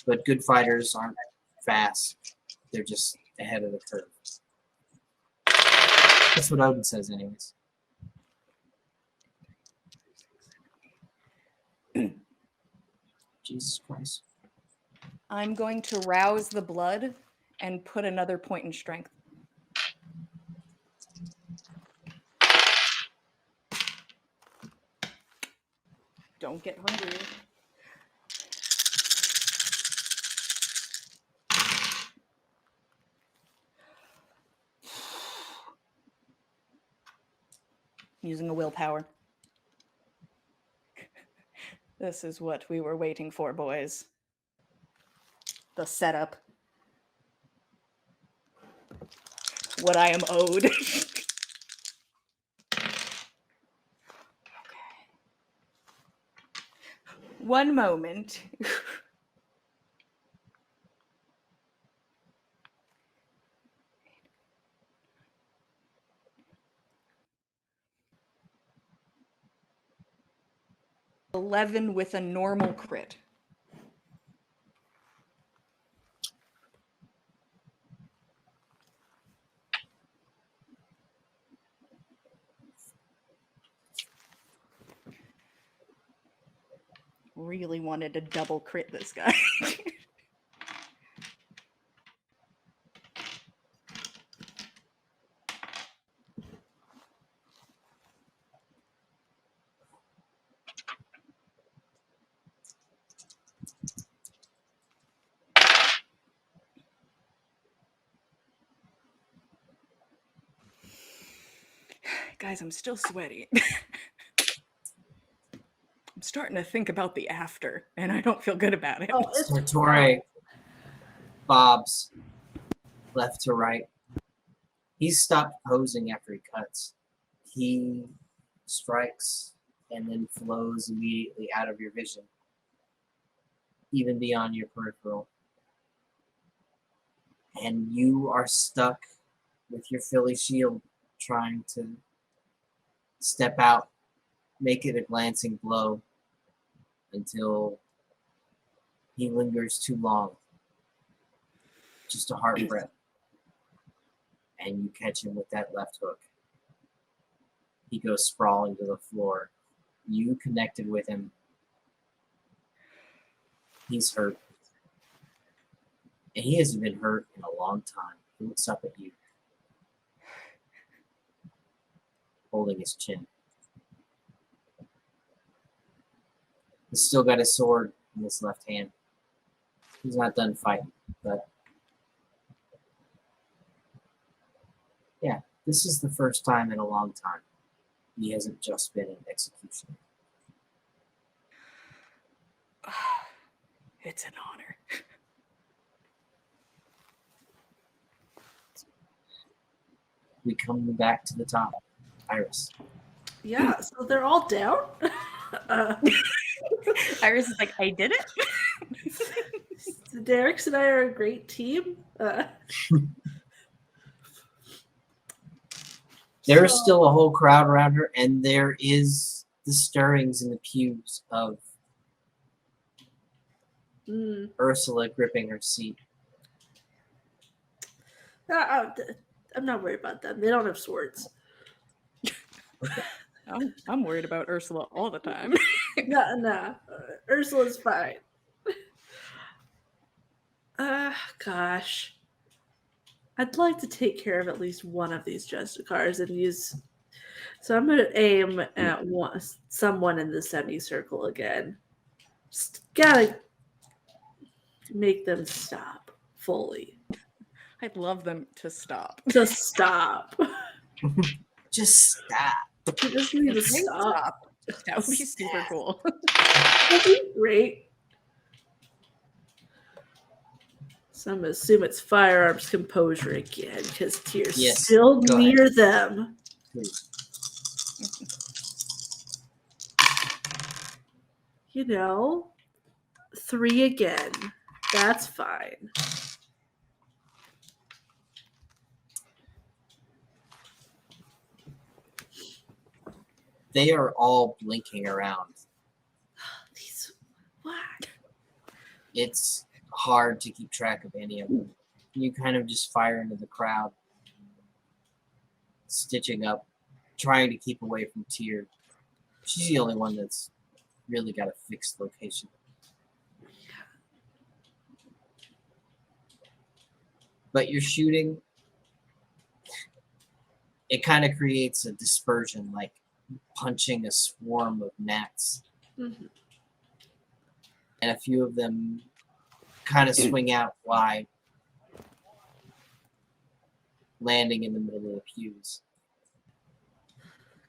But good fighters aren't fast. They're just ahead of the curve. That's what Odin says anyways. Jesus Christ. I'm going to rouse the blood and put another point in strength. Don't get hungry. Using a willpower. This is what we were waiting for, boys. The setup. What I am owed. One moment. $11 with a normal crit. Really wanted to double crit this guy. Guys, I'm still sweaty. I'm starting to think about the after, and I don't feel good about it. Oh, it's Sartori bobs left to right. He's stopped posing after he cuts. He strikes and then flows immediately out of your vision, even beyond your peripheral. And you are stuck with your Philly shield trying to step out, make it a glancing blow until he lingers too long. Just a heart breath. And you catch him with that left hook. He goes sprawling to the floor. You connected with him. He's hurt. And he hasn't been hurt in a long time. He looks up at you, holding his chin. He's still got his sword in his left hand. He's not done fighting, but yeah, this is the first time in a long time he hasn't just been an executioner. It's an honor. We come back to the top. Iris. Yeah, so they're all down. Iris is like, I did it. Derek's and I are a great team. There's So- still a whole crowd around her, and there is the stirrings in the pews of Mm. Ursula gripping her seat. I'm not worried about them. They don't have swords. I'm worried about Ursula all the time. No. Ursula's fine. Gosh. I'd like to take care of at least one of these Justicars and use. So I'm going to aim at someone in the semicircle again. Just gotta make them stop fully. I'd love them to stop. Just stop. Just stop. You just need to They stop. That would be super cool. That'd be great. So I'm gonna assume it's firearms composure again because Tyr's Yes, still go near them. Please. You know, 3 again. That's fine. They are all blinking around. These what? It's hard to keep track of any of them. You kind of just fire into the crowd, stitching up, trying to keep away from Tyr. She's the only one that's really got a fixed location. But you're shooting, it kind of creates a dispersion, like punching a swarm of gnats. Mhm. And a few of them kind of swing out wide, landing in the middle of the pews,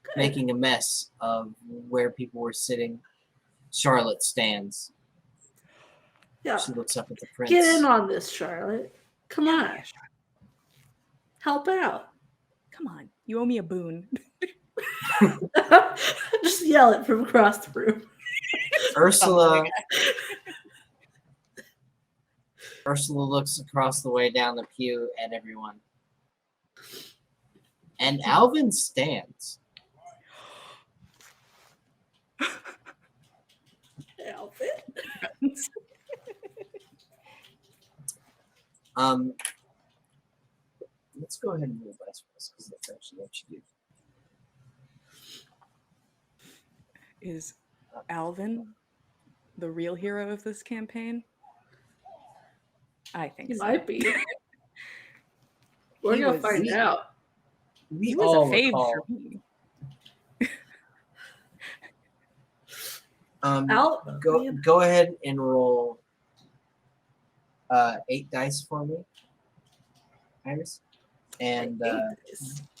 Good. making a mess of where people were sitting. Charlotte stands. Yeah. She looks up at the prince. Get in on this, Charlotte. Come on. Yeah, Help out. come on. You owe me a boon. Just yell it from across the room. Ursula looks across the way down the pew at everyone. And Alvin stands. Outfit. Let's go ahead and move West because that's actually what you do. Is Alvin the real hero of this campaign? I think He so. might be. We're He gonna was- find out. We He was all a fave recall. for me. Go ahead and roll 8 dice for me, Iris. And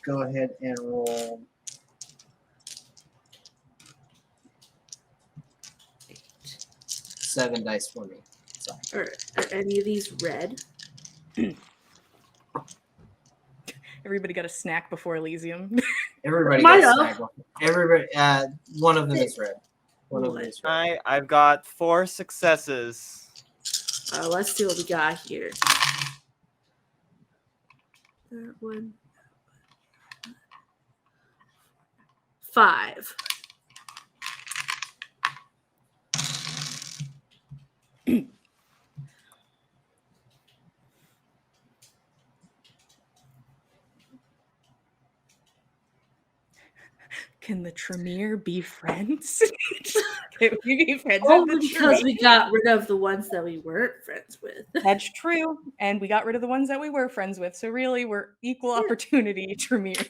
go ahead and roll 7 dice for me. Sorry. Are any of these red? Everybody got a snack before Elysium. Everybody Might gets have. snagged. Everybody. One of them is red. One of them is red. I've got 4 successes. Let's see what we got here. That one. 5. Can the Tremere be friends? Can we be friends Only with the because Tremere? we got rid of the ones that we weren't friends with. That's true. And we got rid of the ones that we were friends with. So really, we're equal opportunity Tremere.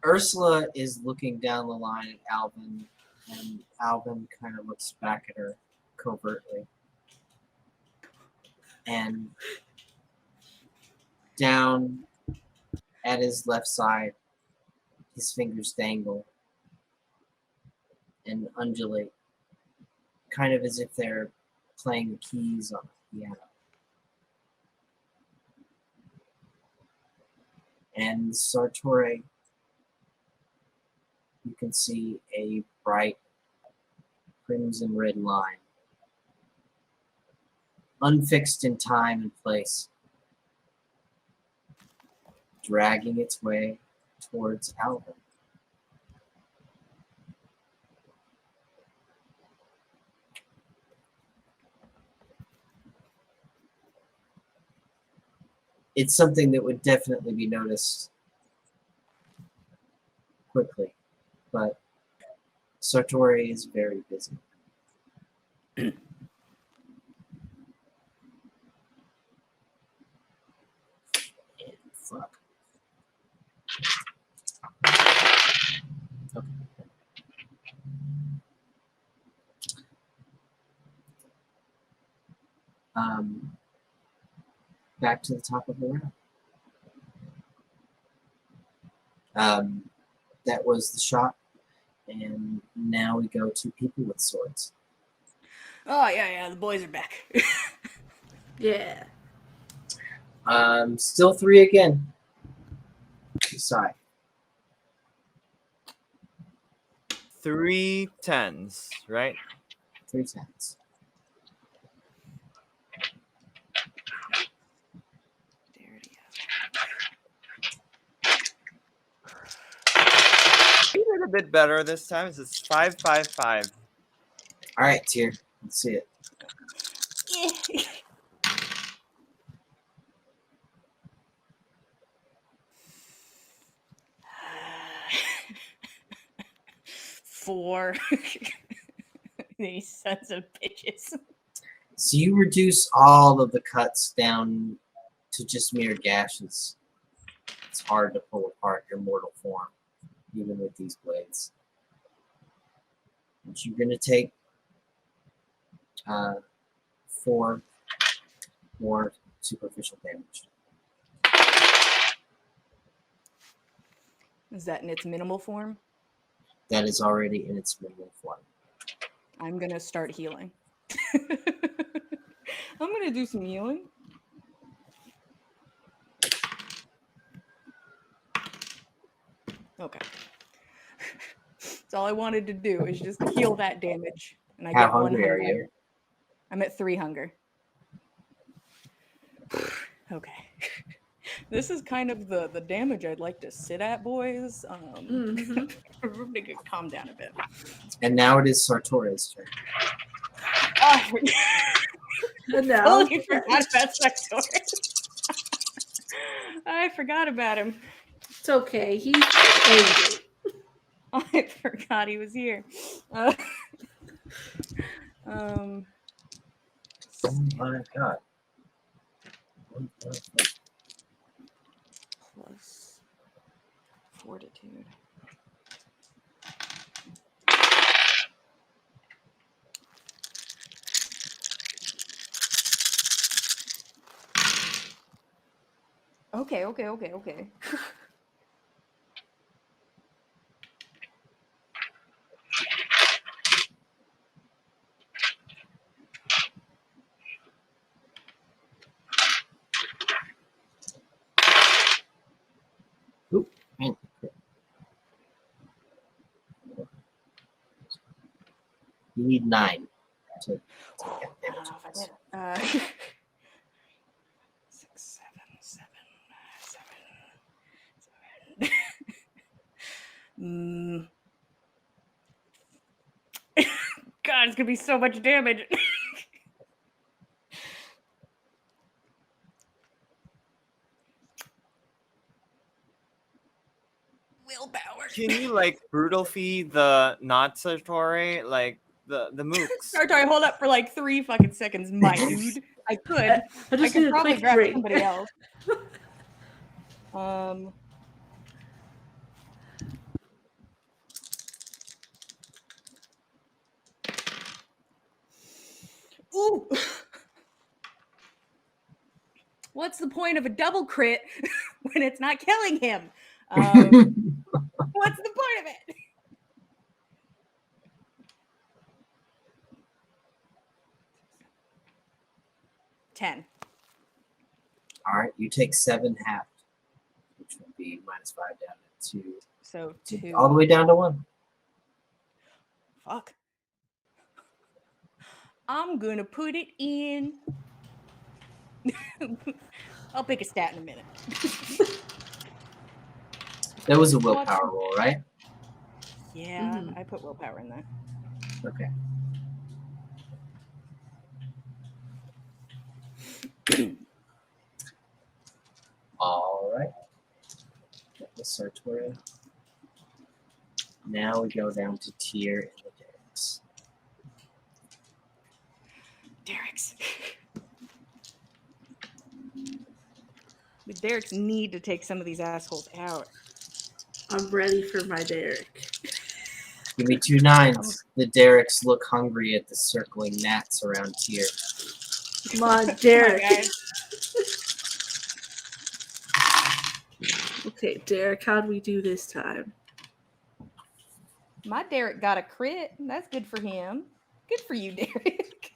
Ursula is looking down the line at Alvin, and Alvin kind of looks back at her covertly. And down at his left side, his fingers dangle and undulate, kind of as if they're playing the keys on a piano. And Sartore, you can see a bright crimson red line, unfixed in time and place, dragging its way towards Alvin. It's something that would definitely be noticed quickly, but Sartori is very busy. And fuck. Okay. Back to the top of the round. That was the shot, and now we go to people with swords. Oh, yeah, the boys are back. Yeah. Still 3 again. Decide. 3 10s, right? 3 10s. You did a bit better this time. It's 5 5 5. All right, Tyr. Let's see it. 4. These sons of bitches. So you reduce all of the cuts down to just mere gashes. It's hard to pull apart your mortal form, even with these blades. But you're going to take 4 more superficial damage. Is that in its minimal form? That is already in its minimal form. I'm gonna start healing. I'm gonna do some healing. Okay. That's all I wanted to do is just heal that damage. And I How get 1 hungry are hunger. you? I'm at 3 hunger. Okay. This is kind of the damage I'd like to sit at, boys. Calm down a bit. And now it is Sartori's turn. Oh, No. totally forgot about Sartorius. I forgot about him. It's okay. He's angry. I forgot he was here. Oh my god. Plus fortitude. Okay. You need 9 to get I damage. don't know if I did. 6, 7, 7. God, it's gonna be so much damage. Willpower. Can you like brutal feed the not Satori, like the mooks? Sorry, hold up for like 3 fucking seconds, my dude. I could. I I just could need a probably quick grab drink. somebody else. Ooh. What's the point of a double crit when it's not killing him? What's the point of it? $10. All right, you take 7 half, which would be -5 down to 2. So 2. All the way down to 1. Fuck. I'm gonna put it in. I'll pick a stat in a minute. That was a willpower roll, right? Yeah, I put willpower in there. Okay. All right. Get the Sartorial. Now we go down to Tyr and the Derricks. Derek's. The Derek's need to take some of these assholes out. I'm ready for my Derek. Give me 2 9s. The Derricks look hungry at the circling gnats around Tyr. Come on, Derek. Come on, guys. Okay, Derek, how'd we do this time? My Derek got a crit. That's good for him. Good for you, Derek.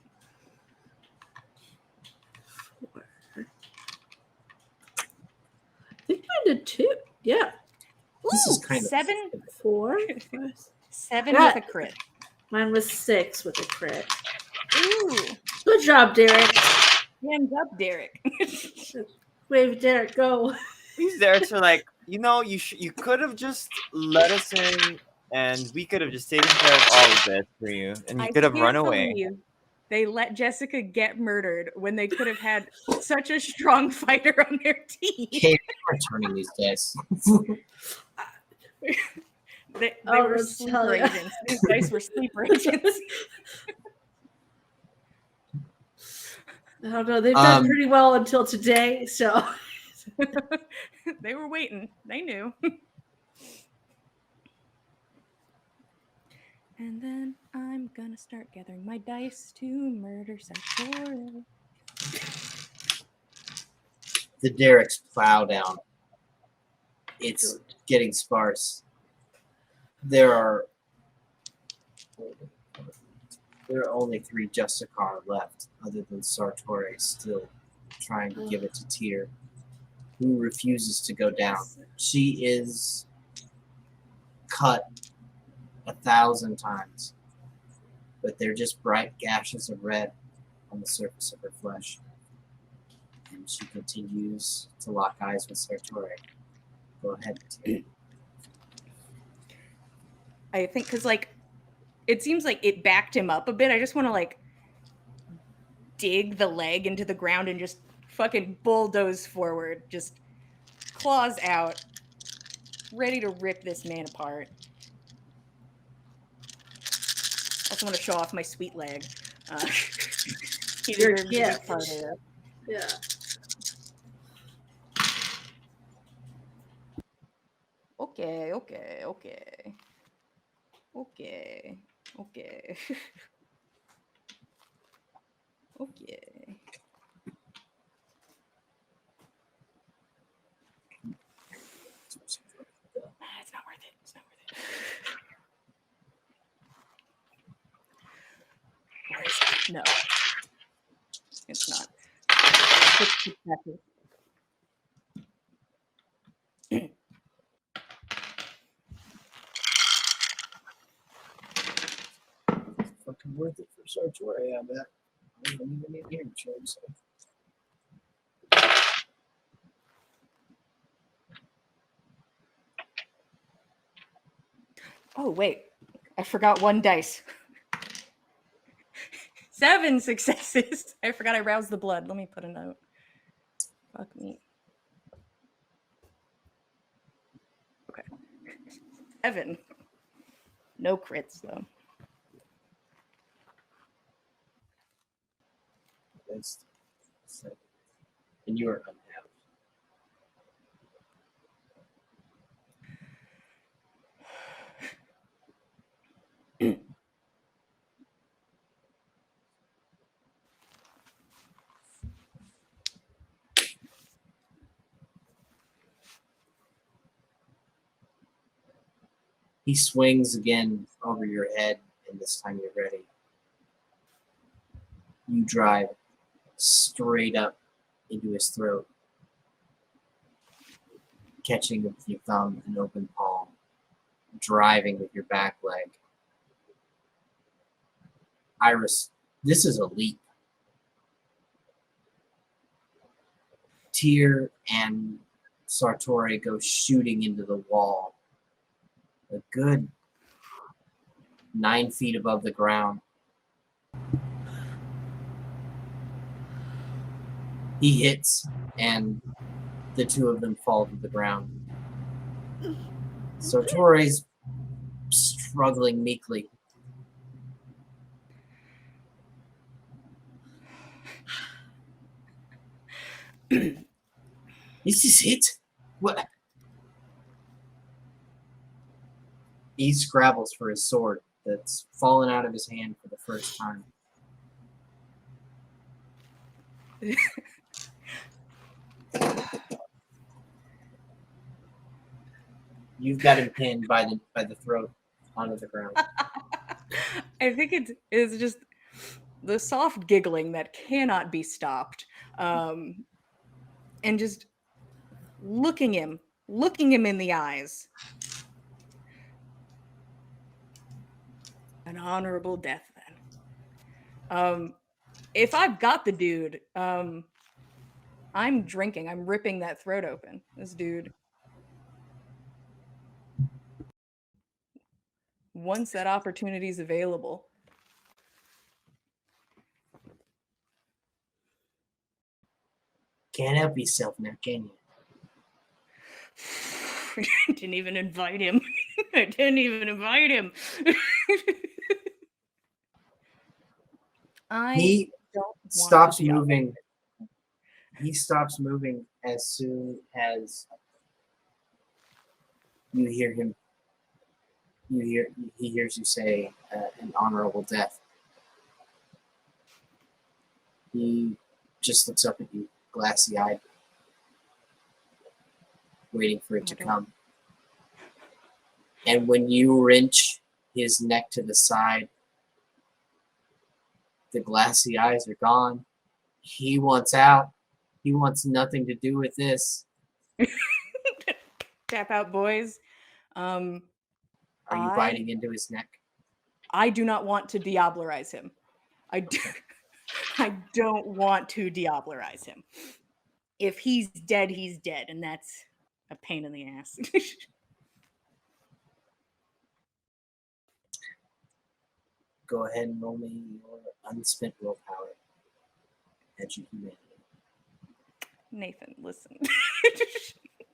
4. I think I did 2. Yeah. This is kind of 7. 4. 7 Yeah. with a crit. Mine was 6 with a crit. Ooh. Good job, Derek. Hands up, Derek. Wave, Derek, go. These Derricks are like, you could have just let us in, and we could have just taken care of all of this for you, and you I could have run can't away. believe they let Jessica get murdered when they could have had such a strong fighter on their team. Kate returning these days. They Oh, were let's sleeper tell ya. agents. These dice were sleeper agents. I don't know. They've done pretty well until today, so. They were waiting. They knew. And then I'm gonna start gathering my dice to murder Sartorial. The Derricks plow down. It's getting sparse. There are only 3 Justicar left, other than Sartori still trying to give it to Tyr, who refuses to go down. She is cut 1,000 times, but they're just bright gashes of red on the surface of her flesh. And she continues to lock eyes with Sartori. Go ahead, Tyr. I think because it seems like it backed him up a bit. I just want to dig the leg into the ground and just fucking bulldoze forward, just claws out, ready to rip this man apart. Also want to show off my sweet leg. He Your deserves to be gift. part of it. Yeah. Okay. Okay. It's not worth it. Where is it? No. It's not. fucking worth it for Sartori, I bet. I don't even need to hear him show himself. Oh, wait. I forgot one dice. 7 successes. I forgot I roused the blood. Let me put a note. Fuck me. Okay. 7. No crits, though. That's sad. And you are unhappy. He swings again over your head, and this time you're ready. You drive straight up into his throat, catching with your thumb and open palm, driving with your back leg. Iris, this is a leap. Tyr and Sartori go shooting into the wall, a good 9 feet above the ground. He hits, and the two of them fall to the ground. Sartori's struggling meekly. Is this it? What? He scrabbles for his sword that's fallen out of his hand for the first time. You've got him pinned by the throat onto the ground. I think it's just the soft giggling that cannot be stopped, and just looking him in the eyes. An honorable death, then. If I've got the dude, I'm drinking. I'm ripping that throat open. This dude. Once that opportunity's available. Can't help yourself now, can you? I didn't even invite him. I didn't even invite him. He don't want stops to be moving. He stops moving as soon as you hear him. He hears you say an honorable death. He just looks up at you, glassy-eyed, waiting for it to come. And when you wrench his neck to the side, the glassy eyes are gone. He wants out. He wants nothing to do with this. Tap out, boys. Are you biting into his neck? I do not want to diablerize him. I don't want to diablerize him. If he's dead, he's dead, and that's a pain in the ass. Go ahead and roll me your unspent willpower. Edge of humanity. Nathan, listen.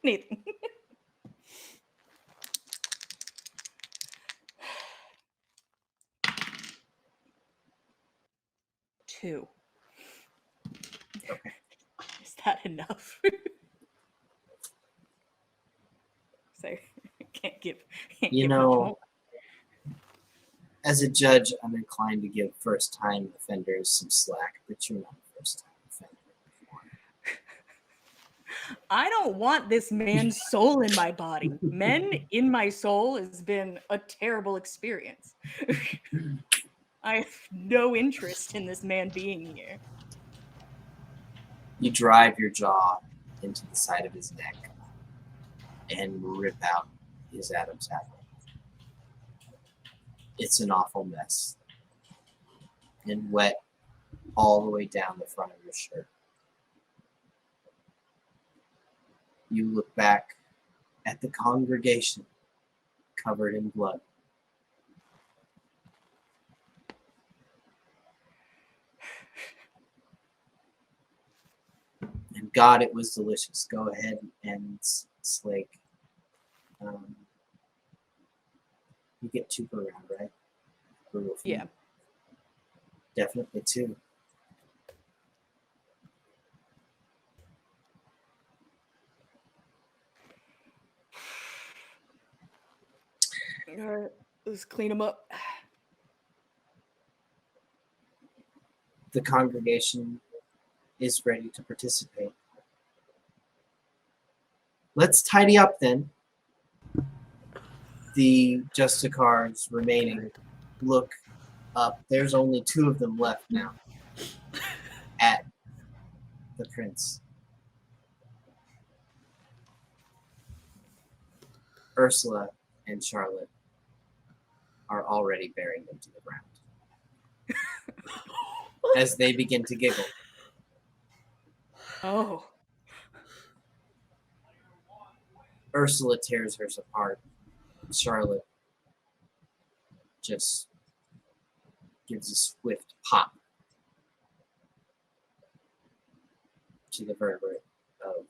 Nathan. Two. Okay. Is that enough? So can't give. You know, as a judge, I'm inclined to give first-time offenders some slack, but you're not a first-time offender. I don't want this man's soul in my body. Men in my soul has been a terrible experience. I have no interest in this man being here. You drive your jaw into the side of his neck and rip out his Adam's apple. It's an awful mess. and wet all the way down the front of your shirt. You look back at the congregation covered in blood. And God, it was delicious. Go ahead and slake. You get 2 per round, right? Brutal for Yeah. you. Definitely 2. All right, let's clean them up. The congregation is ready to participate. Let's tidy up then. The Justicars remaining look up. There's only 2 of them left now at the prince. Ursula and Charlotte are already bearing them to the ground as they begin to giggle. Oh. Ursula tears hers apart. Charlotte just gives a swift pop to the vertebrae of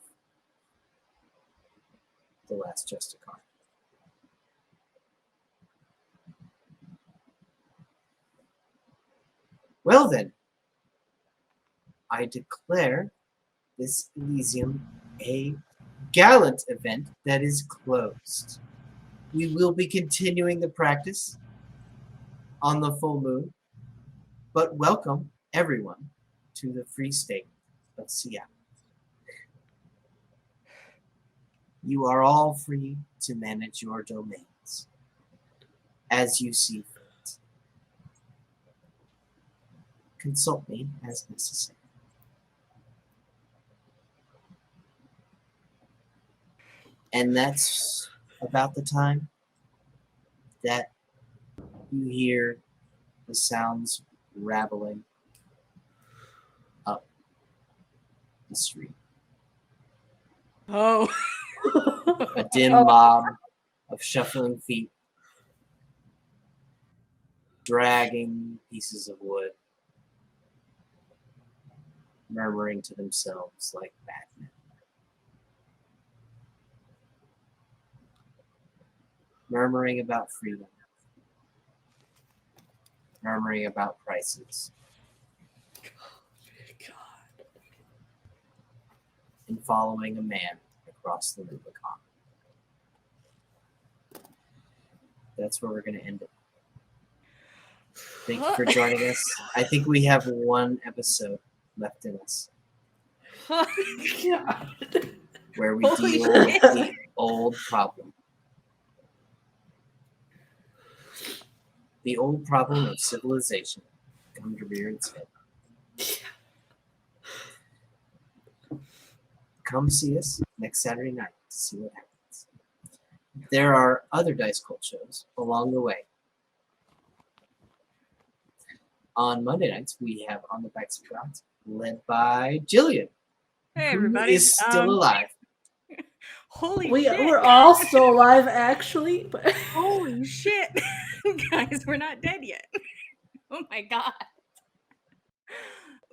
the last Justicar. Well then, I declare this Elysium a gallant event that is closed. We will be continuing the practice on the full moon, but welcome everyone to the Free State of Seattle. You are all free to manage your domains as you see fit. Consult me as necessary. And that's about the time that you hear the sounds rattling up the street. Oh. A dim mob of shuffling feet, dragging pieces of wood, murmuring to themselves like madmen. Murmuring about freedom, murmuring about prices, and following a man across the Rubicon. That's where we're going to end it. Thank you for joining us. I think we have 1 episode left in us God. where we Holy deal with shit. the old problem. The old problem of civilization come to rear its head. Come see us next Saturday night to see what happens. There are other Dice Cult shows along the way. On Monday nights, we have On the Backs of Gods, led by Jillian, Hey, who everybody. is still alive. Holy We're shit. all still alive, actually. But Holy shit. Guys, we're not dead yet. Oh my god.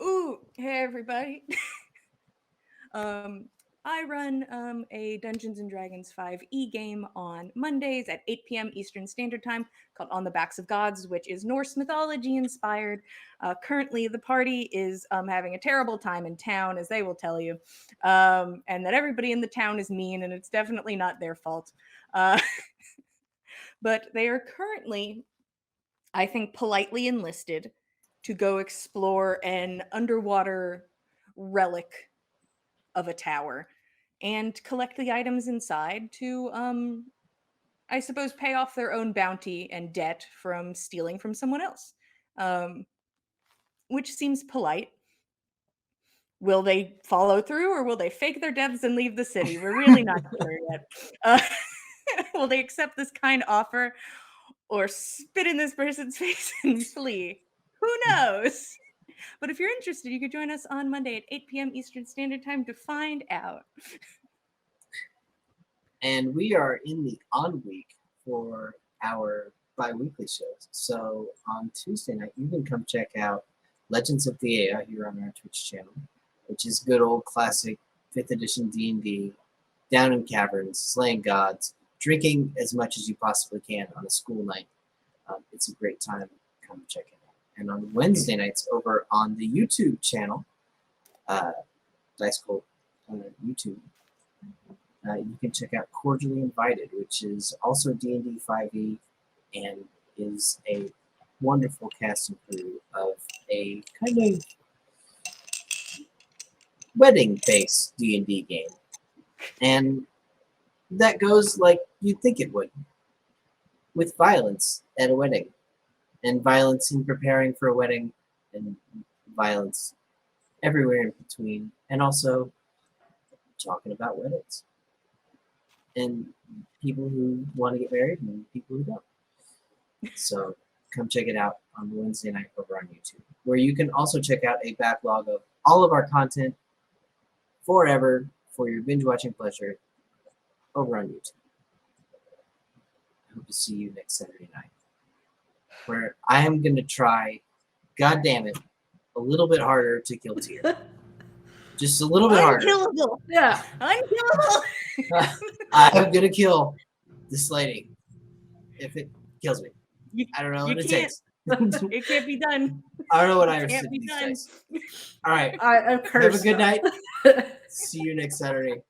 Ooh, hey everybody. I run a Dungeons and Dragons 5e game on Mondays at 8 p.m. Eastern Standard Time called On the Backs of Gods, which is Norse mythology inspired. Currently, the party is having a terrible time in town, as they will tell you, and that everybody in the town is mean, and it's definitely not their fault. But they are currently, I think, politely enlisted to go explore an underwater relic of a tower and collect the items inside to I suppose pay off their own bounty and debt from stealing from someone else, which seems polite. Will they follow through, or will they fake their deaths and leave the city? We're really not sure yet. Will they accept this kind offer or spit in this person's face and flee? Who knows? But if you're interested, you could join us on Monday at 8 p.m. Eastern Standard Time to find out. And we are in the on week for our bi-weekly shows. So on Tuesday night, you can come check out Legends of the Ea here on our Twitch channel, which is good old classic 5th edition D&D, down in caverns, slaying gods, drinking as much as you possibly can on a school night. It's a great time. Come check it out. And on Wednesday nights over on the YouTube channel, Dice Cult YouTube, you can check out Cordially Invited, which is also D&D 5e and is a wonderful cast and crew of a kind of wedding-based D&D game. And that goes like you'd think it would, with violence at a wedding, and violence in preparing for a wedding, and violence everywhere in between, and also talking about weddings, and people who want to get married and people who don't. So come check it out on Wednesday night over on YouTube, where you can also check out a backlog of all of our content forever for your binge watching pleasure over on YouTube. I hope to see you next Saturday night, where I am going to try, God damn it, a little bit harder to kill Tyr. Just a little bit harder. Unkillable. Yeah. Unkillable. I'm going to kill this lady if it kills me. I don't know You what it can't. takes. It can't be done. I don't know what It I can't understood be these done. days. All right. I'm Have a cursed. good now. night. See you next Saturday.